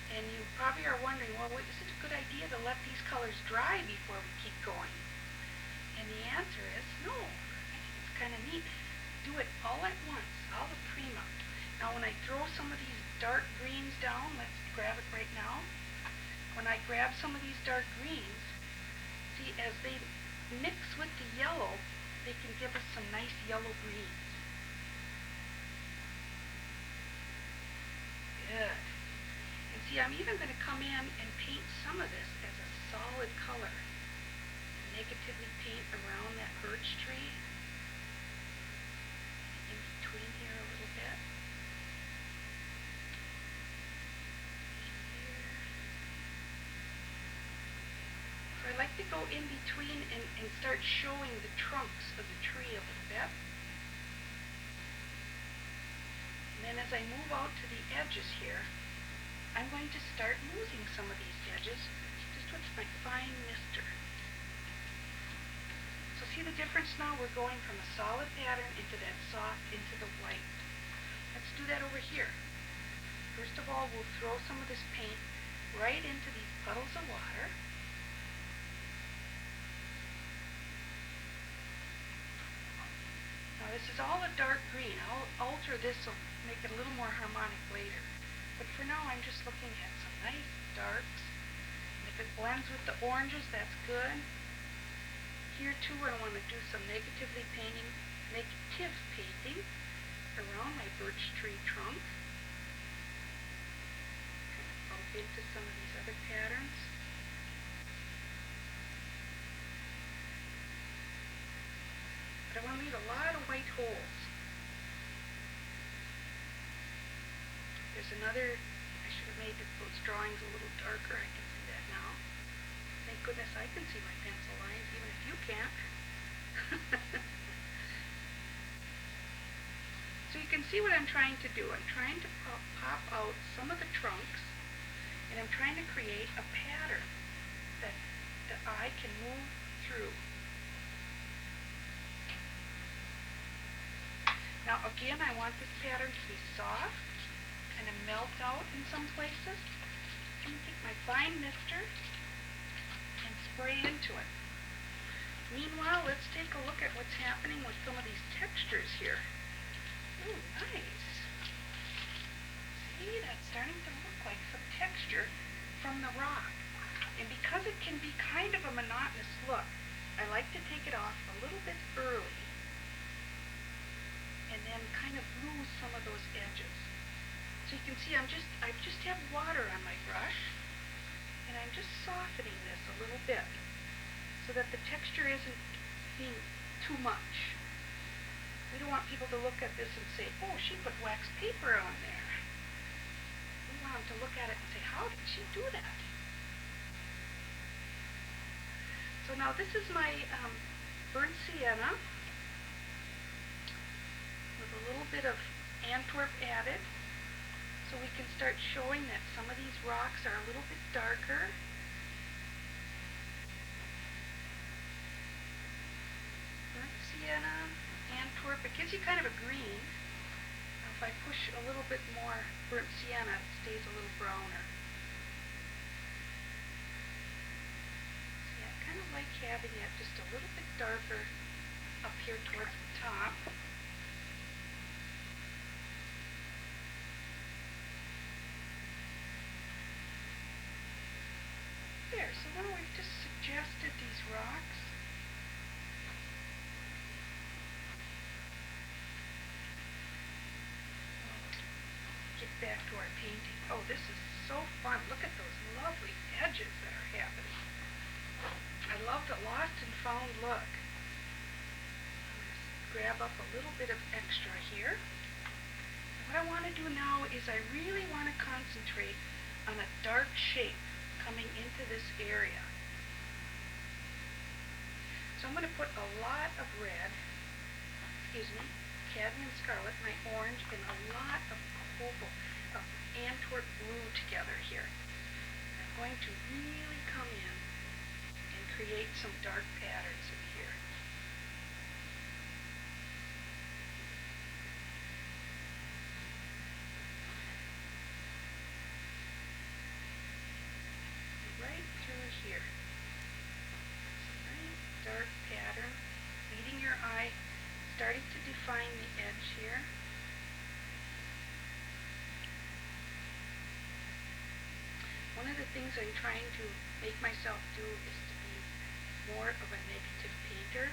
And you probably are wondering, well, is it a good idea to let these colors dry before we keep going? And the answer is no. I think it's kind of neat. Do it all at once, all the prima. Now when I throw some of these dark greens down, let's grab it right now. When I grab some of these dark greens, see, as they mix with the yellow, they can give us some nice yellow greens. Good. And see, I'm even going to come in and paint some of this as a solid color. Negatively paint around that birch tree. In between here a little bit. So I like to go in between and start showing the trunks of the tree a little bit. And then as I move out to the edges here, I'm going to start losing some of these edges just with my fine mister. So see the difference now? We're going from a solid pattern into that soft, into the white. Let's do that over here. First of all, we'll throw some of this paint right into these puddles of water. Now this is all a dark green. I'll alter this to make it a little more harmonic later. But for now, I'm just looking at some nice darks. And if it blends with the oranges, that's good. Here too, I want to do some negative painting around my birch tree trunk. Kind of bump into some of these other patterns. But I want to leave a lot of white holes. There's another, I should have made those drawings a little darker. I can see that now. Thank goodness I can see my pencil lines, even if you can't. So you can see what I'm trying to do. I'm trying to pop out some of the trunks, and I'm trying to create a pattern that the eye can move through. Now again, I want this pattern to be soft, kind of melt out in some places. I'm going to take my fine mister and spray into it. Meanwhile, let's take a look at what's happening with some of these textures here. Ooh, nice. See, that's starting to look like some texture from the rock. And because it can be kind of a monotonous look, I like to take it off a little bit early and then kind of lose some of those edges. So you can see I just have water on my brush, and I'm just softening this a little bit so that the texture isn't being too much. We don't want people to look at this and say, oh, she put wax paper on there. We want them to look at it and say, how did she do that? So now this is my burnt sienna with a little bit of Antwerp added. So we can start showing that some of these rocks are a little bit darker. Burnt sienna, Antwerp, it gives you kind of a green. Now if I push a little bit more burnt sienna, it stays a little browner. See, I kind of like having it just a little bit darker up here towards the top. There, so now we've just suggested these rocks. Get back to our painting. Oh, this is so fun. Look at those lovely edges that are happening. I love the lost and found look. I'm going to grab up a little bit of extra here. And what I want to do now is I really want to concentrate on a dark shape coming into this area. So I'm going to put a lot of red, cadmium scarlet, my orange, and a lot of cobalt, of Antwerp blue together here. I'm going to really come in and create some dark patterns in here. Right through here. Nice dark pattern, leading your eye, starting to define the edge here. one of the things I'm trying to make myself do is to be more of a negative painter.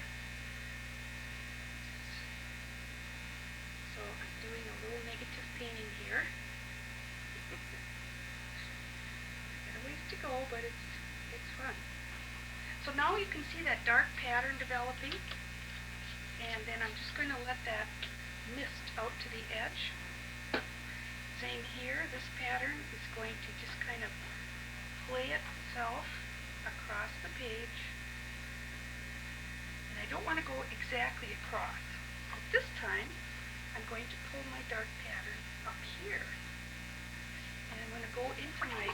So I'm doing a little negative painting here. I got a ways to go, but it's fun. So now you can see that dark pattern developing, and then I'm just going to let that mist out to the edge. Same here, this pattern is going to just kind of play itself across the page, and I don't want to go exactly across. But this time I'm going to pull my dark pattern up here, and I'm going to go into my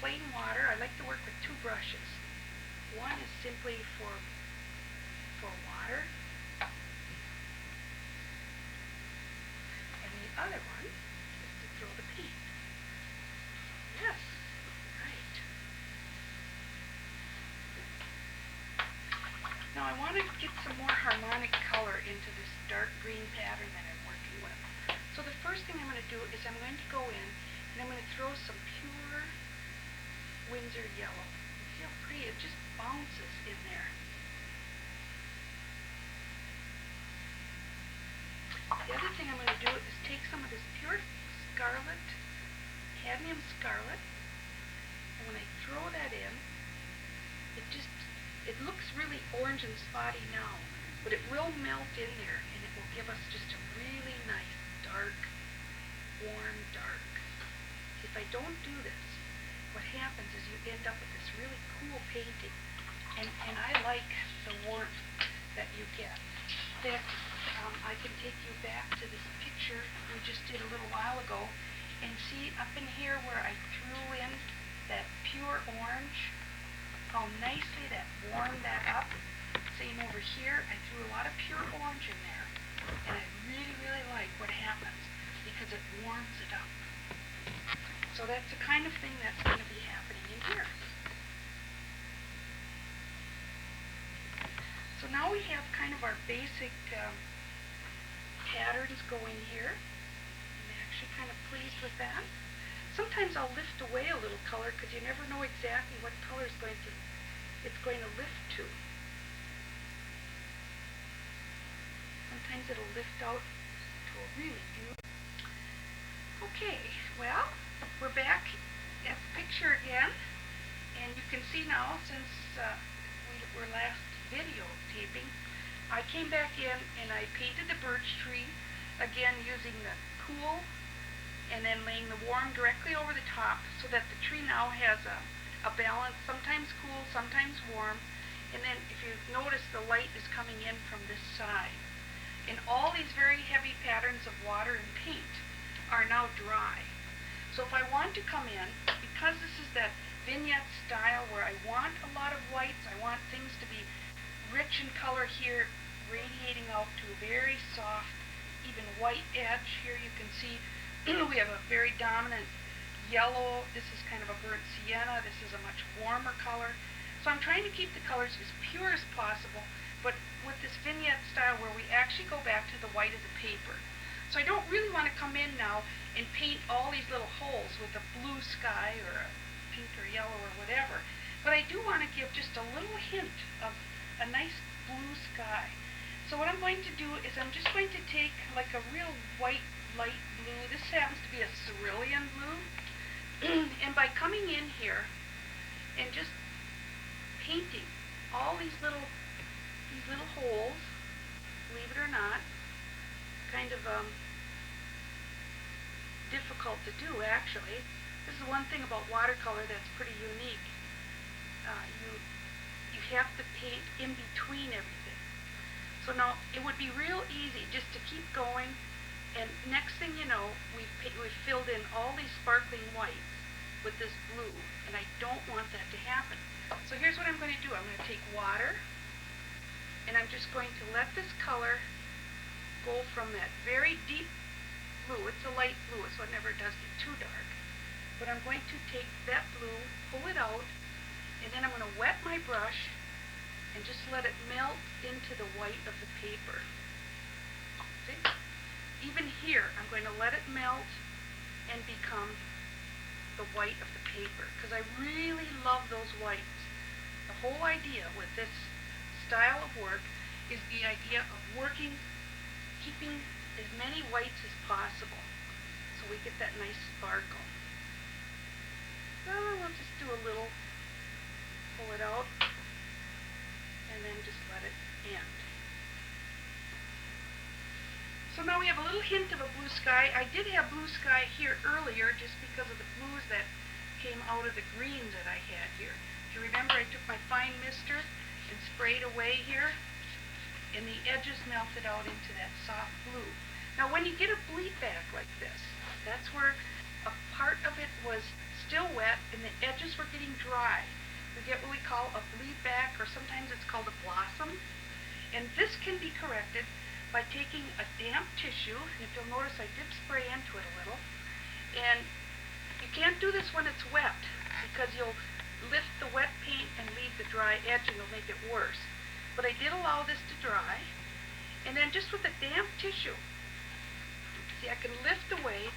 plain water. I like to work with two brushes. One is simply for water, and the other one is to throw the paint. Yes, right. Now I want to get some more harmonic color into this dark green pattern that I'm working with. So the first thing I'm going to do is I'm going to go in and I'm going to throw some pure Winsor yellow. See how pretty it just bounces in there. The other thing I'm going to do is take some of this pure scarlet, cadmium scarlet, and when I throw that in, it looks really orange and spotty now, but it will melt in there and it will give us just a really nice dark, warm dark. If I don't do this, what happens is you end up with this really cool painting, and I like the warmth that you get. In fact, I can take you back to this picture we just did a little while ago and see up in here where I threw in that pure orange, how nicely that warmed that up. Same over here, I threw a lot of pure orange in there, and I really, really like what happens because it warms it up. So that's the kind of thing that's going to be happening in here. So now we have kind of our basic patterns going here. I'm actually kind of pleased with that. Sometimes I'll lift away a little color because you never know exactly what color it's going to lift to. Sometimes it'll lift out to a really beautiful. Okay, well, we're back at the picture again, and you can see now since we were last videotaping, I came back in and I painted the birch tree, again using the cool and then laying the warm directly over the top so that the tree now has a balance, sometimes cool, sometimes warm, and then if you notice the light is coming in from this side. And all these very heavy patterns of water and paint are now dry. So if I want to come in, because this is that vignette style where I want a lot of whites, I want things to be rich in color here, radiating out to a very soft, even white edge. Here you can see we have a very dominant yellow. This is kind of a burnt sienna. This is a much warmer color. So I'm trying to keep the colors as pure as possible, but with this vignette style where we actually go back to the white of the paper. So I don't really want to come in now and paint all these little holes with a blue sky or a pink or yellow or whatever. But I do want to give just a little hint of a nice blue sky. So what I'm going to do is I'm just going to take like a real white, light blue. This happens to be a cerulean blue. And by coming in here and just painting all these little holes, believe it or not, kind of difficult to do actually. This is one thing about watercolor that's pretty unique. You have to paint in between everything. So now it would be real easy just to keep going, and next thing you know, we've filled in all these sparkling whites with this blue, and I don't want that to happen. So here's what I'm going to do. I'm going to take water, and I'm just going to let this color go from that very deep blue. It's a light blue, so it never does get too dark. But I'm going to take that blue, pull it out, and then I'm going to wet my brush and just let it melt into the white of the paper. See? Even here, I'm going to let it melt and become the white of the paper, because I really love those whites. The whole idea with this style of work is the idea of working, keeping as many whites as possible, so we get that nice sparkle. So we'll just do a little, pull it out, and then just let it end. So now we have a little hint of a blue sky. I did have blue sky here earlier just because of the blues that came out of the green that I had here. If you remember, I took my fine mister and sprayed away here, and the edges melted out into that soft blue. Now when you get a bleed back like this, that's where a part of it was still wet and the edges were getting dry. We get what we call a bleed back, or sometimes it's called a blossom. And this can be corrected by taking a damp tissue, and if you'll notice I did spray into it a little, and you can't do this when it's wet because you'll lift the wet paint and leave the dry edge and you'll make it worse. But I did allow this to dry, and then just with a damp tissue, see, I can lift away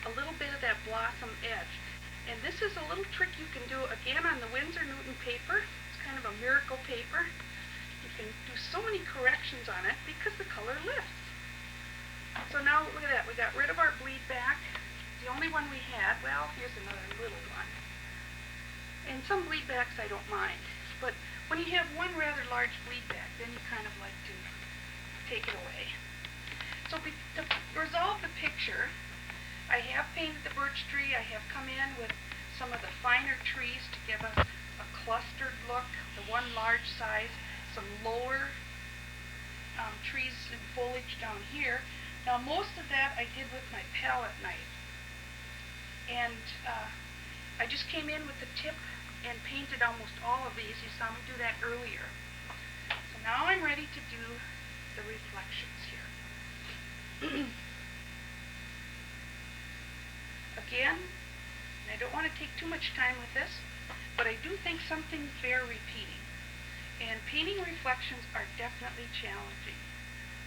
a little bit of that blossom edge. And this is a little trick you can do again on the Winsor Newton paper. It's kind of a miracle paper. You can do so many corrections on it because the color lifts. So now look at that, we got rid of our bleed back. The only one we had, well, here's another little one. And some bleed backs I don't mind, but when you have one rather large bleed back, then you kind of like to take it away. So to resolve the picture, I have painted the birch tree. I have come in with some of the finer trees to give us a clustered look, the one large size, some lower trees and foliage down here. Now most of that I did with my palette knife. And I just came in with the tip and painted almost all of these. You saw me do that earlier. So now I'm ready to do the reflections here. Again, I don't want to take too much time with this, but I do think some things bear repeating. And painting reflections are definitely challenging.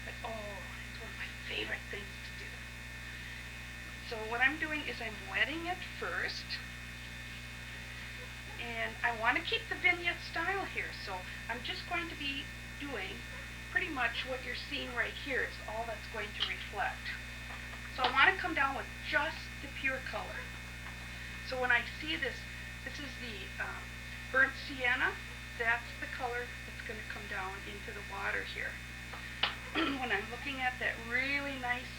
But oh, it's one of my favorite things to do. So what I'm doing is I'm wetting it first. And I want to keep the vignette style here, so I'm just going to be doing pretty much what you're seeing right here is all that's going to reflect. So I want to come down with just the pure color. So when I see this, this is the burnt sienna. That's the color that's going to come down into the water here. When I'm looking at that really nice,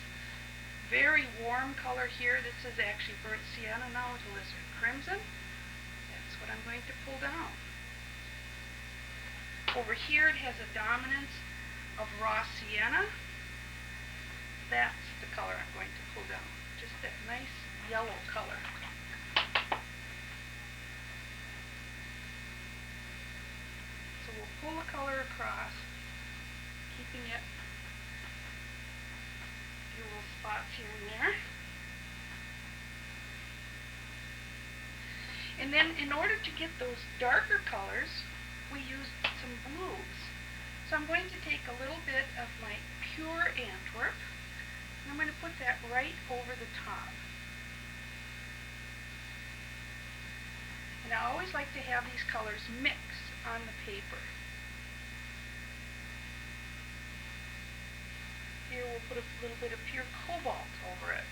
very warm color here, this is actually burnt sienna now with alizarin crimson. That's what I'm going to pull down. Over here it has a dominance of raw sienna. That's the color I'm going to pull down. Just that nice yellow color. So we'll pull the color across, keeping it a few little spots here and there. And then in order to get those darker colors, we use some blues. So I'm going to take a little bit of my pure Antwerp, and I'm going to put that right over the top. And I always like to have these colors mix on the paper. Here we'll put a little bit of pure cobalt over it.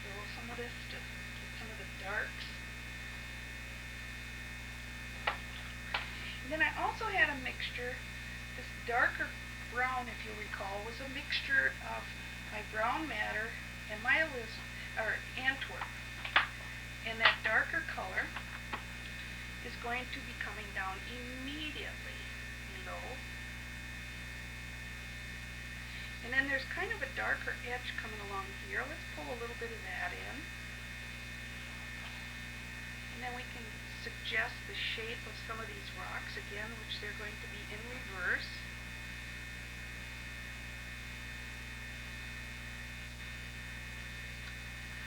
Throw some of this to get some of the darks. And then I also had a mixture, this darker brown, if you recall, was a mixture of my brown madder and my Antwerp. And that darker color is going to be coming down immediately below. And then there's kind of a darker edge coming along here. Let's pull a little bit of that in. And then we can suggest the shape of some of these rocks again, which they're going to be in reverse.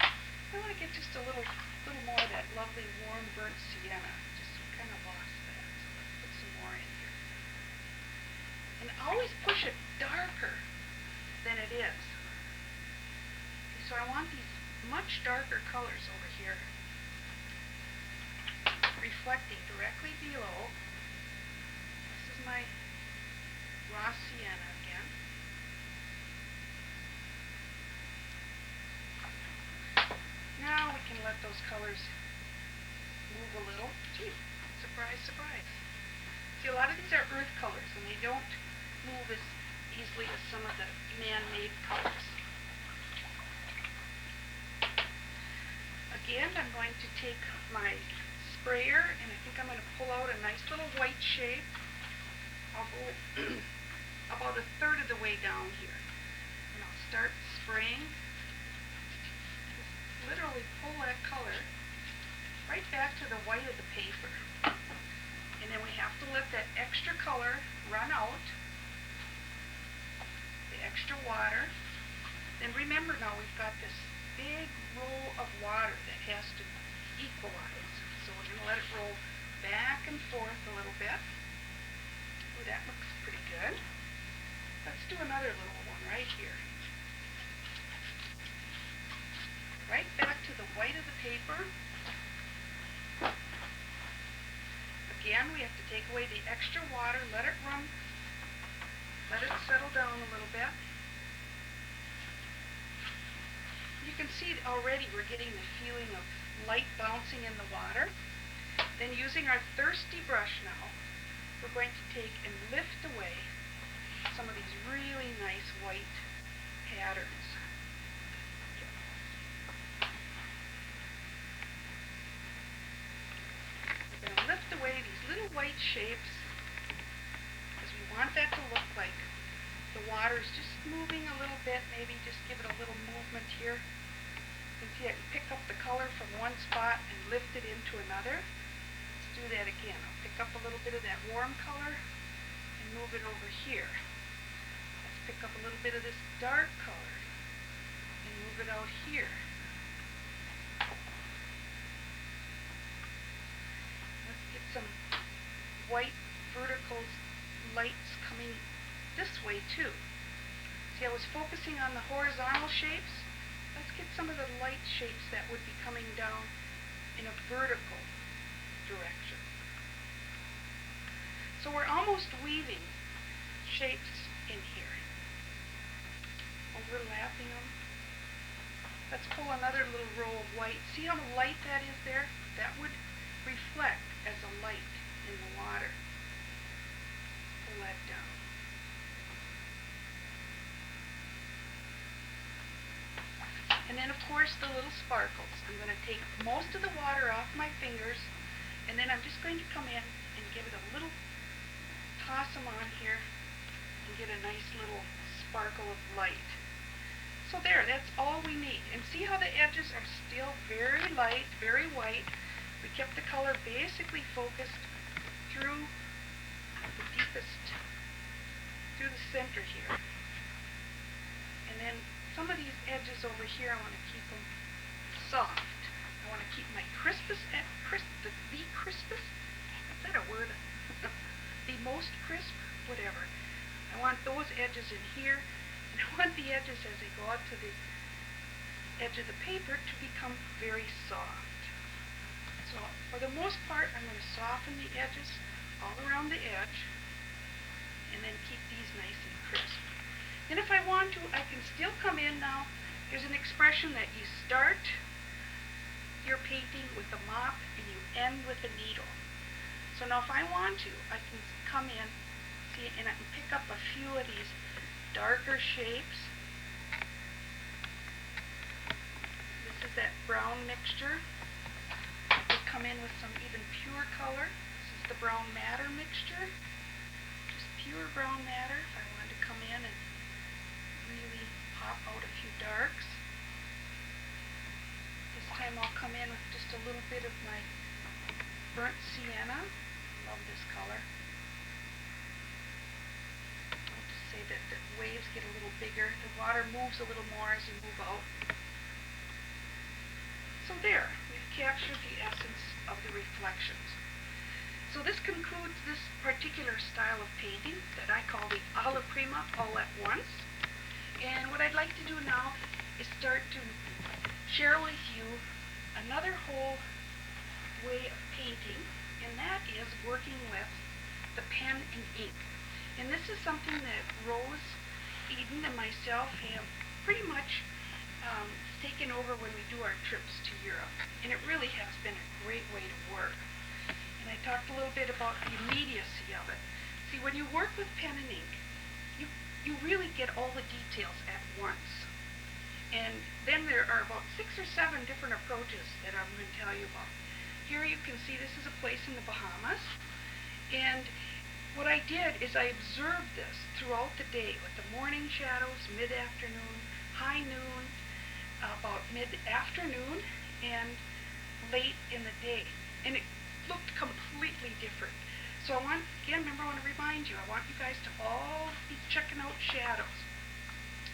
I want to get just a little more of that lovely warm burnt sienna. Just kind of lost that, so let's put some more in here. And always push it darker than it is. So I want these much darker colors over here reflecting directly below. This is my raw sienna again. Now we can let those colors move a little. Gee, surprise, surprise. See, a lot of these are earth colors, and they don't move as easily as some of the man-made colors. Again, I'm going to take my sprayer, and I think I'm going to pull out a nice little white shape. I'll go about a third of the way down here, and I'll start spraying. Just literally pull that color right back to the white of the paper. And then we have to let that extra color run out, the extra water. Then remember now we've got this big roll of water that has to equalize. So we're going to let it roll back and forth a little bit. Ooh, that looks pretty good. Let's do another little one right here. Right back to the white of the paper. Again, we have to take away the extra water, let it run, let it settle down a little bit. You can see already we're getting the feeling of light bouncing in the water. Then using our thirsty brush now, we're going to take and lift away some of these really nice white patterns. We're going to lift away these little white shapes because we want that to look like the water's just moving a little bit. Maybe just give it a little movement here. You can see I can pick up the color from one spot and lift it into another. Let's do that again. I'll pick up a little bit of that warm color and move it over here. Let's pick up a little bit of this dark color and move it out here. Let's get some white vertical lights coming this way too. See, I was focusing on the horizontal shapes. Let's get some of the light shapes that would be coming down in a vertical direction. So we're almost weaving shapes in here, overlapping them. Let's pull another little row of white. See how light that is there? That would reflect as a light in the water. Pull that down. And then, of course, the little sparkles. I'm going to take most of the water off my fingers, and then I'm just going to come in and give it a little toss them on here and get a nice little sparkle of light. So there, that's all we need. And see how the edges are still very light, very white. We kept the color basically focused through the deepest, through the center here. And then some of these edges over here, I want to keep them soft. I want to keep my crispest, the crispest, is that a word? The most crisp, whatever. I want those edges in here, and I want the edges as they go out to the edge of the paper to become very soft. So for the most part, I'm going to soften the edges all around the edge, and then keep these nice and crisp. And if I want to, I can still come in now. There's an expression that you start your painting with a mop and you end with a needle. So now if I want to, I can come in, see, and I can pick up a few of these darker shapes. This is that brown mixture. I could come in with some even pure color. This is the brown matter mixture. Just pure brown matter if I wanted to come in and really pop out a few darks. This time I'll come in with just a little bit of my burnt sienna. Love this color. I'll just say that the waves get a little bigger. The water moves a little more as you move out. So there, we've captured the essence of the reflections. So this concludes this particular style of painting that I call the alla prima, all at once. And what I'd like to do now is start to share with you another whole way of painting, and that is working with the pen and ink. And this is something that Rose, Eden, and myself have pretty much taken over when we do our trips to Europe. And it really has been a great way to work. And I talked a little bit about the immediacy of it. See, when you work with pen and ink, you really get all the details at once. And then there are about 6 or 7 different approaches that I'm going to tell you about. Here you can see this is a place in the Bahamas. And what I did is I observed this throughout the day with the morning shadows, mid-afternoon, high noon, about mid-afternoon, and late in the day. And it looked completely different. So I want to remind you, I want you guys to all be checking out shadows.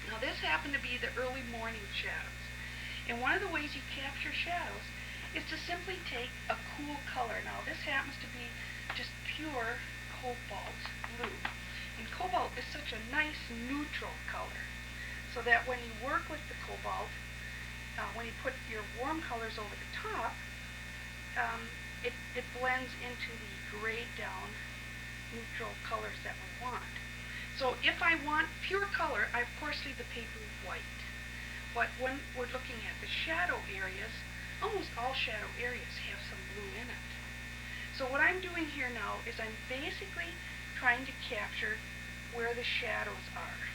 Now this happened to be the early morning shadows. And one of the ways you capture shadows is to simply take a cool color. Now this happens to be just pure cobalt blue. And cobalt is such a nice neutral color, so that when you work with the cobalt, when you put your warm colors over the top, it blends into the grayed down neutral colors that we want. So if I want pure color, I of course leave the paper white. But when we're looking at the shadow areas, almost all shadow areas have some blue in it. So what I'm doing here now is I'm basically trying to capture where the shadows are.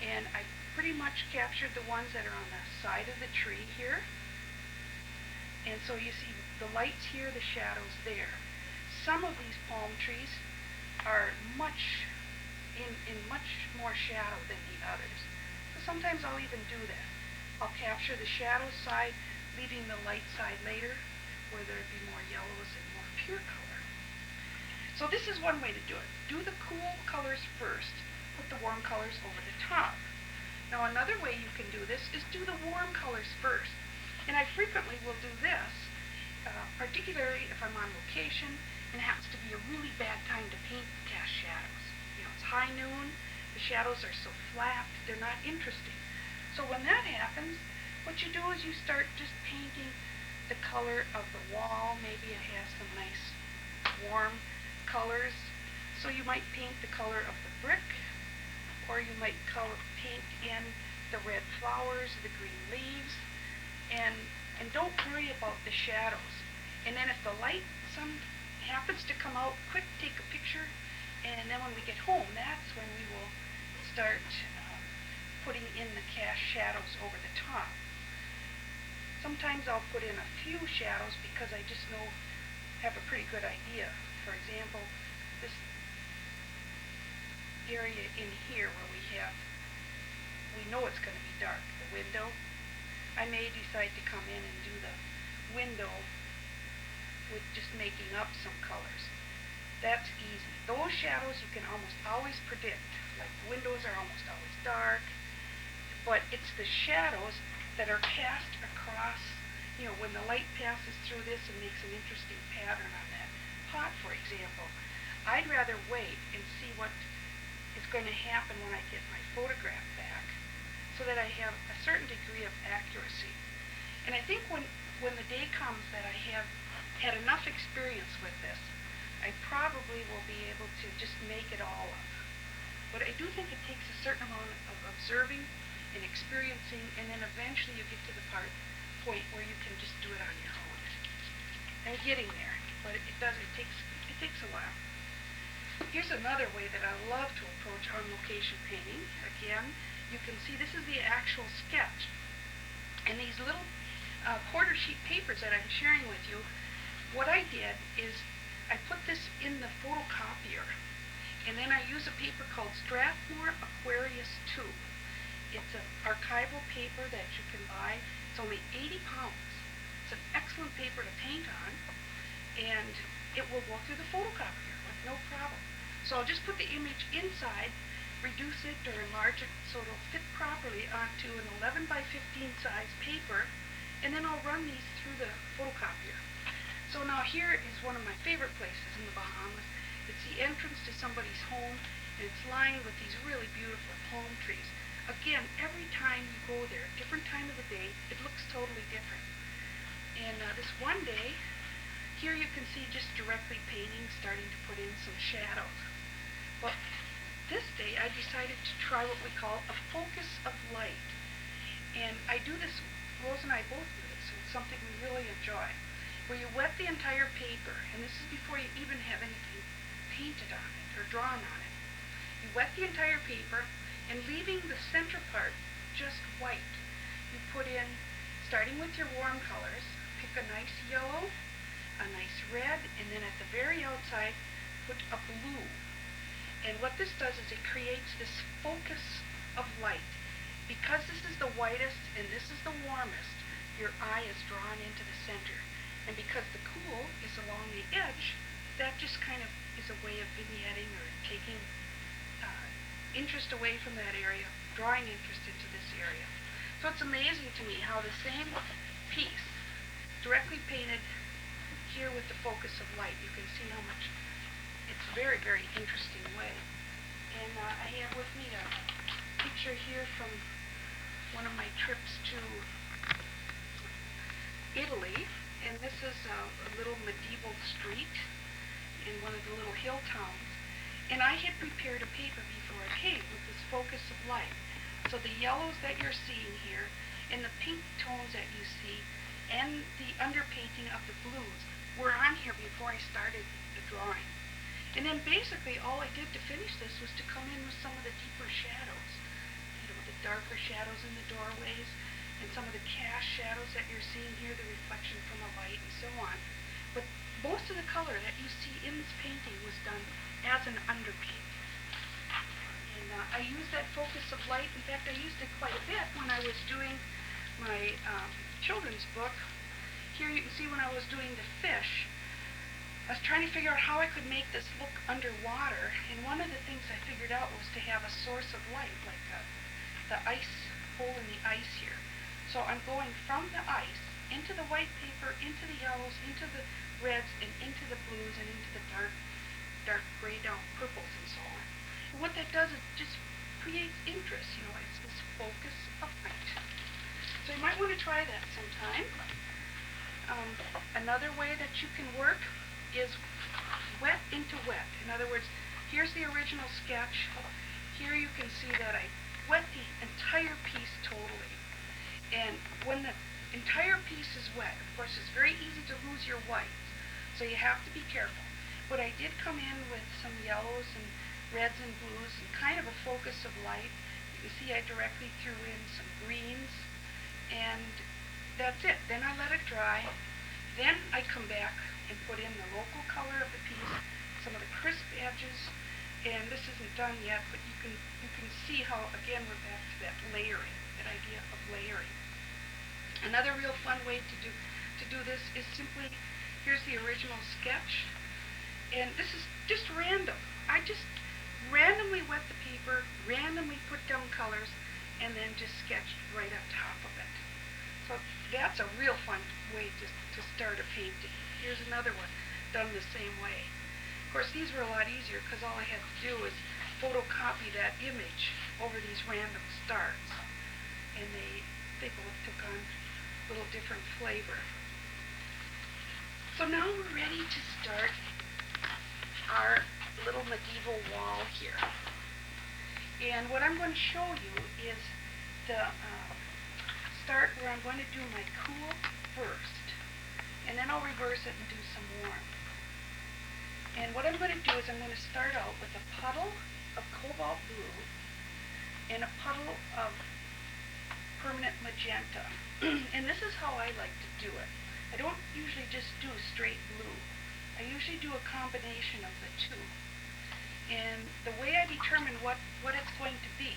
And I pretty much captured the ones that are on the side of the tree here. And so you see the lights here, the shadows there. Some of these palm trees are in much more shadow than the others. So sometimes I'll even do that. I'll capture the shadow side, leaving the light side later, where there'd be more yellows and more pure color. So this is one way to do it. Do the cool colors first, put the warm colors over the top. Now another way you can do this is do the warm colors first. And I frequently will do this, particularly if I'm on location and it happens to be a really bad time to paint cast shadows. You know, it's high noon, the shadows are so flat, they're not interesting. So when that happens, what you do is you start just painting the color of the wall. Maybe it has some nice warm colors. So you might paint the color of the brick, or you might paint in the red flowers, the green leaves, and don't worry about the shadows. And then if the light happens to come out, quick, take a picture, and then when we get home, that's when we will start putting in the cast shadows over the top. Sometimes I'll put in a few shadows because I just have a pretty good idea. For example, this area in here where we know it's going to be dark, the window, I may decide to come in and do the window with just making up some colors. That's easy. Those shadows you can almost always predict. Like windows are almost always dark, but it's the shadows that are cast across, when the light passes through this and makes an interesting pattern on that pot, for example. I'd rather wait and see what is going to happen when I get my photograph back, so that I have a certain degree of accuracy. And I think when the day comes that I have had enough experience with this, I probably will be able to just make it all up. But I do think it takes a certain amount of observing and experiencing, and then eventually you get to the point where you can just do it on your own. I'm getting there, but it takes a while. Here's another way that I love to approach on location painting. Again, you can see this is the actual sketch. And these little quarter sheet papers that I'm sharing with you, what I did is I put this in the photocopier, and then I use a paper called Strathmore Aquarius 2. It's an archival paper that you can buy. It's only 80 pounds. It's an excellent paper to paint on, and it will go through the photocopier with no problem. So I'll just put the image inside, reduce it or enlarge it so it'll fit properly onto an 11 by 15 size paper, and then I'll run these through the photocopier. So now here is one of my favorite places in the Bahamas. It's the entrance to somebody's home, and it's lined with these really beautiful palm trees. again, every time you go there, different time of the day, it looks totally different. And this one day, here you can see just directly painting, starting to put in some shadows. Well, this day I decided to try what we call a focus of light. And I do this, Rose and I both do this, so it's something we really enjoy, where you wet the entire paper, and this is before you even have anything painted on it or drawn on it. You wet the entire paper, and leaving the center part just white, you put in, starting with your warm colors, pick a nice yellow, a nice red, and then at the very outside, put a blue. And what this does is it creates this focus of light. Because this is the whitest and this is the warmest, your eye is drawn into the center. And because the cool is along the edge, that just kind of is a way of vignetting or taking interest away from that area, drawing interest into this area. So it's amazing to me how the same piece, directly painted here with the focus of light, you can see how much it's very, very interesting way. And I have with me a picture here from one of my trips to Italy, and this is a little medieval street in one of the little hill towns. And I had prepared a paper before I came with this focus of light. So the yellows that you're seeing here, and the pink tones that you see, and the underpainting of the blues were on here before I started the drawing. And then basically all I did to finish this was to come in with some of the deeper shadows. You know, the darker shadows in the doorways, and some of the cast shadows that you're seeing here, the reflection from the light and so on. But most of the color that you see in this painting was done as an underpaint. And I used that focus of light. In fact, I used it quite a bit when I was doing my children's book. Here you can see when I was doing the fish, I was trying to figure out how I could make this look underwater, and one of the things I figured out was to have a source of light, like the ice hole in the ice here. So I'm going from the ice into the white paper, into the yellows, into the reds, and into the blues, and into the dark gray down purples and so on. And what that does is just creates interest, you know, it's this focus of light. So you might want to try that sometime. Another way that you can work is wet into wet. In other words, here's the original sketch. Here you can see that I wet the entire piece totally. And when the entire piece is wet, of course it's very easy to lose your whites, so you have to be careful. But I did come in with some yellows and reds and blues and kind of a focus of light. You can see I directly threw in some greens, and that's it. Then I let it dry. Then I come back and put in the local color of the piece, some of the crisp edges, and this isn't done yet, but you can see how, again, we're back to that layering, that idea of layering. Another real fun way to do this is simply, here's the original sketch, and this is just random. I just randomly wet the paper, randomly put down colors, and then just sketched right on top of it. So that's a real fun way to start a painting. Here's another one done the same way. Of course, these were a lot easier because all I had to do was photocopy that image over these random starts, and they both took on a little different flavor. So now we're ready to start our little medieval wall here. And what I'm going to show you is the start where I'm going to do my cool first, and then I'll reverse it and do some warm. And what I'm going to do is I'm going to start out with a puddle of cobalt blue and a puddle of permanent magenta. And this is how I like to do it. I don't usually just do straight blue. I usually do a combination of the two. And the way I determine what it's going to be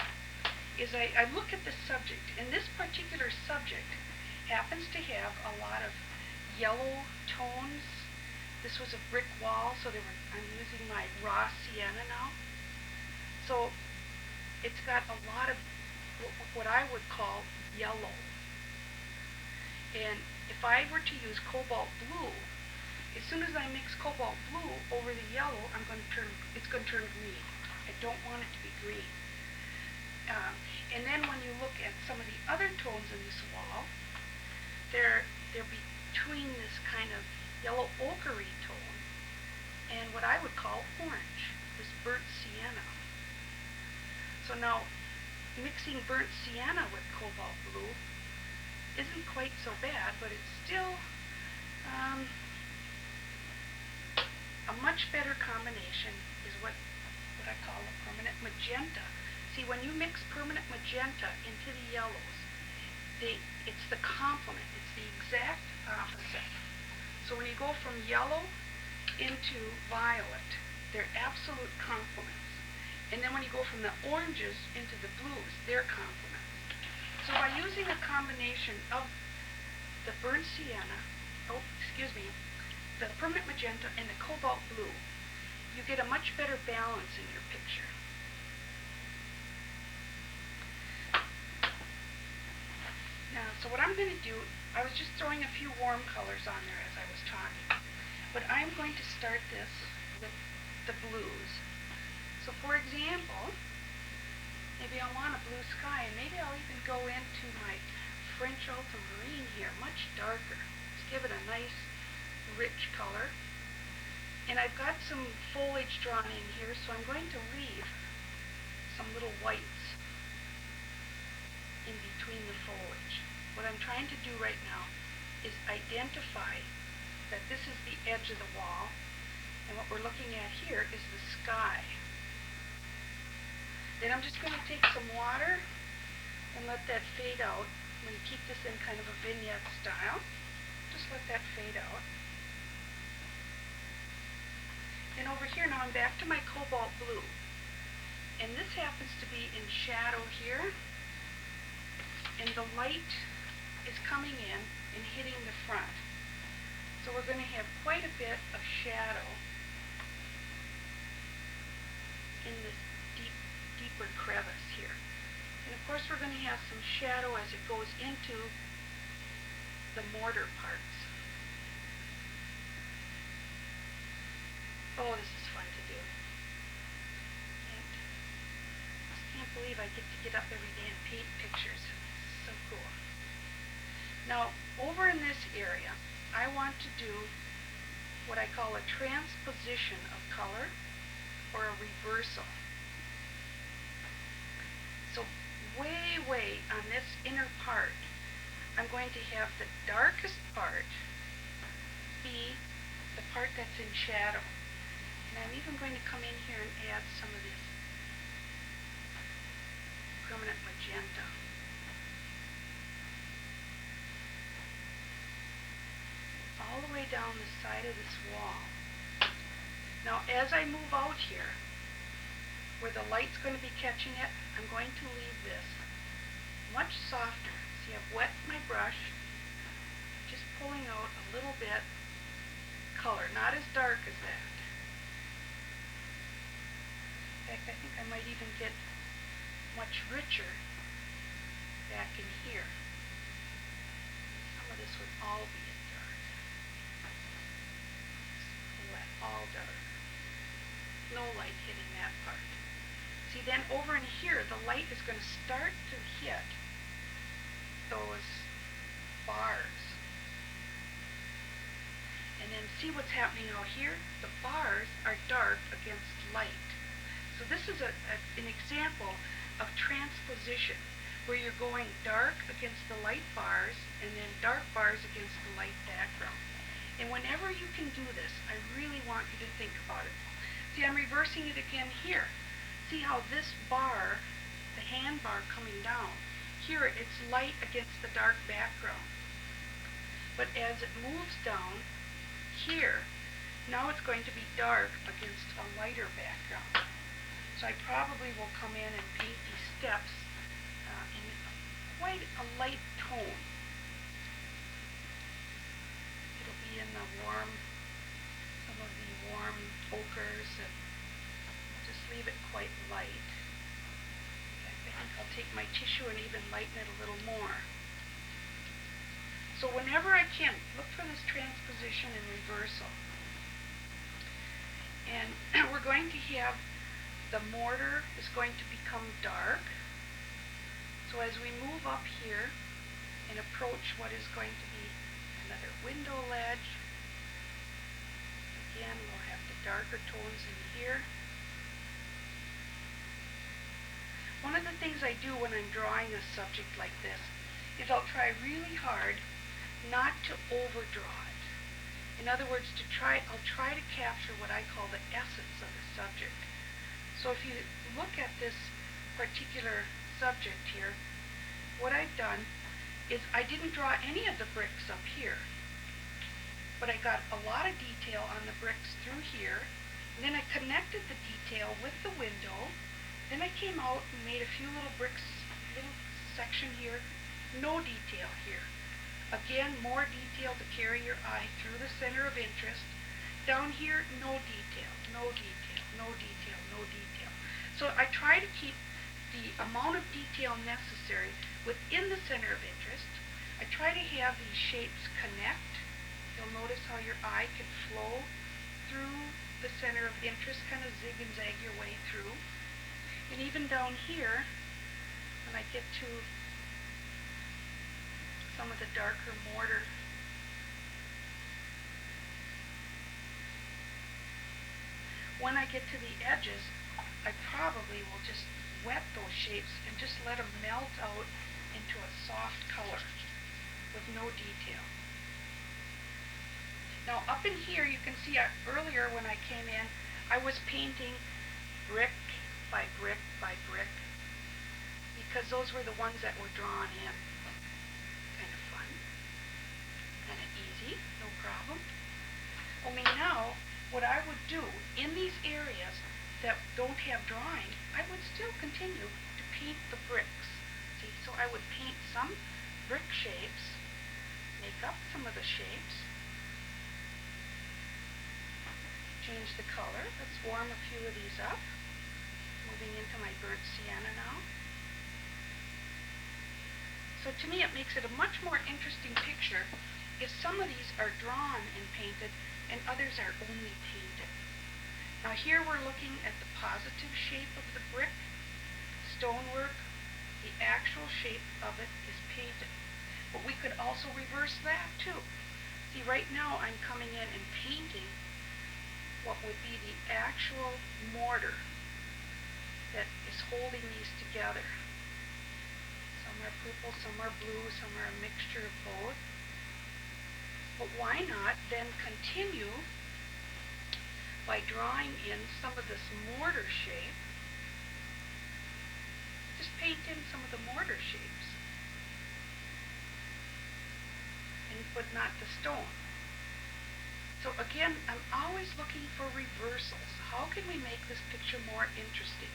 is I look at the subject. And this particular subject happens to have a lot of yellow tones. This was a brick wall, so I'm using my raw sienna now. So it's got a lot of what I would call yellow. And if I were to use cobalt blue, as soon as I mix cobalt blue over the yellow, it's going to turn green. I don't want it to be green. And then when you look at some of the other tones in this wall, they're between this kind of yellow ochre tone and what I would call orange, this burnt sienna. So now, mixing burnt sienna with cobalt blue isn't quite so bad, but it's still a much better combination is what I call a permanent magenta. See, when you mix permanent magenta into the yellows, it's the complement. It's the exact opposite. So when you go from yellow into violet, they're absolute complements. And then when you go from the oranges into the blues, they're complements. So by using a combination of the burnt sienna, the permanent magenta and the cobalt blue, you get a much better balance in your picture. Now, so what I'm going to do, I was just throwing a few warm colors on there as I was talking, but I'm going to start this with the blues. So for example, maybe I want a blue sky, and maybe I'll even go into my French ultramarine here, much darker. Let's give it a nice rich color. And I've got some foliage drawn in here, so I'm going to leave some little whites in between the foliage. What I'm trying to do right now is identify that this is the edge of the wall, and what we're looking at here is the sky. Then I'm just going to take some water and let that fade out. I'm going to keep this in kind of a vignette style. Just let that fade out. And over here now I'm back to my cobalt blue. And this happens to be in shadow here. And the light is coming in and hitting the front. So we're going to have quite a bit of shadow in this deeper crevice here. And of course we're going to have some shadow as it goes into the mortar parts. Oh, this is fun to do. I can't believe I get to get up every day and paint pictures. It's so cool. Now, over in this area, I want to do what I call a transposition of color, or a reversal. So way on this inner part, I'm going to have the darkest part be the part that's in shadow. And I'm even going to come in here and add some of this permanent magenta. All the way down the side of this wall. Now as I move out here, where the light's going to be catching it, I'm going to leave this much softer. See, I've wet my brush, just pulling out a little bit color, not as dark as that. In fact, I think I might even get much richer back in here. Some of this would all be in dark. Just pull that all dark. No light hitting that part. See, then over in here, the light is going to start to hit those bars. And then see what's happening out here? The bars are dark against light. So this is an example of transposition, where you're going dark against the light bars and then dark bars against the light background. And whenever you can do this, I really want you to think about it. See, I'm reversing it again here. See how this bar, the hand bar coming down, here it's light against the dark background. But as it moves down here, now it's going to be dark against a lighter background. So I probably will come in and paint these steps in quite a light tone. It'll be in the warm, some of the warm ochres, and I'll just leave it quite light. In fact, I think I'll take my tissue and even lighten it a little more. So whenever I can, look for this transposition and reversal. And we're going to have the mortar is going to become dark, So as we move up here and approach what is going to be another window ledge, again we'll have the darker tones in here. One of the things I do when I'm drawing a subject like this is I'll try really hard not to overdraw it. In other words, I'll try to capture what I call the essence of the subject. So if you look at this particular subject here, what I've done is I didn't draw any of the bricks up here, but I got a lot of detail on the bricks through here, and then I connected the detail with the window. Then I came out and made a few little bricks, little section here, no detail here. Again, more detail to carry your eye through the center of interest. Down here, no detail, no detail, no detail, no detail. So I try to keep the amount of detail necessary within the center of interest. I try to have these shapes connect. You'll notice how your eye can flow through the center of interest, kind of zig and zag your way through. And even down here, when I get to some of the darker mortar, when I get to the edges, I probably will just wet those shapes and just let them melt out into a soft color with no detail. Now up in here you can see earlier when I came in, I was painting brick by brick by brick because those were the ones that were drawn in. Kind of fun, kind of easy, no problem. Only now what I would do in these areas that don't have drawing, I would still continue to paint the bricks. See, so I would paint some brick shapes, make up some of the shapes, change the color. Let's warm a few of these up. Moving into my burnt sienna now. So to me it makes it a much more interesting picture if some of these are drawn and painted and others are only painted. Now here we're looking at the positive shape of the brick, stonework. The actual shape of it is painted. But we could also reverse that too. See, right now I'm coming in and painting what would be the actual mortar that is holding these together. Some are purple, some are blue, some are a mixture of both. But why not then continue by drawing in some of this mortar shape? Just paint in some of the mortar shapes, but not the stone. So again, I'm always looking for reversals. How can we make this picture more interesting?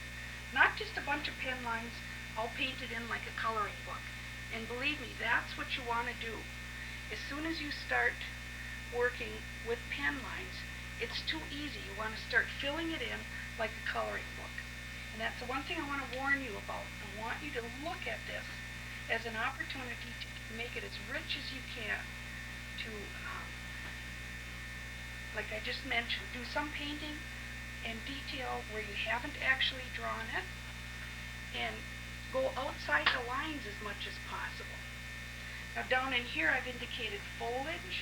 Not just a bunch of pen lines all painted in like a coloring book. And believe me, that's what you want to do. As soon as you start working with pen lines, it's too easy. You want to start filling it in like a coloring book. And that's the one thing I want to warn you about. I want you to look at this as an opportunity to make it as rich as you can. To, like I just mentioned, do some painting and detail where you haven't actually drawn it, and go outside the lines as much as possible. Now down in here I've indicated foliage,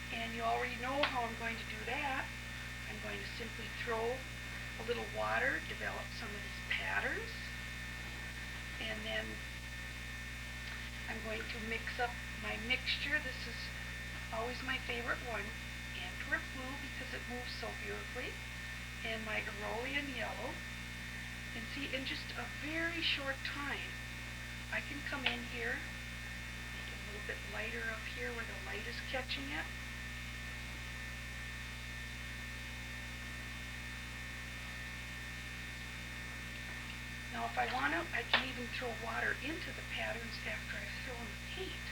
and you already know how I'm going to do that. I'm going to simply throw a little water, develop some of these patterns, and then I'm going to mix up my mixture. This is always my favorite one, Antwerp blue, because it moves so beautifully, and my Aeolian yellow. And see, in just a very short time, I can come in here, make it a little bit lighter up here where the light is catching it. Now if I want to, I can even throw water into the patterns after I've thrown the paint.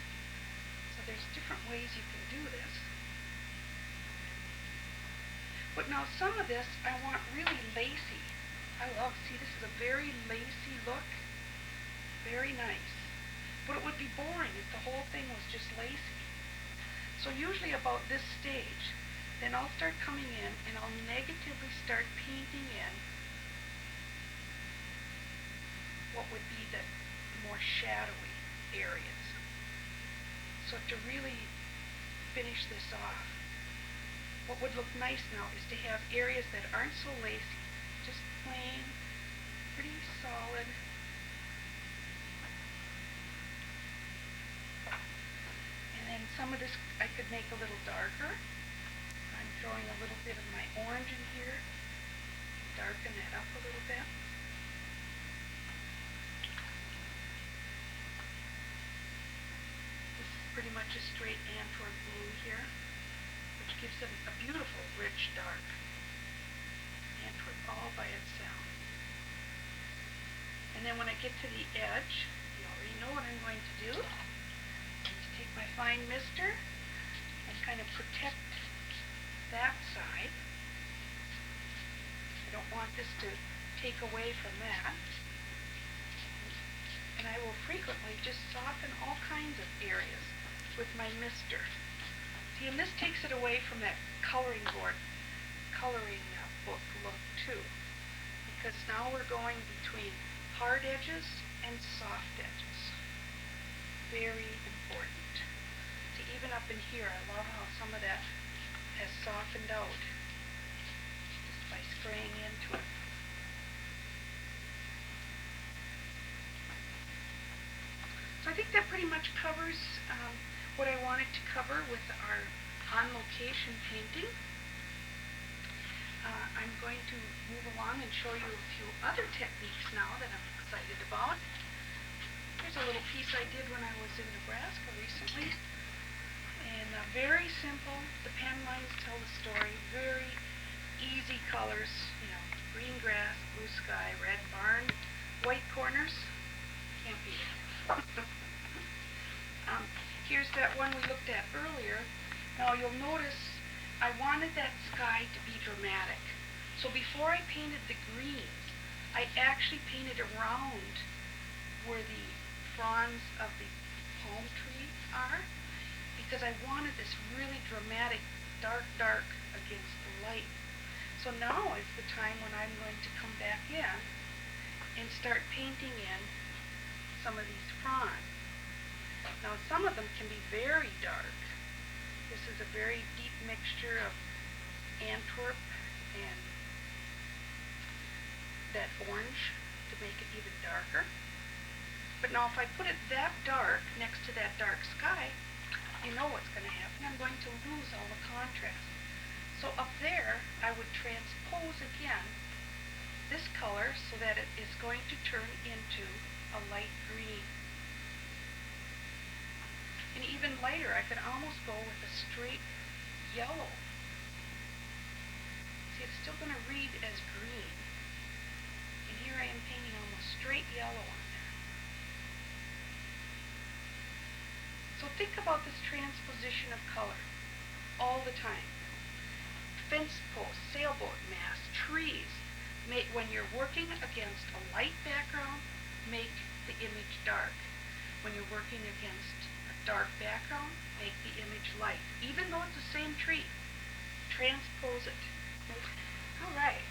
So there's different ways you can do this. But now some of this I want really lacy. I love, see, this is a very lacy look. Very nice. But it would be boring if the whole thing was just lacy. So usually about this stage, then I'll start coming in and I'll negatively start painting in what would be the more shadowy areas. So to really finish this off, what would look nice now is to have areas that aren't so lacy, just plain, pretty solid. And then some of this I could make a little darker. I'm throwing a little bit of my orange in here, darken that up a little bit. This is pretty much a straight Antwerp blue here, which gives it a beautiful, rich, dark Antwerp all by itself. And then when I get to the edge, you already know what I'm going to do. I'm going to take my fine mister and kind of protect that side. I don't want this to take away from that. And I will frequently just soften all kinds of areas with my mister. See, and this takes it away from that coloring book look too. Because now we're going between hard edges and soft edges. Very important. See, even up in here, I love how some of that has softened out just by spraying into it. So I think that pretty much covers what I wanted to cover with our on-location painting. I'm going to move along and show you a few other techniques now that I'm excited about. Here's a little piece I did when I was in Nebraska recently. And very simple. The pen lines tell the story. Very easy colors. You know, green grass, blue sky, red barn, white corners. Can't beat it. Here's that one we looked at earlier. Now you'll notice I wanted that sky to be dramatic. So before I painted the greens, I actually painted around where the fronds of the palm tree are, because I wanted this really dramatic dark against the light. So now is the time when I'm going to come back in and start painting in some of these fronds. Now some of them can be very dark. This is a very deep mixture of Antwerp and that orange to make it even darker. But now if I put it that dark next to that dark sky, you know what's going to happen. I'm going to lose all the contrast. So up there, I would transpose again this color so that it is going to turn into a light green. And even lighter, I could almost go with a straight yellow. See, it's still going to read as green. And here I am painting almost straight yellow on there. So think about this transposition of color all the time. Fence posts, sailboat masts, trees. When you're working against a light background, make the image dark. When you're working against a dark background, make the image light. Even though it's the same tree, transpose it. All right.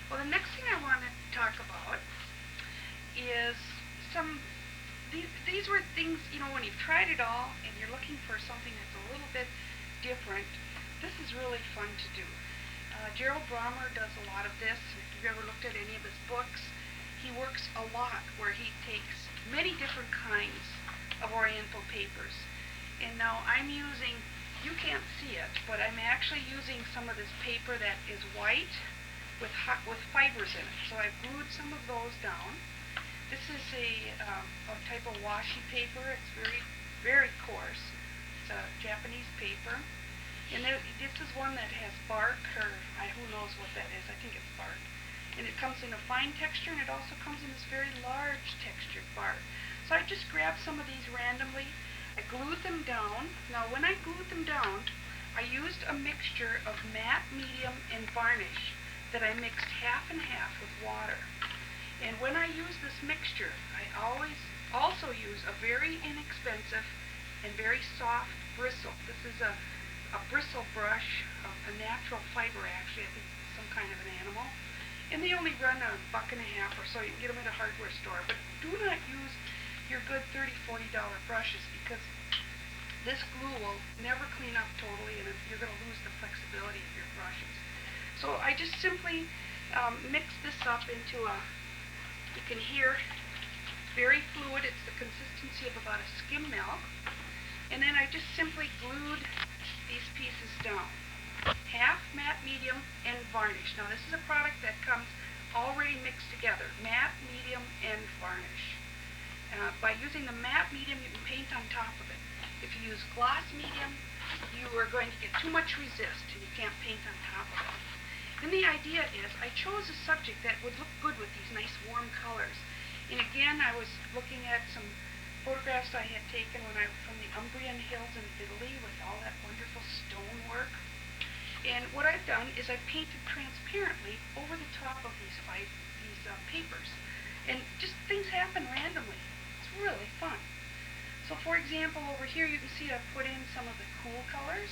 Well, the next thing I want to talk about is these were things, you know, when you've tried it all and you're looking for something that's a little bit different, this is really fun to do. Gerald Brommer does a lot of this. If you've ever looked at any of his books, he works a lot where he takes many different kinds of oriental papers. And now I'm using, you can't see it, but I'm actually using some of this paper that is white with fibers in it. So I've glued some of those down. This is a type of washi paper. It's very, very coarse. It's a Japanese paper. And this is one that has bark, or who knows what that is. I think it's bark. And it comes in a fine texture, and it also comes in this very large textured bark. So I just grabbed some of these randomly. I glued them down. Now when I glued them down, I used a mixture of matte, medium, and varnish that I mixed half and half with water. And when I use this mixture, I always also use a very inexpensive and very soft bristle. This is a bristle brush, a natural fiber actually, I think some kind of an animal. And they only run $1.50 or so. You can get them at a hardware store. But do not use your good $30, $40 brushes, because this glue will never clean up totally, and you're going to lose the flexibility of your brushes. So I just simply mix this up into you can hear, it's very fluid. It's the consistency of about a skim milk. And then I just simply glued these pieces down. Half matte, medium, and varnish. Now this is a product that comes already mixed together. Matte, medium, and varnish. By using the matte medium, you can paint on top of it. If you use gloss medium, you are going to get too much resist, and you can't paint on top of it. And the idea is, I chose a subject that would look good with these nice warm colors. And again, I was looking at some photographs I had taken from the Umbrian Hills in Italy with all that wonderful stonework. And what I've done is I've painted transparently over the top of these papers. And just things happen randomly. It's really fun. So for example, over here you can see I've put in some of the cool colors.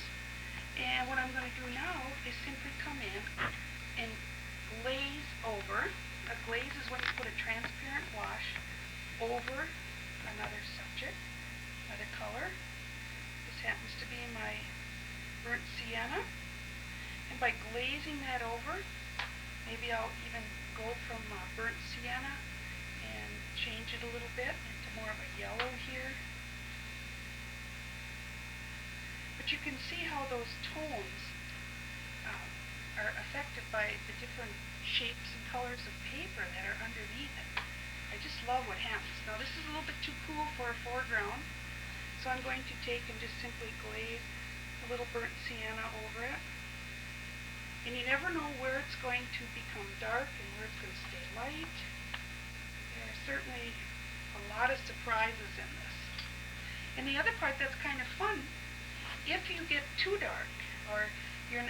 And what I'm going to do now is simply come in and glaze over. A glaze is when you put a transparent wash over another subject, another color. This happens to be my burnt sienna. And by glazing that over, maybe I'll even go from burnt sienna and change it a little bit into more of a yellow here. But you can see how those tones are affected by the different shapes and colors of paper that are underneath it. I just love what happens. Now this is a little bit too cool for a foreground, so I'm going to take and just simply glaze a little burnt sienna over it. And you never know where it's going to become dark and where it's going to stay light. There are certainly a lot of surprises in this. And the other part that's kind of fun, if you get too dark or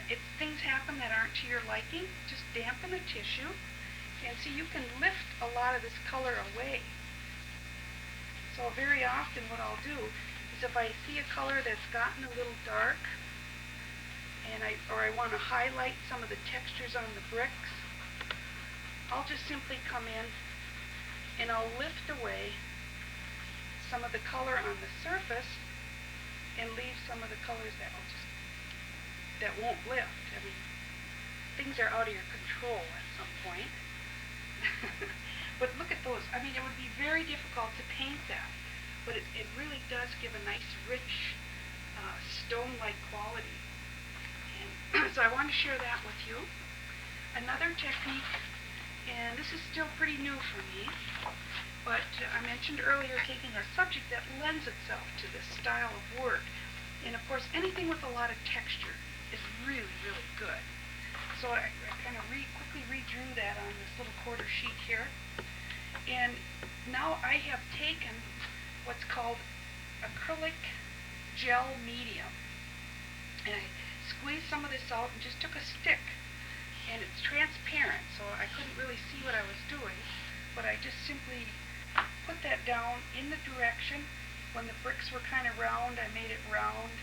if things happen that aren't to your liking, just dampen the tissue and see you can lift a lot of this color away. So very often what I'll do is if I see a color that's gotten a little dark and I want to highlight some of the textures on the bricks, I'll just simply come in and I'll lift away some of the color on the surface and leave some of the colors that won't lift. I mean, things are out of your control at some point. But look at those. I mean, it would be very difficult to paint that, but it really does give a nice, rich, stone-like quality. And so I want to share that with you. Another technique, and this is still pretty new for me, but I mentioned earlier taking a subject that lends itself to this style of work. And of course, anything with a lot of texture is really, really good. So I kind of quickly redrew that on this little quarter sheet here. And now I have taken what's called acrylic gel medium. And I squeezed some of this out and just took a stick. And it's transparent, so I couldn't really see what I was doing. But I just simply put that down in the direction. When the bricks were kind of round, I made it round.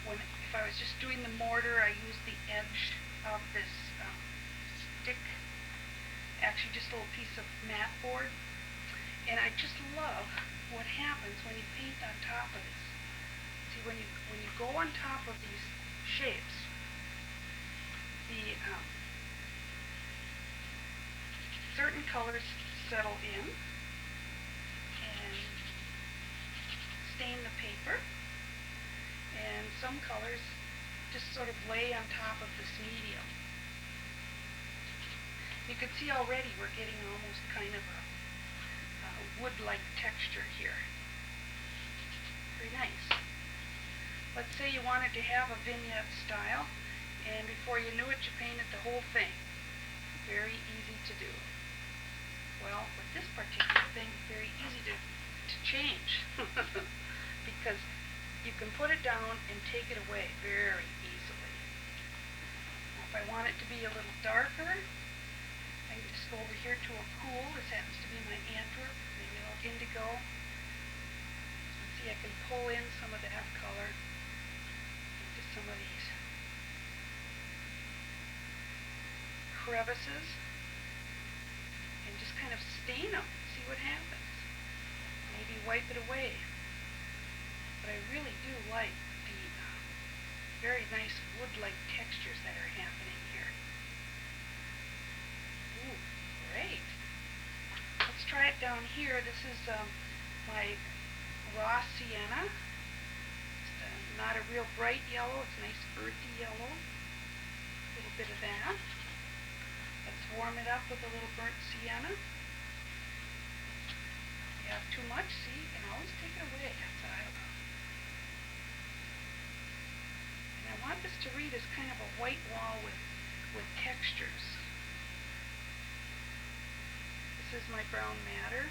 If I was just doing the mortar, I used the edge of this stick, actually just a little piece of mat board. And I just love what happens when you paint on top of this. See, when you go on top of these shapes, the certain colors settle in and stain the paper, and some colors just sort of lay on top of this medium. You can see already we're getting almost kind of a wood-like texture here. Very nice. Let's say you wanted to have a vignette style, and before you knew it, you painted the whole thing. Very easy to do. Well, with this particular thing, it's very easy to change because you can put it down and take it away very easily. Now, if I want it to be a little darker, I can just go over here to a cool. This happens to be my Antwerp, maybe a little indigo. You can see I can pull in some of that color into some of these crevices and just kind of stain them, see what happens. Maybe wipe it away. But I really do like the very nice wood-like textures that are happening here. Ooh, great. Let's try it down here. This is my raw sienna. It's not a real bright yellow. It's a nice earthy yellow. A little bit of that. Let's warm it up with a little burnt sienna. If you have too much, see, you can always take it away. That's what I love. And I want this to read as kind of a white wall with textures. This is my brown matter.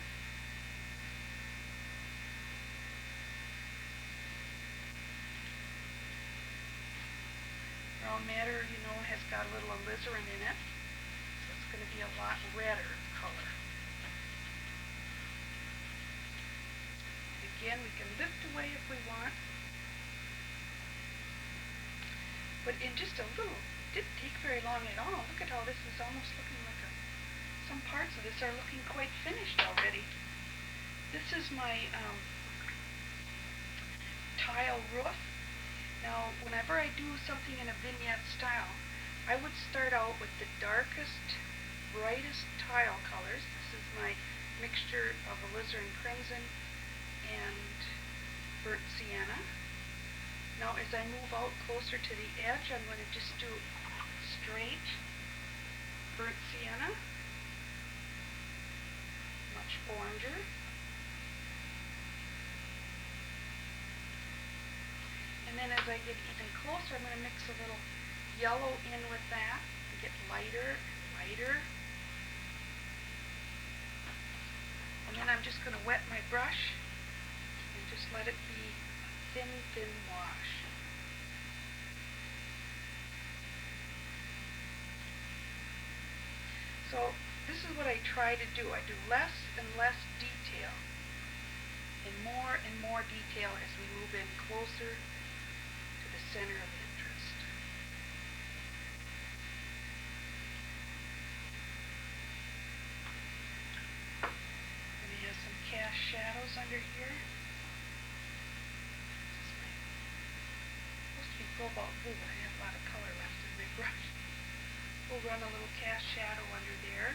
Brown matter, you know, has got a little alizarin in it, so it's going to be a lot redder color. Again, we can lift away if we want. But in just a little, it didn't take very long at all. Look at how this is almost looking like some parts of this are looking quite finished already. This is my tile roof. Now, whenever I do something in a vignette style, I would start out with the darkest, brightest tile colors. This is my mixture of alizarin crimson and burnt sienna. Now, as I move out closer to the edge, I'm going to just do straight burnt sienna, much oranger. And then as I get even closer, I'm going to mix a little yellow in with that and get lighter and lighter. And then I'm just going to wet my brush and just let it be a thin, thin wash. So this is what I try to do. I do less and less detail and more detail as we move in closer to the center of interest. And we have some cast shadows under here. This is supposed to be cobalt blue, but I have a lot of color left in my brush. We'll run a little cast shadow under there,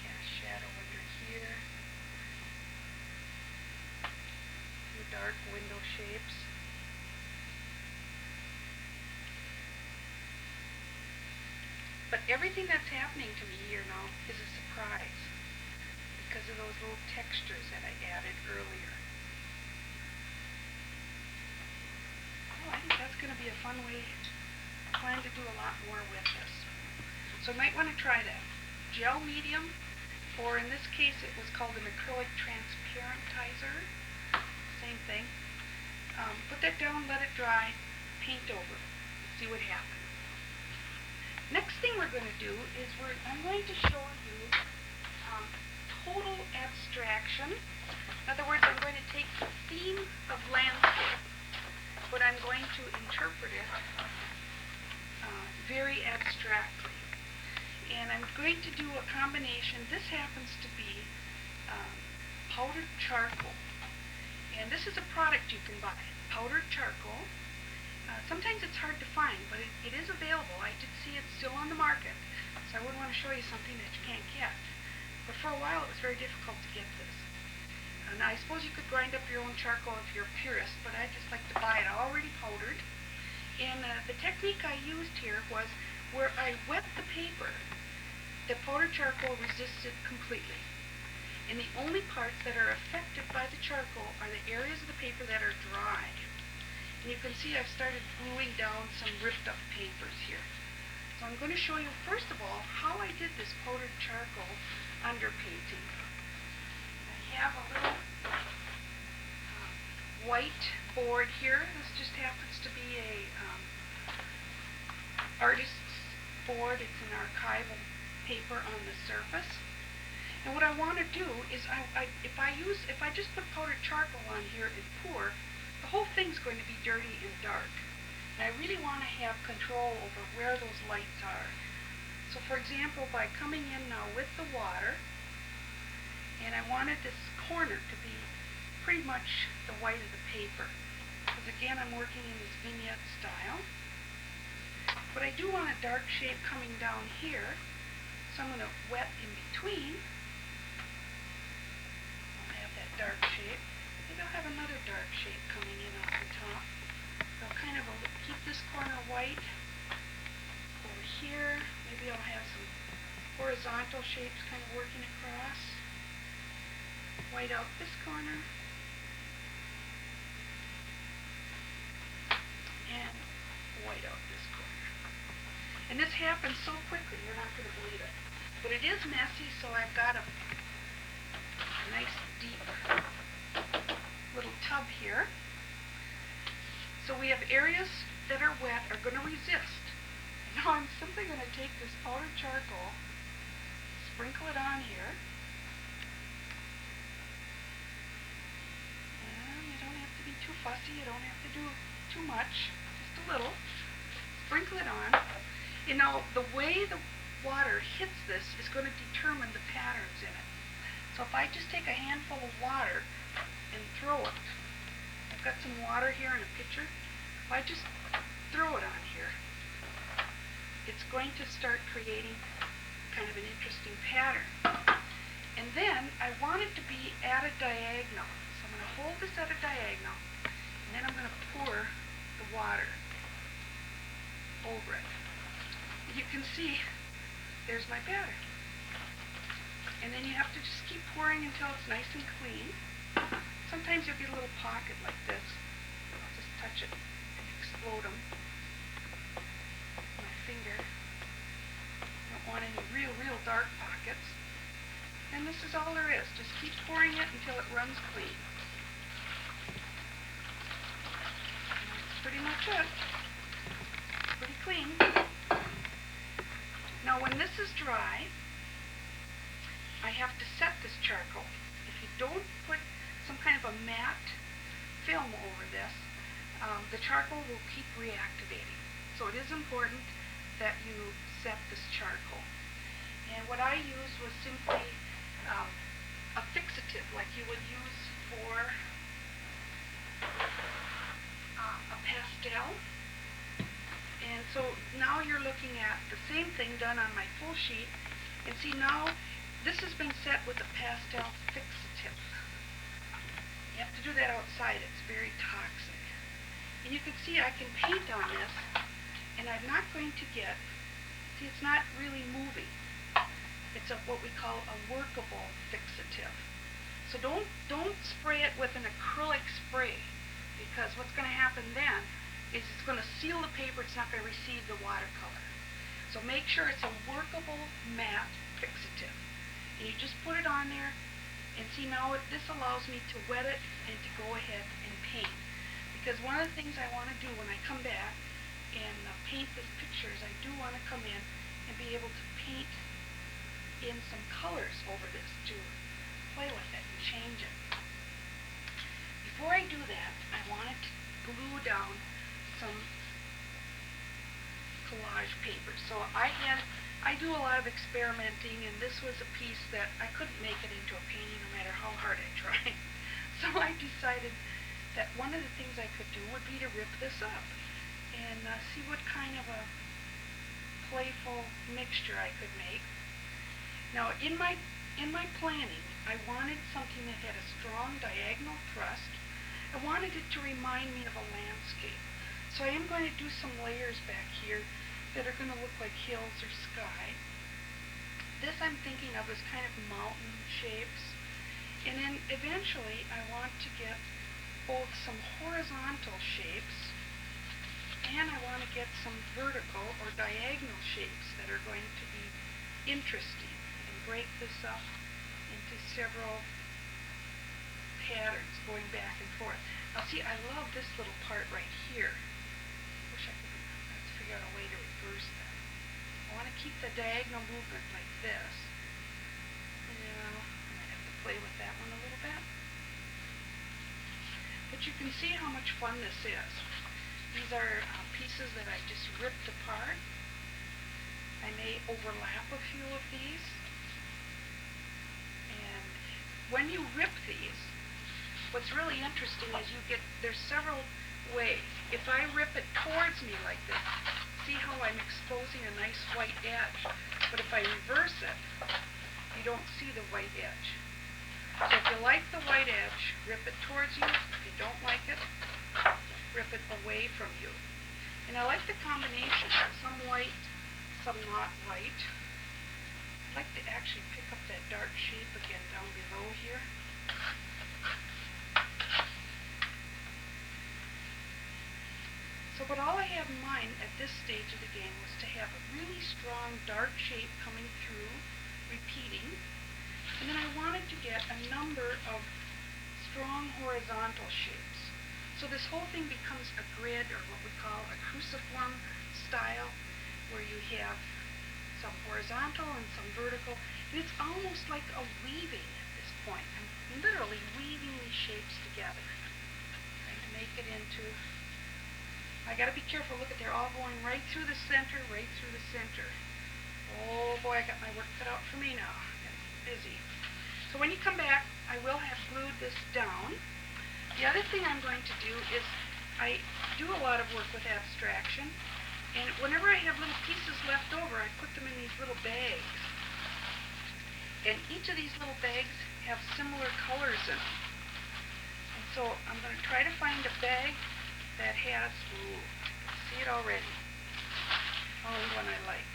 cast shadow under here, a few dark window shapes. But everything that's happening to me here now is a surprise because of those little textures that I added earlier. Well, I think that's going to be a fun way. I plan to do a lot more with this. So you might want to try that. Gel medium, or in this case it was called an acrylic transparentizer. Same thing. Put that down, let it dry, paint over, see what happens. Next thing we're going to do is I'm going to show you total abstraction. In other words, I'm going to take the theme of landscape, but I'm going to interpret it very abstractly. And I'm going to do a combination. This happens to be powdered charcoal. And this is a product you can buy, powdered charcoal. Sometimes it's hard to find, but it is available. I did see it still on the market, so I wouldn't want to show you something that you can't get. But for a while it was very difficult to get this. Now I suppose you could grind up your own charcoal if you're a purist, but I just like to buy it already powdered. And the technique I used here was where I wet the paper, the powdered charcoal resisted completely. And the only parts that are affected by the charcoal are the areas of the paper that are dry. And you can see I've started gluing down some ripped up papers here. So I'm going to show you first of all how I did this powdered charcoal underpainting. I have a little white board here. This just happens to be a artist's board. It's an archival paper on the surface. And what I want to do is if I just put powdered charcoal on here and pour, the whole thing's going to be dirty and dark. And I really want to have control over where those lights are. So for example, by coming in now with the water, and I wanted this corner to be pretty much the white of the paper. Because again, I'm working in this vignette style. But I do want a dark shape coming down here, so I'm going to wet in between. I'll have that dark shape. Maybe I'll have another dark shape coming in off the top. I'll kind of keep this corner white over here. Maybe I'll have some horizontal shapes kind of working across. White out this corner. And white out this corner. And this happens so quickly, you're not going to believe it. But it is messy, so I've got a nice deep little tub here. So we have areas that are wet are going to resist. And now I'm simply going to take this powdered charcoal, sprinkle it on here. And you don't have to be too fussy, you don't have to do too much, just a little. Sprinkle it on. You know, the way the water hits this is going to determine the patterns in it. So if I just take a handful of water and throw it, I've got some water here in a pitcher, if I just throw it on here, it's going to start creating kind of an interesting pattern. And then I want it to be at a diagonal. So I'm going to hold this at a diagonal, and then I'm going to pour the water over it. You can see there's my pattern. And then you have to just keep pouring until it's nice and clean. Sometimes you'll get a little pocket like this. I'll just touch it and explode them with my finger. I don't want any real dark pockets. And this is all there is. Just keep pouring it until it runs clean. And that's pretty much it. It's pretty clean. Now when this is dry, I have to set this charcoal. If you don't put some kind of a matte film over this, the charcoal will keep reactivating. So it is important that you set this charcoal. And what I used was simply a fixative like you would use for a pastel. And so now you're looking at the same thing done on my full sheet. And see, now this has been set with a pastel fixative. You have to do that outside. It's very toxic. And you can see I can paint on this, and I'm not going to get, see, it's not really moving. It's what we call a workable fixative. So don't spray it with an acrylic spray, because what's going to happen then is it's going to seal the paper, it's not going to receive the watercolor. So make sure it's a workable matte fixative. And you just put it on there, and see now this allows me to wet it and to go ahead and paint. Because one of the things I want to do when I come back and paint this picture is I do want to come in and be able to paint in some colors over this to play with it and change it. Before I do that, I wanted to glue down some collage paper. So I do a lot of experimenting, and this was a piece that I couldn't make it into a painting no matter how hard I tried. So I decided that one of the things I could do would be to rip this up and see what kind of a playful mixture I could make. Now in my planning, I wanted something that had a strong diagonal thrust. I wanted it to remind me of a landscape. So I am going to do some layers back here that are going to look like hills or sky. This I'm thinking of as kind of mountain shapes. And then eventually I want to get both some horizontal shapes and I want to get some vertical or diagonal shapes that are going to be interesting and break this up into several patterns going back and forth. Now see, I love this little part right here. Wish I could let's figure out a way to reverse that. I want to keep the diagonal movement like this. Yeah, I might have to play with that one a little bit. But you can see how much fun this is. These are pieces that I just ripped apart. I may overlap a few of these. And when you rip these, what's really interesting is there's several ways. If I rip it towards me like this, see how I'm exposing a nice white edge. But if I reverse it, you don't see the white edge. So if you like the white edge, rip it towards you. If you don't like it, rip it away from you. And I like the combination, some white, some not white. I'd like to actually pick up that dark shape again down below here. But all I have in mind at this stage of the game was to have a really strong dark shape coming through, repeating, and then I wanted to get a number of strong horizontal shapes. So this whole thing becomes a grid, or what we call a cruciform style, where you have some horizontal and some vertical, and it's almost like a weaving at this point. I'm literally weaving these shapes together, trying to make it into... I got to be careful. Look at, they're all going right through the center, right through the center. Oh boy, I got my work cut out for me now. I'm getting busy. So when you come back, I will have glued this down. The other thing I'm going to do is I do a lot of work with abstraction, and whenever I have little pieces left over, I put them in these little bags. And each of these little bags have similar colors in them. And so I'm going to try to find a bag that has, ooh, I can see it already. Found one I like.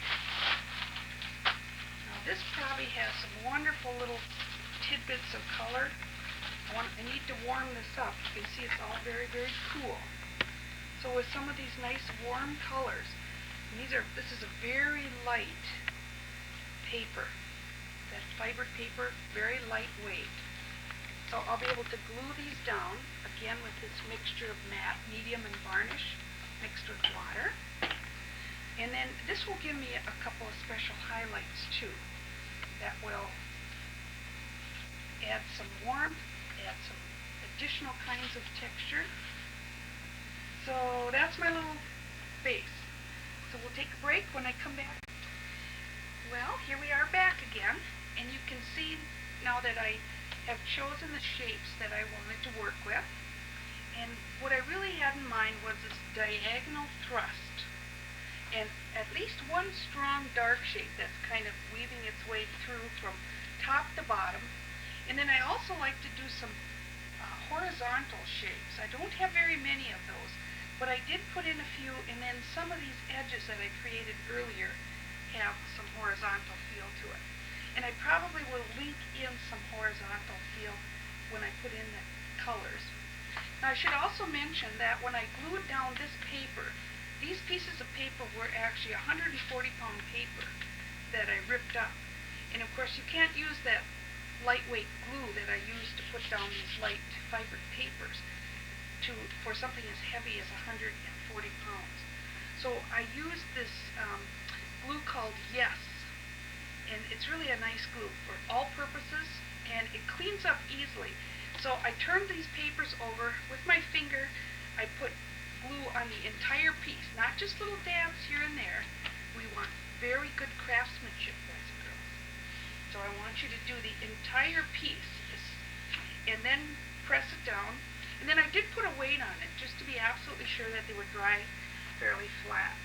Now this probably has some wonderful little tidbits of color. I need to warm this up. You can see it's all very, very cool. So with some of these nice warm colors, this is a very light paper. That fibered paper, very lightweight. So I'll be able to glue these down, again with this mixture of matte, medium, and varnish mixed with water. And then this will give me a couple of special highlights too that will add some warmth, add some additional kinds of texture. So that's my little base. So we'll take a break. When I come back, well, here we are back again, and you can see now that I have chosen the shapes that I wanted to work with, and what I really had in mind was this diagonal thrust, and at least one strong dark shape that's kind of weaving its way through from top to bottom. And then I also like to do some horizontal shapes. I don't have very many of those, but I did put in a few, and then some of these edges that I created earlier have some horizontal feel to it. And I probably will link in some horizontal feel when I put in the colors. Now I should also mention that when I glued down this paper, these pieces of paper were actually 140-pound paper that I ripped up. And of course you can't use that lightweight glue that I used to put down these light fibered papers for something as heavy as 140 pounds. So I used this glue called Yes. And it's really a nice glue for all purposes, and it cleans up easily. So I turned these papers over with my finger. I put glue on the entire piece, not just little dabs here and there. We want very good craftsmanship, boys and girls. So I want you to do the entire piece, and then press it down. And then I did put a weight on it, just to be absolutely sure that they would dry fairly flat.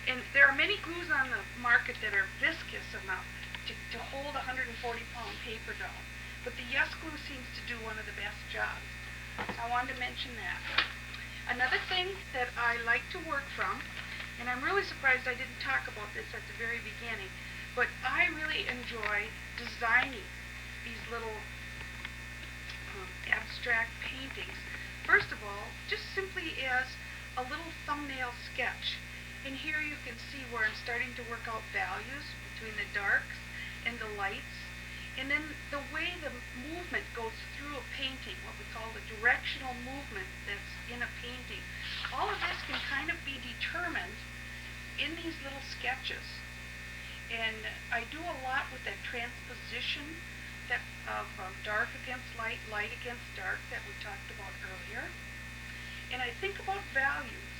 And there are many glues on the market that are viscous enough to hold 140-pound paper down. But the Yes glue seems to do one of the best jobs. So I wanted to mention that. Another thing that I like to work from, and I'm really surprised I didn't talk about this at the very beginning, but I really enjoy designing these little abstract paintings. First of all, just simply as a little thumbnail sketch. And here you can see where I'm starting to work out values between the darks and the lights. And then the way the movement goes through a painting, what we call the directional movement that's in a painting. All of this can kind of be determined in these little sketches. And I do a lot with that transposition of dark against light, light against dark that we talked about earlier. And I think about values,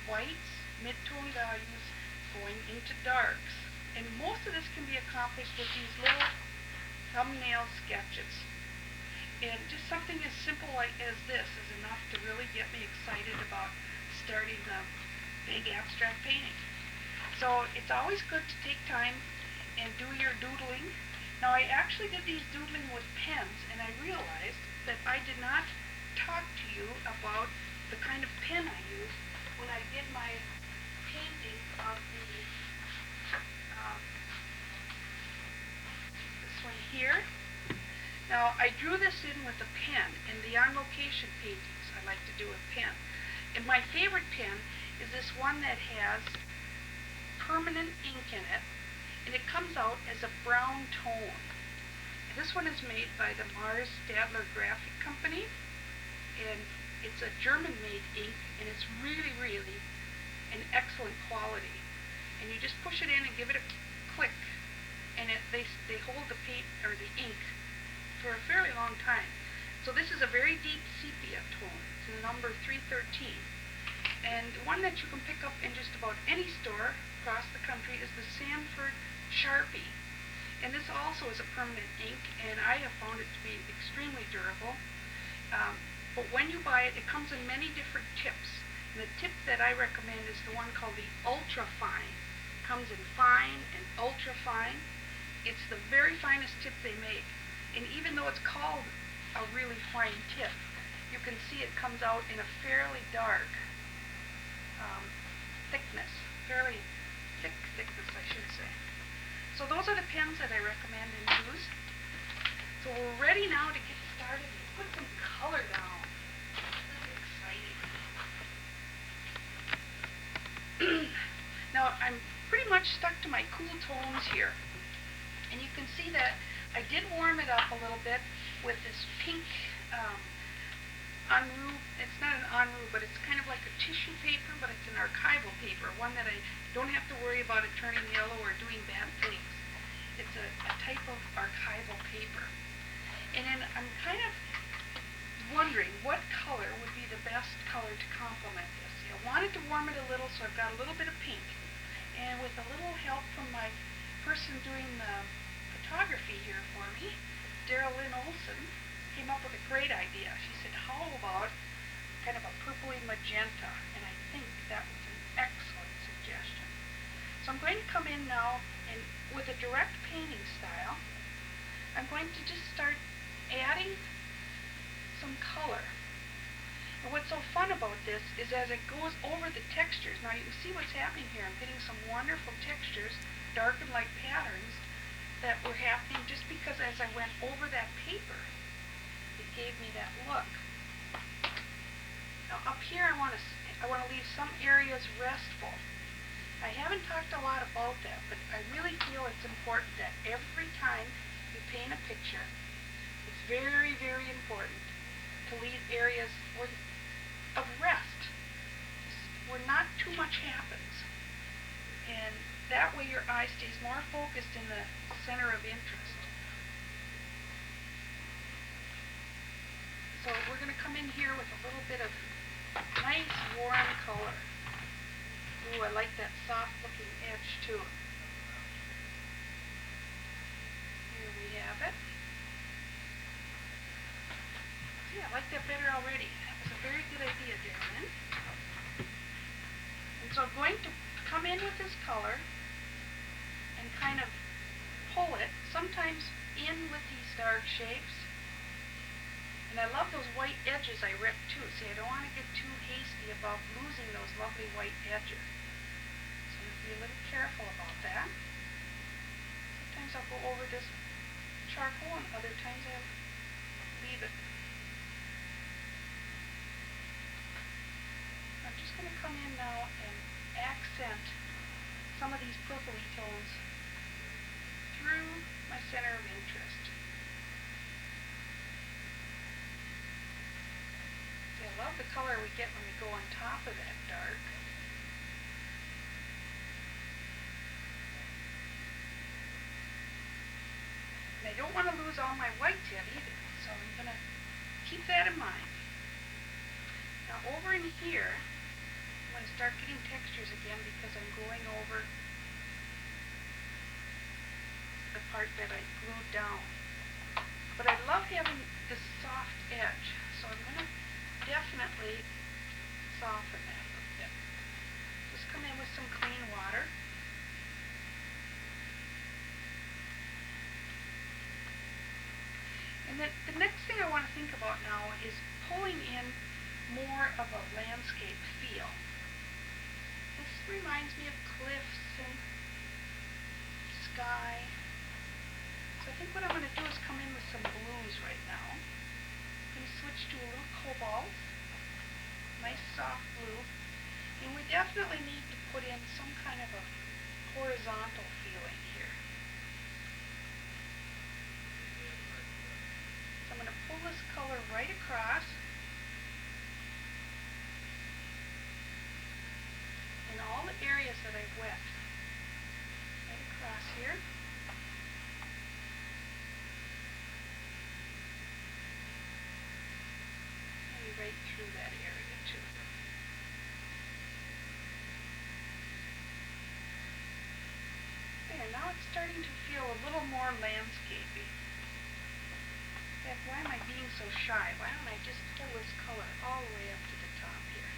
whites, mid-tone values going into darks. And most of this can be accomplished with these little thumbnail sketches. And just something as simple as this is enough to really get me excited about starting a big abstract painting. So it's always good to take time and do your doodling. Now I actually did these doodling with pens, and I realized that I did not talk to you about the kind of pen I used when I did my painting of this one here. Now I drew this in with a pen, and the on location paintings I like to do with pen. And my favorite pen is this one that has permanent ink in it, and it comes out as a brown tone. And this one is made by the Mars Stadler Graphic Company, and it's a German-made ink, and it's really, really an excellent quality. And you just push it in and give it a click, and they hold the paint or the ink for a fairly long time. So this is a very deep sepia tone. It's the number 313. And one that you can pick up in just about any store across the country is the Sanford Sharpie. And this also is a permanent ink, and I have found it to be extremely durable. But when you buy it, it comes in many different tips. And the tip that I recommend is the one called the Ultra Fine. It comes in fine and ultra fine. It's the very finest tip they make. And even though it's called a really fine tip, you can see it comes out in a fairly dark thickness, fairly thick thickness, I should say. So those are the pens that I recommend and use. So we're ready now to get started and put some color down. This is exciting. Now I'm pretty much stuck to my cool tones here. And you can see that I did warm it up a little bit with this pink enroux. It's not an enroux, but it's kind of like a tissue paper, but it's an archival paper, one that I don't have to worry about it turning yellow or doing bad things. It's a type of archival paper. And then I'm kind of wondering what color would be the best color to complement this. I wanted to warm it a little, so I've got a little bit of pink. And with a little help from my person doing the photography here for me, Lynn Olson, came up with a great idea. She said, how about kind of a purpley magenta? And I think that was an excellent suggestion. So I'm going to come in now and with a direct painting style, I'm going to just start adding some color. And what's so fun about this is as it goes over the textures, now you can see what's happening here. I'm getting some wonderful textures, dark and light patterns that were happening just because as I went over that paper, it gave me that look. Now up here I want to leave some areas restful. I haven't talked a lot about that, but I really feel it's important that every time you paint a picture, it's very, very important to leave areas of rest, where not too much happens. And that way your eye stays more focused in the center of interest. So we're going to come in here with a little bit of nice warm color. Ooh, I like that soft looking edge too. Here we have it. See, I like that better already. That was a very good idea, Darren. And so I'm going to come in with this color and kind of pull it, sometimes in with these dark shapes. And I love those white edges I ripped too. See, I don't want to get too hasty about losing those lovely white edges. So I'm going to be a little careful about that. Sometimes I'll go over this charcoal and other times I'll leave it. I'm just going to come in now and accent some of these purpley tones through my center of interest. See, I love the color we get when we go on top of that dark. And I don't want to lose all my whites yet either, so I'm going to keep that in mind. Now over in here, I'm going to start getting textures again because I'm going over the part that I glued down. But I love having this soft edge, so I'm going to definitely soften that a little bit. Just come in with some clean water. And then the next thing I want to think about now is pulling in more of a landscape feel. This reminds me of cliffs and sky. So I think what I'm going to do is come in with some blues right now. I'm going to switch to a little cobalt, nice soft blue. And we definitely need to put in some kind of a horizontal feeling here. So I'm going to pull this color right across. In all the areas that I've wet. Right across here. Maybe right through that area too. There, now it's starting to feel a little more landscapey. In fact, why am I being so shy? Why don't I just pull this color all the way up to the top here?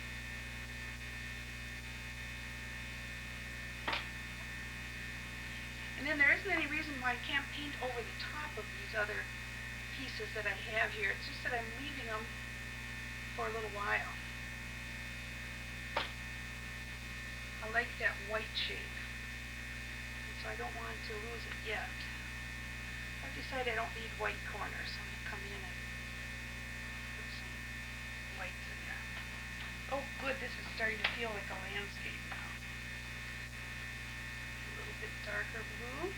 And then there isn't any reason why I can't paint over the top of these other pieces that I have here. It's just that I'm leaving them for a little while. I like that white shape, and so I don't want to lose it yet. I've decided I don't need white corners, so I'm going to come in and put some whites in there. Oh good, this is starting to feel like a landscape now. A little bit darker blue.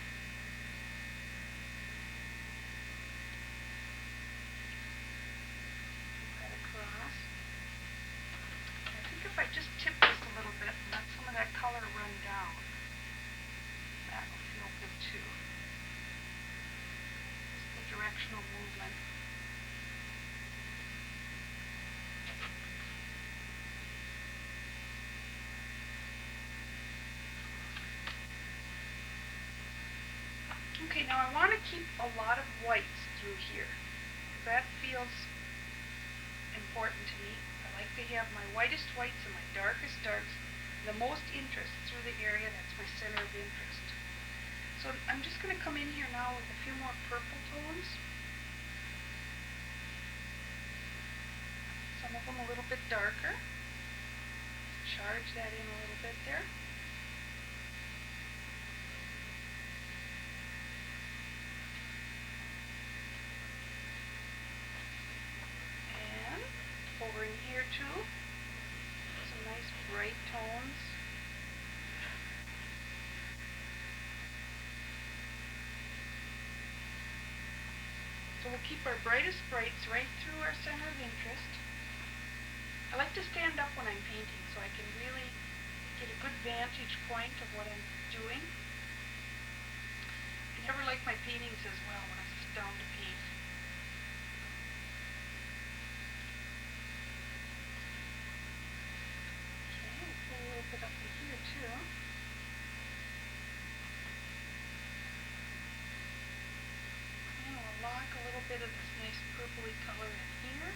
I just tip this a little bit and let some of that color run down. That will feel good too. Just the directional movement. Okay, now I want to keep a lot of whites through here. That feels important to me. I like to have my whitest whites and my darkest darks, the most interest through the area that's my center of interest. So I'm just going to come in here now with a few more purple tones. Some of them a little bit darker. Charge that in a little bit there. Over in here too, some nice bright tones. So we'll keep our brightest brights right through our center of interest. I like to stand up when I'm painting so I can really get a good vantage point of what I'm doing. I never like my paintings as well when I sit down to paint. It up in here too. And we'll lock a little bit of this nice purpley color in here.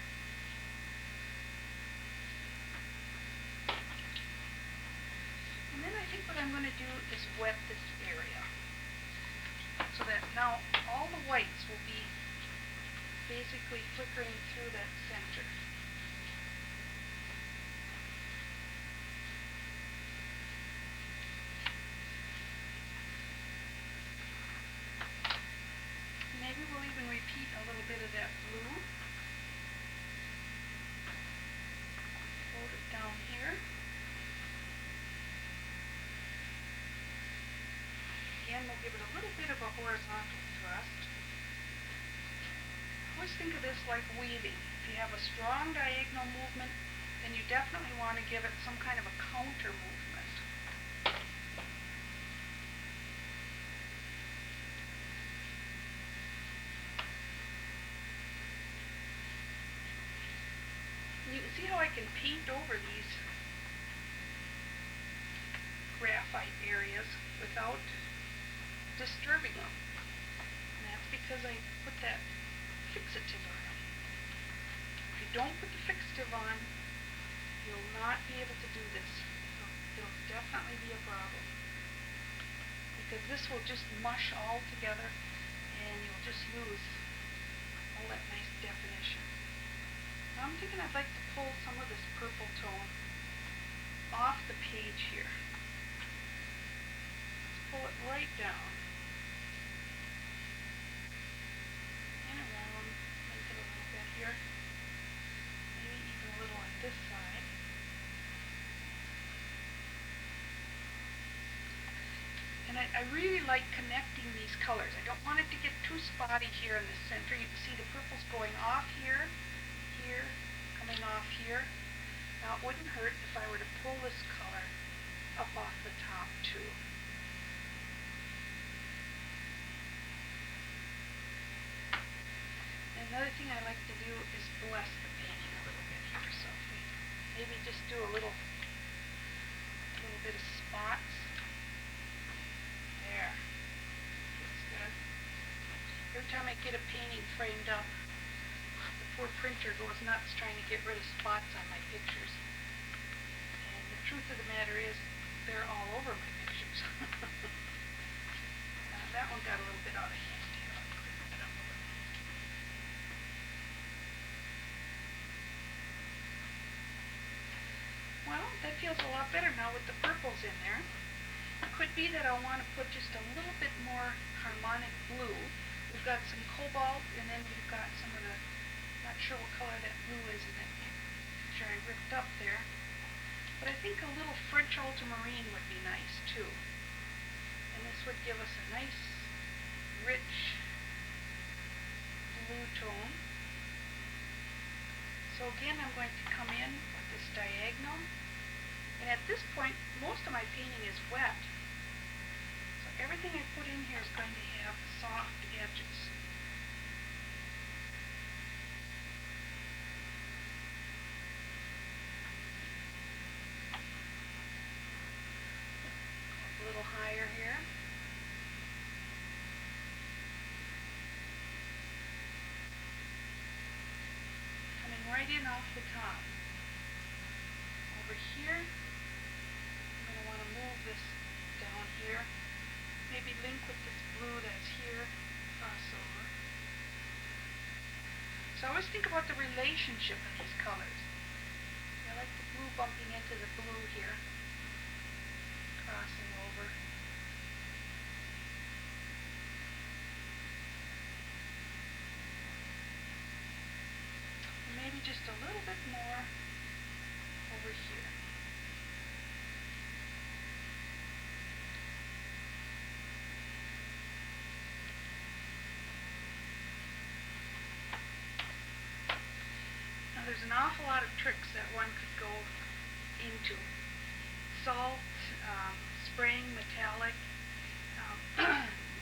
And then I think what I'm going to do is wet this area so that now all the whites will be basically flickering through that center. Maybe we'll even repeat a little bit of that blue. Hold it down here. Again, we'll give it a little bit of a horizontal thrust. I always think of this like weaving. If you have a strong diagonal movement, then you definitely want to give it some kind of a counter movement. You can see how I can paint over these graphite areas without disturbing them. And that's because I put that fixative on. If you don't put the fixative on, you'll not be able to do this. So it'll definitely be a problem, because this will just mush all together and you'll just lose all that nice definition. Now I'm thinking I'd like to pull some of this purple tone off the page here. Let's pull it right down and around, link it a little bit here, maybe even a little on this side. And I really like connecting these colors. I don't want it to get too spotty here in the center. You can see the purple's going off here, here, coming off here. Now it wouldn't hurt if I were to pull this color up off the top too. And another thing I like to do is bless the painting a little bit here. So if we maybe just do a little bit of spots. There. Looks good. Every time I get a painting framed up, the poor printer goes nuts trying to get rid of spots on my pictures. And the truth of the matter is, they're all over my pictures. That one got a little bit out of hand here. I'll clear that up a little. Well, that feels a lot better now with the purples in there. It could be that I want to put just a little bit more harmonic blue. We've got some cobalt, and then we've got some of the, not sure what color that blue is in that picture I ripped up there. But I think a little French ultramarine would be nice too. And this would give us a nice, rich blue tone. So again, I'm going to come in with this diagonal. And at this point, most of my painting is wet. So everything I put in here is going to have soft edges. A little higher here. Coming right in off the top. Over here, I'm going to want to move this down here. Maybe link with this blue that's here, cross over. So I always think about the relationship of these colors. I like the blue bumping into the blue here, crossing over. And maybe just a little bit more over here. Now there's an awful lot of tricks that one could go into. Salt, spraying metallic.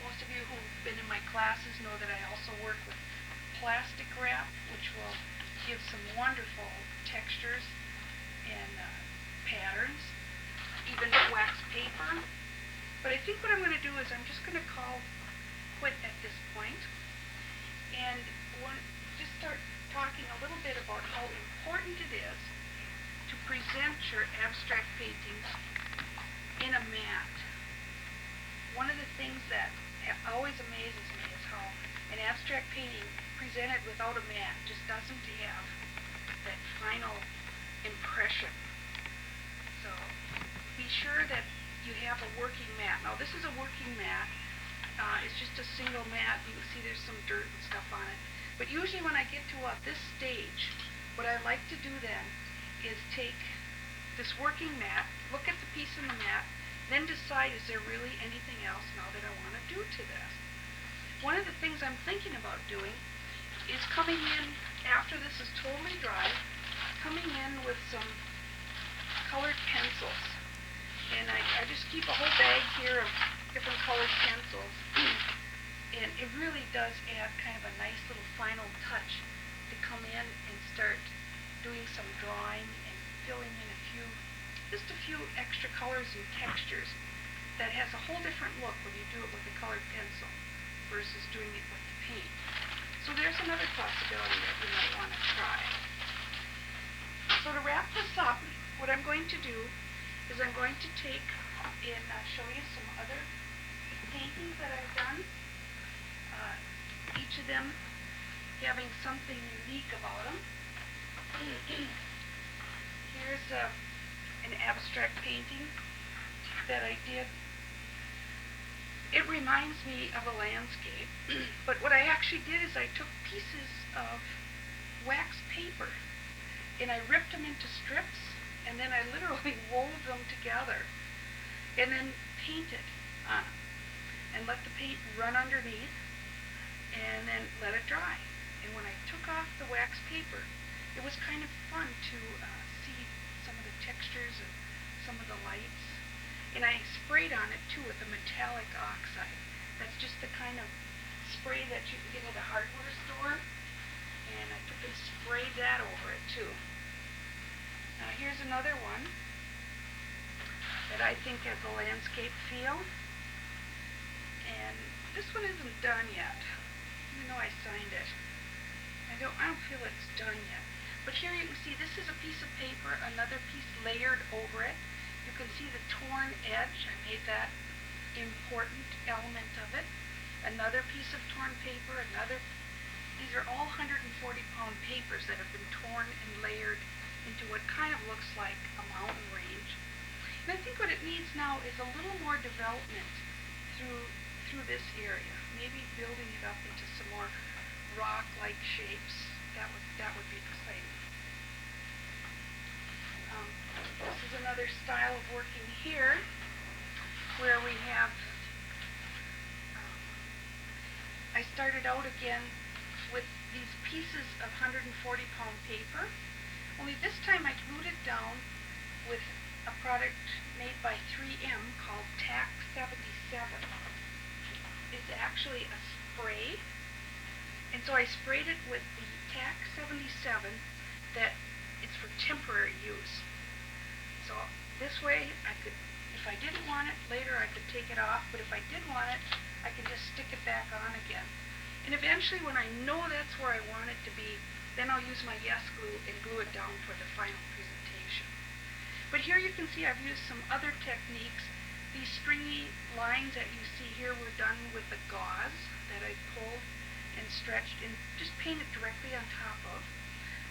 Most of you who've been in my classes know that I also work with plastic wrap, which will give some wonderful textures and patterns, even wax paper. But I think what I'm going to do is I'm just going to call quit at this point, and just start talking a little bit about how important it is to present your abstract paintings in a mat. One of the things that always amazes me is how an abstract painting presented without a mat just doesn't have that final impression. So be sure that you have a working mat. Now this is a working mat. It's just a single mat. You can see there's some dirt and stuff on it. But usually when I get to this stage, what I like to do then is take this working mat, look at the piece in the mat, then decide, is there really anything else now that I want to do to this? One of the things I'm thinking about doing is coming in, after this is totally dry, coming in with some colored pencils. And I just keep a whole bag here of different colored pencils. And it really does add kind of a nice little final touch to come in and start doing some drawing and filling in just a few extra colors and textures that has a whole different look when you do it with a colored pencil versus doing it with the paint. So there's another possibility that you might want to try. So to wrap this up, what I'm going to do is I'm going to take and show you some other paintings that I've done. Each of them having something unique about them. Here's an abstract painting that I did. It reminds me of a landscape, but what I actually did is I took pieces of wax paper and I ripped them into strips, and then I literally wove them together and then painted on them and let the paint run underneath and then let it dry. And when I took off the wax paper, it was kind of fun to see some of the textures and some of the lights. And I sprayed on it too with a metallic oxide. That's just the kind of spray that you can get at a hardware store. And I took and sprayed that over it too. Now here's another one that I think has a landscape feel. And this one isn't done yet, even though I signed it. I don't feel it's done yet. But here you can see this is a piece of paper, another piece layered over it. You can see the torn edge. I made that important element of it. Another piece of torn paper, these are all 140-pound papers that have been torn and layered into what kind of looks like a mountain range. And I think what it needs now is a little more development through this area. Maybe building it up into some more rock-like shapes. That would be exciting. This is another style of working here where we have, I started out again with these pieces of 140-pound paper, only this time I glued it down with a product made by 3M called Tack 77. It's actually a spray, and so I sprayed it with the Tack 77 that it's for temporary use. So this way I could, if I didn't want it later, I could take it off, but if I did want it, I can just stick it back on again. And eventually when I know that's where I want it to be, then I'll use my Yes Glue and glue it down for the final presentation. But here you can see I've used some other techniques. These stringy lines that you see here were done with the gauze that I pulled and stretched and just painted directly on top of.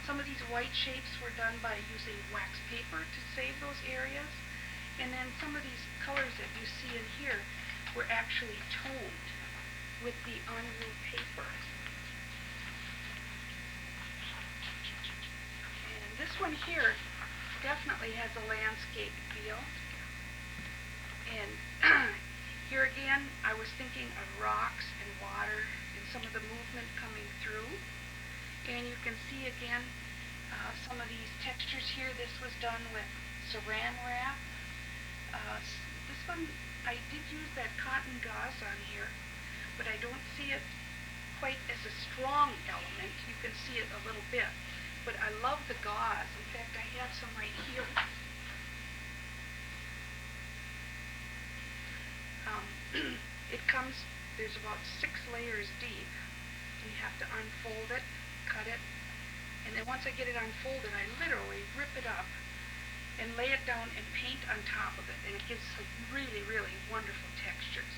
Some of these white shapes were done by using wax paper to save those areas. And then some of these colors that you see in here were actually toned with the enru paper. And this one here definitely has a landscape feel. And here again, I was thinking of rocks and water and some of the movement coming through. And you can see again some of these textures here. This was done with saran wrap. This one, I did use that cotton gauze on here, but I don't see it quite as a strong element. You can see it a little bit, but I love the gauze. In fact, I have some right here. It comes, there's about 6 layers deep. You have to unfold it, cut it, and then once I get it unfolded, I literally rip it up and lay it down and paint on top of it, and it gives some really, really wonderful textures.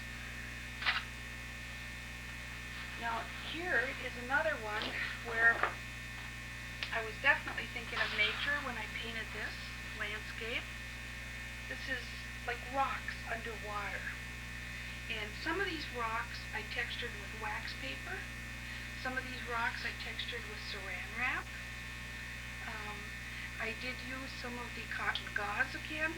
Now here is another one where I was definitely thinking of nature when I painted this landscape. This is like rocks underwater, and some of these rocks I textured with wax paper. Some of these rocks I textured with saran wrap. I did use some of the cotton gauze again.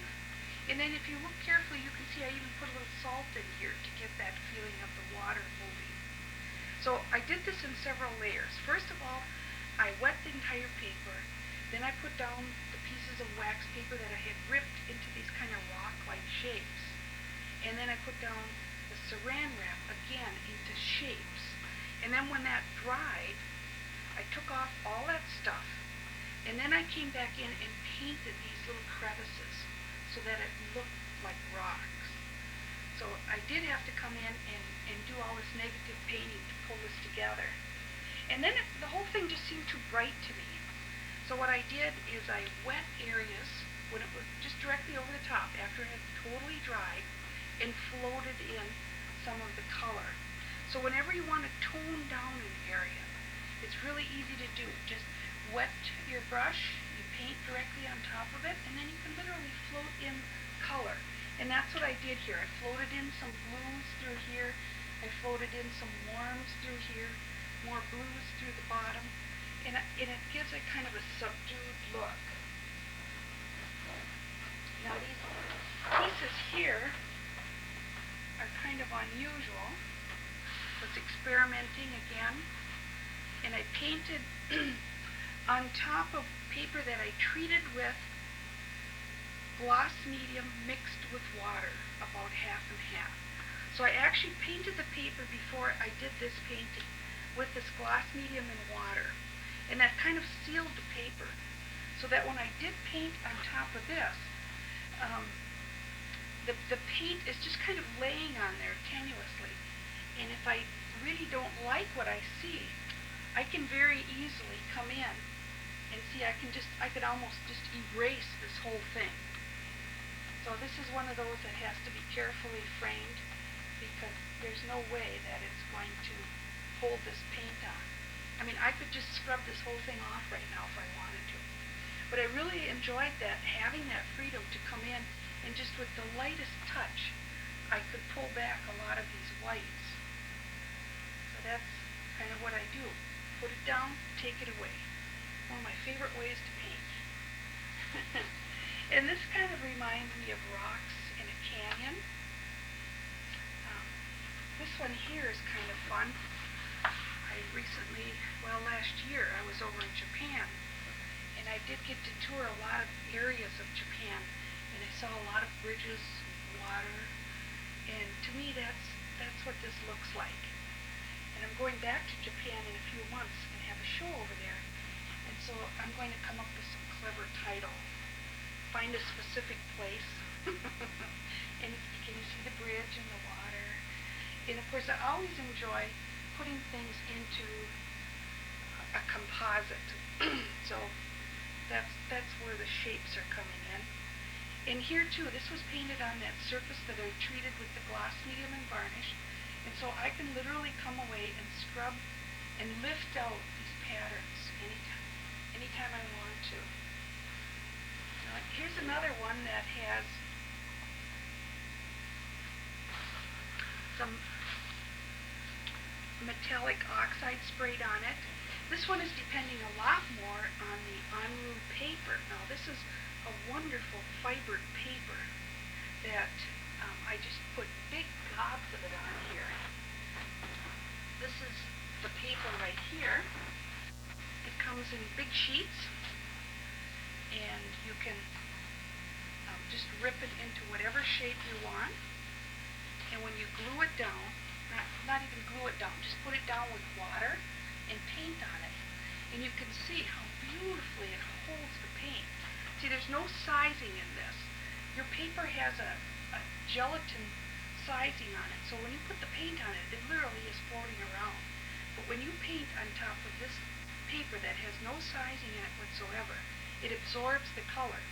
And then if you look carefully, you can see I even put a little salt in here to get that feeling of the water moving. So I did this in several layers. First of all, I wet the entire paper. Then I put down the pieces of wax paper that I had ripped into these kind of rock-like shapes. And then I put down the saran wrap again into shapes. And then when that dried, I took off all that stuff, and then I came back in and painted these little crevices so that it looked like rocks. So I did have to come in and do all this negative painting to pull this together. And then the whole thing just seemed too bright to me. So what I did is I wet areas when it was just directly over the top after it had totally dried and floated in some of the color. So whenever you want to tone down an area, it's really easy to do. Just wet your brush, you paint directly on top of it, and then you can literally float in color. And that's what I did here. I floated in some blues through here. I floated in some warms through here, more blues through the bottom. And it gives it kind of a subdued look. Now these pieces here are kind of unusual. I was experimenting again, and I painted on top of paper that I treated with gloss medium mixed with water, about half and half. So I actually painted the paper before I did this painting with this gloss medium and water. And that kind of sealed the paper, so that when I did paint on top of this, the paint is just kind of laying on there tenuously. And if I really don't like what I see, I can very easily come in and see I could almost just erase this whole thing. So this is one of those that has to be carefully framed, because there's no way that it's going to hold this paint on. I mean, I could just scrub this whole thing off right now if I wanted to. But I really enjoyed that, having that freedom to come in and just with the lightest touch, I could pull back a lot of these whites. So that's kind of what I do. Put it down, take it away. One of my favorite ways to paint. And this kind of reminds me of rocks in a canyon. This one here is kind of fun. Last year I was over in Japan, and I did get to tour a lot of areas of Japan, and I saw a lot of bridges, water, and to me that's what this looks like. And I'm going back to Japan in a few months and have a show over there, and so I'm going to come up with some clever title. Find a specific place, and can you see the bridge and the water? And of course I always enjoy putting things into a composite. So that's where the shapes are coming in. And here too, this was painted on that surface that I treated with the gloss medium and varnish. And so I can literally come away and scrub and lift out these patterns anytime I want to. Now, here's another one that has some metallic oxide sprayed on it. This one is depending a lot more on the enroute paper. Now this is a wonderful fibered paper that I just put big gobs of it on here. This is the paper right here. It comes in big sheets, and you can just rip it into whatever shape you want. And when you glue it down, not even glue it down, just put it down with water and paint on it. And you can see how beautifully it holds the paint. See, there's no sizing in this. Your paper has a gelatin sizing on it, so when you put the paint on it, it literally is floating around. But when you paint on top of this paper that has no sizing in it whatsoever, it absorbs the color.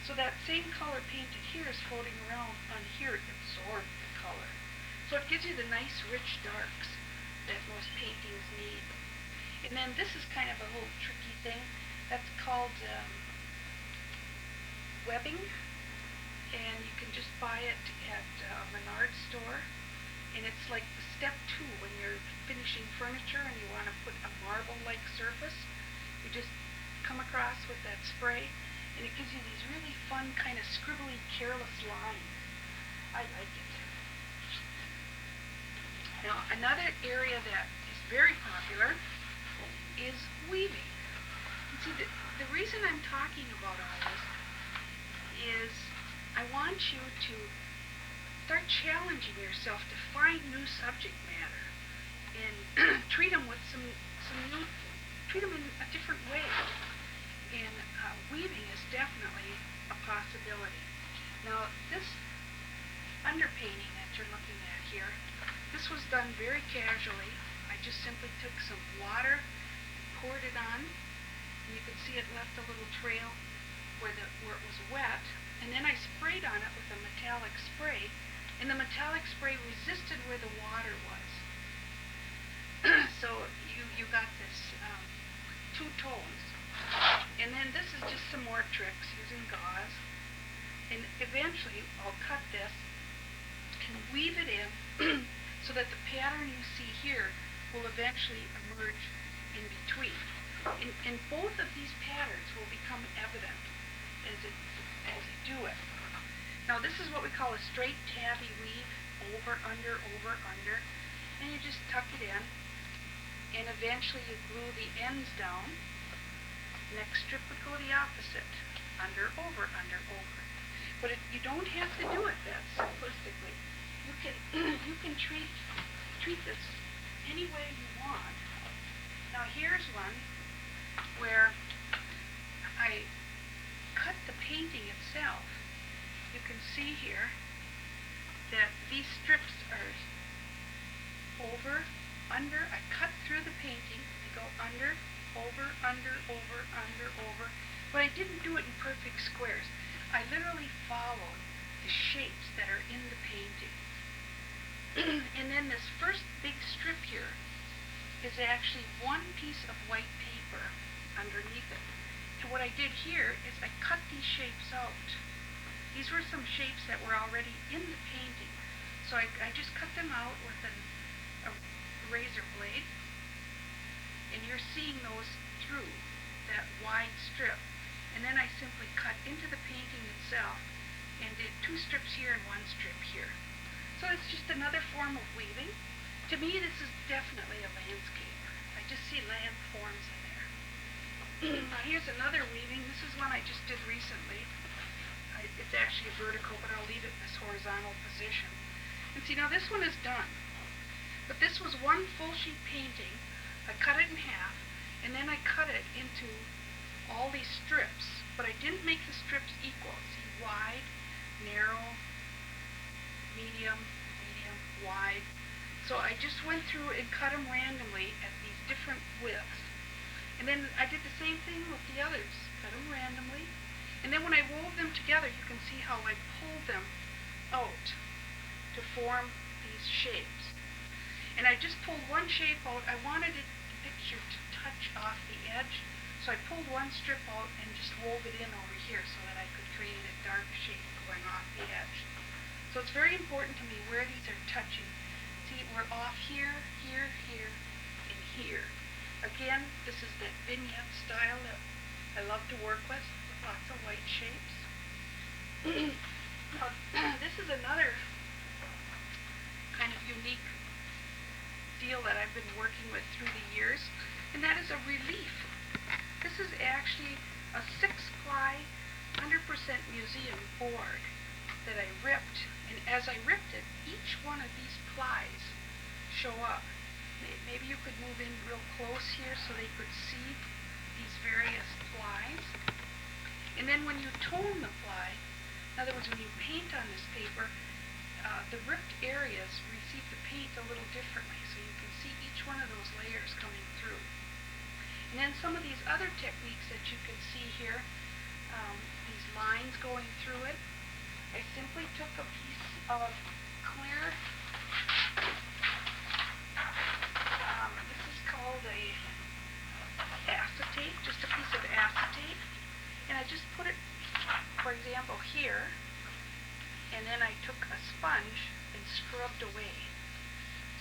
So that same color painted here is floating around on here, it absorbs the color. So it gives you the nice rich darks that most paintings need. And then this is kind of a little tricky thing. That's called webbing. And you can just buy it at a Menards store. And it's like the step 2 when you're finishing furniture and you want to put a marble-like surface. You just come across with that spray, and it gives you these really fun, kind of scribbly, careless lines. I like it. Now, another area that is very popular is weaving. And see, the reason I'm talking about all this is I want you to start challenging yourself to find new subject matter and treat them with treat them in a different way. And weaving is definitely a possibility. Now, this underpainting that you're looking at here, this was done very casually. I just simply took some water poured it on, and you could see it left a little trail where it was wet, and then I sprayed on it with a metallic spray, and the metallic spray resisted where the water was. So you got this two tones. And then this is just some more tricks using gauze. And eventually I'll cut this and weave it in so that the pattern you see here will eventually emerge in between. And both of these patterns will become evident as I do it. Now this is what we call a straight tabby weave, over, under, and you just tuck it in, and eventually you glue the ends down. Next strip would go the opposite, under, over. But you don't have to do it that simplistically. You can treat this any way you want. Now here's one where I cut the painting itself. You can see here that these strips are over, under. I cut through the painting. They go under, over. But I didn't do it in perfect squares. I literally followed the shapes that are in the painting. And then this first big strip here is actually one piece of white paper underneath it. And what I did here is I cut these shapes out. These were some shapes that were already in the painting. So I just cut them out with a razor blade. And you're seeing those through that wide strip. And then I simply cut into the painting itself and did two strips here and one strip here. So it's just another form of weaving. To me, this is definitely a landscape. I just see land forms in there. Now here's another weaving. This is one I just did recently. It's actually vertical, but I'll leave it in this horizontal position. And see, now this one is done. But this was one full sheet painting. I cut it in half, and then I cut it into all these strips. But I didn't make the strips equal. See, wide, narrow, medium, wide. So I just went through and cut them randomly at these different widths. And then I did the same thing with the others. Cut them randomly. And then when I wove them together, you can see how I pulled them out to form these shapes. And I just pulled one shape out. I wanted the picture to touch off the edge. So I pulled one strip out and just wove it in over here so that I could create a dark shape going off the edge. So it's very important to me where these are touching. See, we're off here, here, and here. Again, this is that vignette style that I love to work with lots of white shapes. Now, this is another kind of unique deal that I've been working with through the years, and that is a relief. This is actually a 6-ply, 100% museum board that I ripped, and as I ripped it, each one of these plies show up. Maybe you could move in real close here so they could see these various plies. And then when you tone the ply, in other words, when you paint on this paper, the ripped areas receive the paint a little differently, so you can see each one of those layers coming through. And then some of these other techniques that you can see here, these lines going through it, I simply took a piece of clear, this is called a acetate, just a piece of acetate, and I just put it, for example, here, and then I took a sponge and scrubbed away.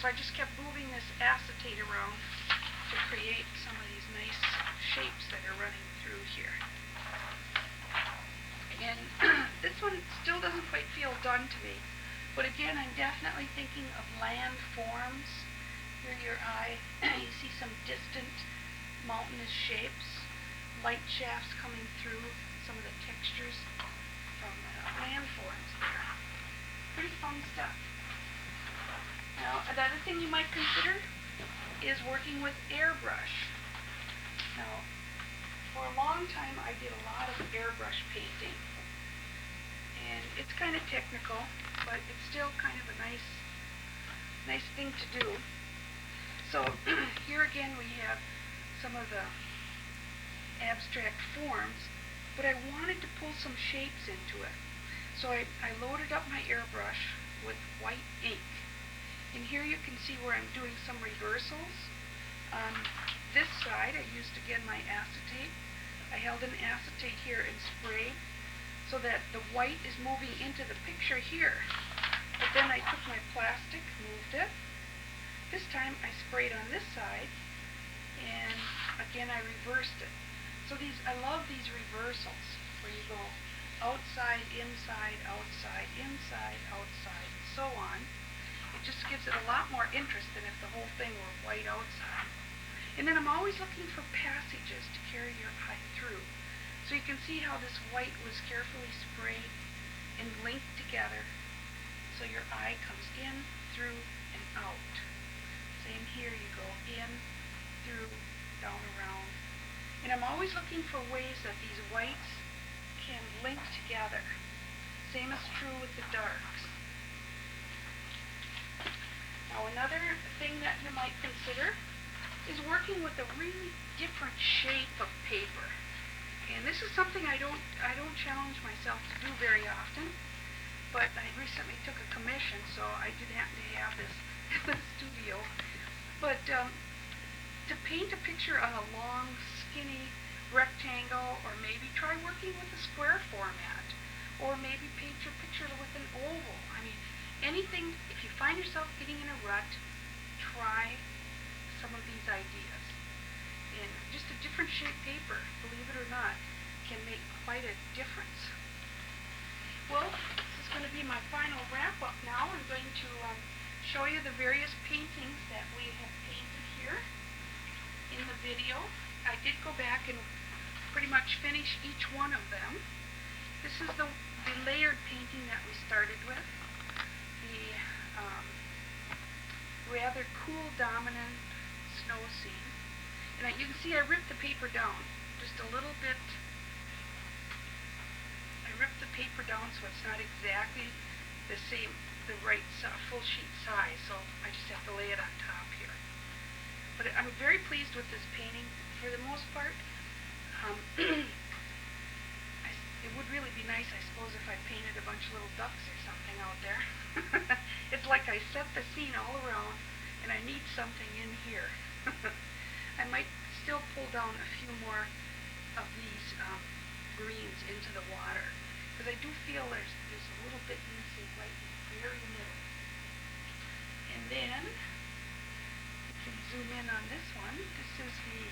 So I just kept moving this acetate around to create some of these nice shapes that are running through here. And this one still doesn't quite feel done to me, but again, I'm definitely thinking of land forms. Here your eye, you see some distant mountainous shapes, light shafts coming through, some of the textures from land forms there. Pretty fun stuff. Now, another thing you might consider is working with airbrush. Now, for a long time I did a lot of airbrush painting, and it's kind of technical, but it's still kind of a nice thing to do. So here again we have some of the abstract forms, but I wanted to pull some shapes into it. So I loaded up my airbrush with white ink. And here you can see where I'm doing some reversals. On this side, I used again my acetate. I held an acetate here and sprayed so that the white is moving into the picture here. But then I took my plastic, moved it. This time I sprayed on this side, and again I reversed it. So I love these reversals where you go outside, inside, outside, inside, outside, and so on. It just gives it a lot more interest than if the whole thing were white outside. And then I'm always looking for passages to carry your eye through. So you can see how this white was carefully sprayed and linked together so your eye comes in, through, and out. Same here, you go in, through, down, around. And I'm always looking for ways that these whites can link together. Same is true with the darks. Now another thing that you might consider is working with a really different shape of paper. And this is something I don't challenge myself to do very often, but I recently took a commission, so I did happen to have this in the studio. But to paint a picture on a long, skinny rectangle, or maybe try working with a square format, or maybe paint your picture with an oval. I mean, anything, if you find yourself getting in a rut, try some of these ideas. And just a different shaped paper, believe it or not, can make quite a difference. Well, this is going to be my final wrap-up now. I'm going to show you the various paintings that we have painted here in the video. I did go back and pretty much finish each one of them. This is the layered painting that we started with. The rather cool, dominant snow scene. And you can see I ripped the paper down just a little bit. I ripped the paper down so it's not exactly the same, the right full sheet size, so I just have to lay it on top here. But I'm very pleased with this painting for the most part. It would really be nice, I suppose, if I painted a bunch of little ducks or something out there. It's like I set the scene all around and I need something in here. I might still pull down a few more of these greens into the water, because I do feel there's a little bit missing right in the very middle. And then you can zoom in on this one. This is the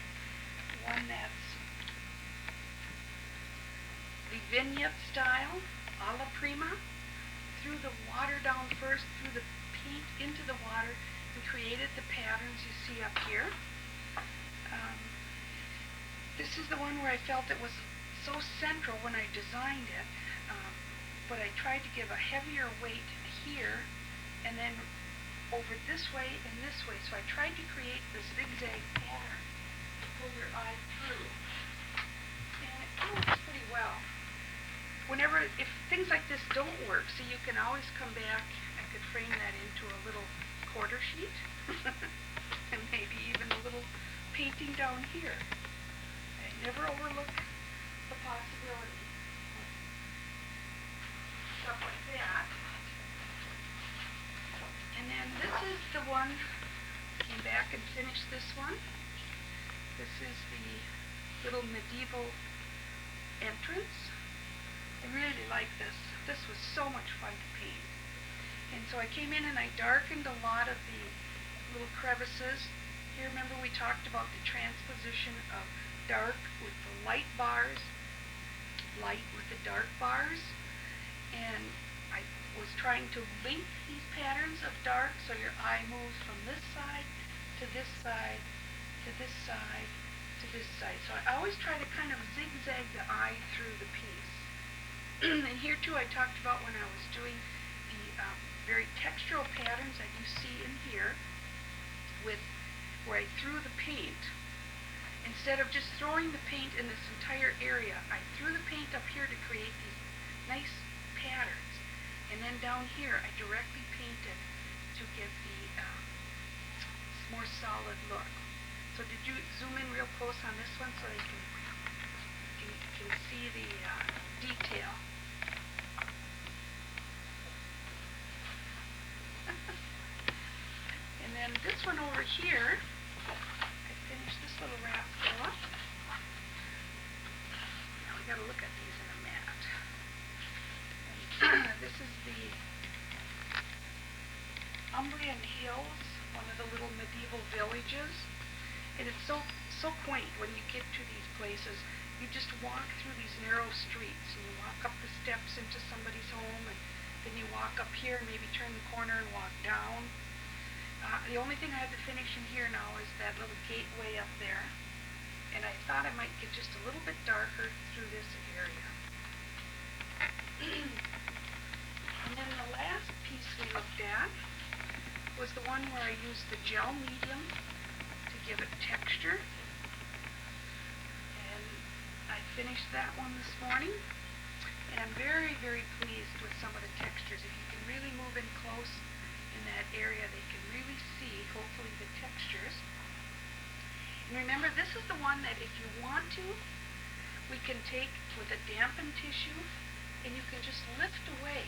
one that's the vignette style, a la prima. Threw the water down first, threw the paint into the water, and created the patterns you see up here. This is the one where I felt it was so central when I designed it, but I tried to give a heavier weight here, and then over this way and this way. So I tried to create this zigzag pattern to pull your eye through, and it works pretty well. If things like this don't work, so you can always come back. I could frame that into a little quarter sheet, and maybe even a little painting down here. I never overlook the possibility of stuff like that. And then this is the one, came back and finished this one. This is the little medieval entrance. I really like this. This was so much fun to paint. And so I came in and I darkened a lot of the little crevices. Here, remember we talked about the transposition of dark with the light bars, light with the dark bars. And I was trying to link these patterns of dark so your eye moves from this side to this side to this side to this side. So I always try to kind of zigzag the eye through the piece. And here too I talked about when I was doing the very textural patterns that you see in here, with where I threw the paint. Instead of just throwing the paint in this entire area, I threw the paint up here to create these nice patterns. And then down here I directly painted to give the more solid look. So So did you zoom in real close on this one so they can see the detail? And then this one over here, I finished this little rascal up. Now we got to look at these in a mat. And this is the Umbrian Hills, one of the little medieval villages. And it's so quaint when you get to these places. You just walk through these narrow streets, and you walk up the steps into somebody's home, and then you walk up here and maybe turn the corner and walk down. The only thing I have to finish in here now is that little gateway up there. And I thought I might get just a little bit darker through this area. And then the last piece we looked at was the one where I used the gel medium to give it texture. And I finished that one this morning. And I'm very, very pleased with some of the textures. If you can really move in close in that area, they can really see, hopefully, the textures. And remember, this is the one that if you want to, we can take with a dampened tissue and you can just lift away.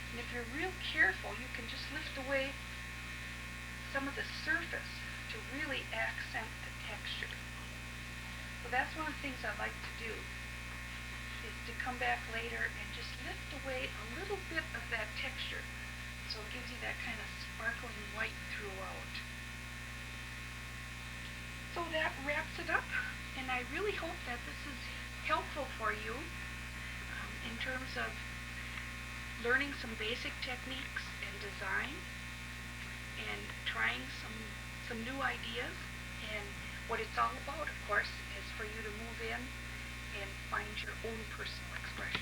And if you're real careful, you can just lift away some of the surface to really accent the texture. So that's one of the things I like to do, is to come back later and just lift away a little bit of that texture. So it gives you that kind of sparkling white throughout. So that wraps it up, and I really hope that this is helpful for you in terms of learning some basic techniques in design and trying some new ideas. And what it's all about, of course, is for you to move in and find your own personal expression.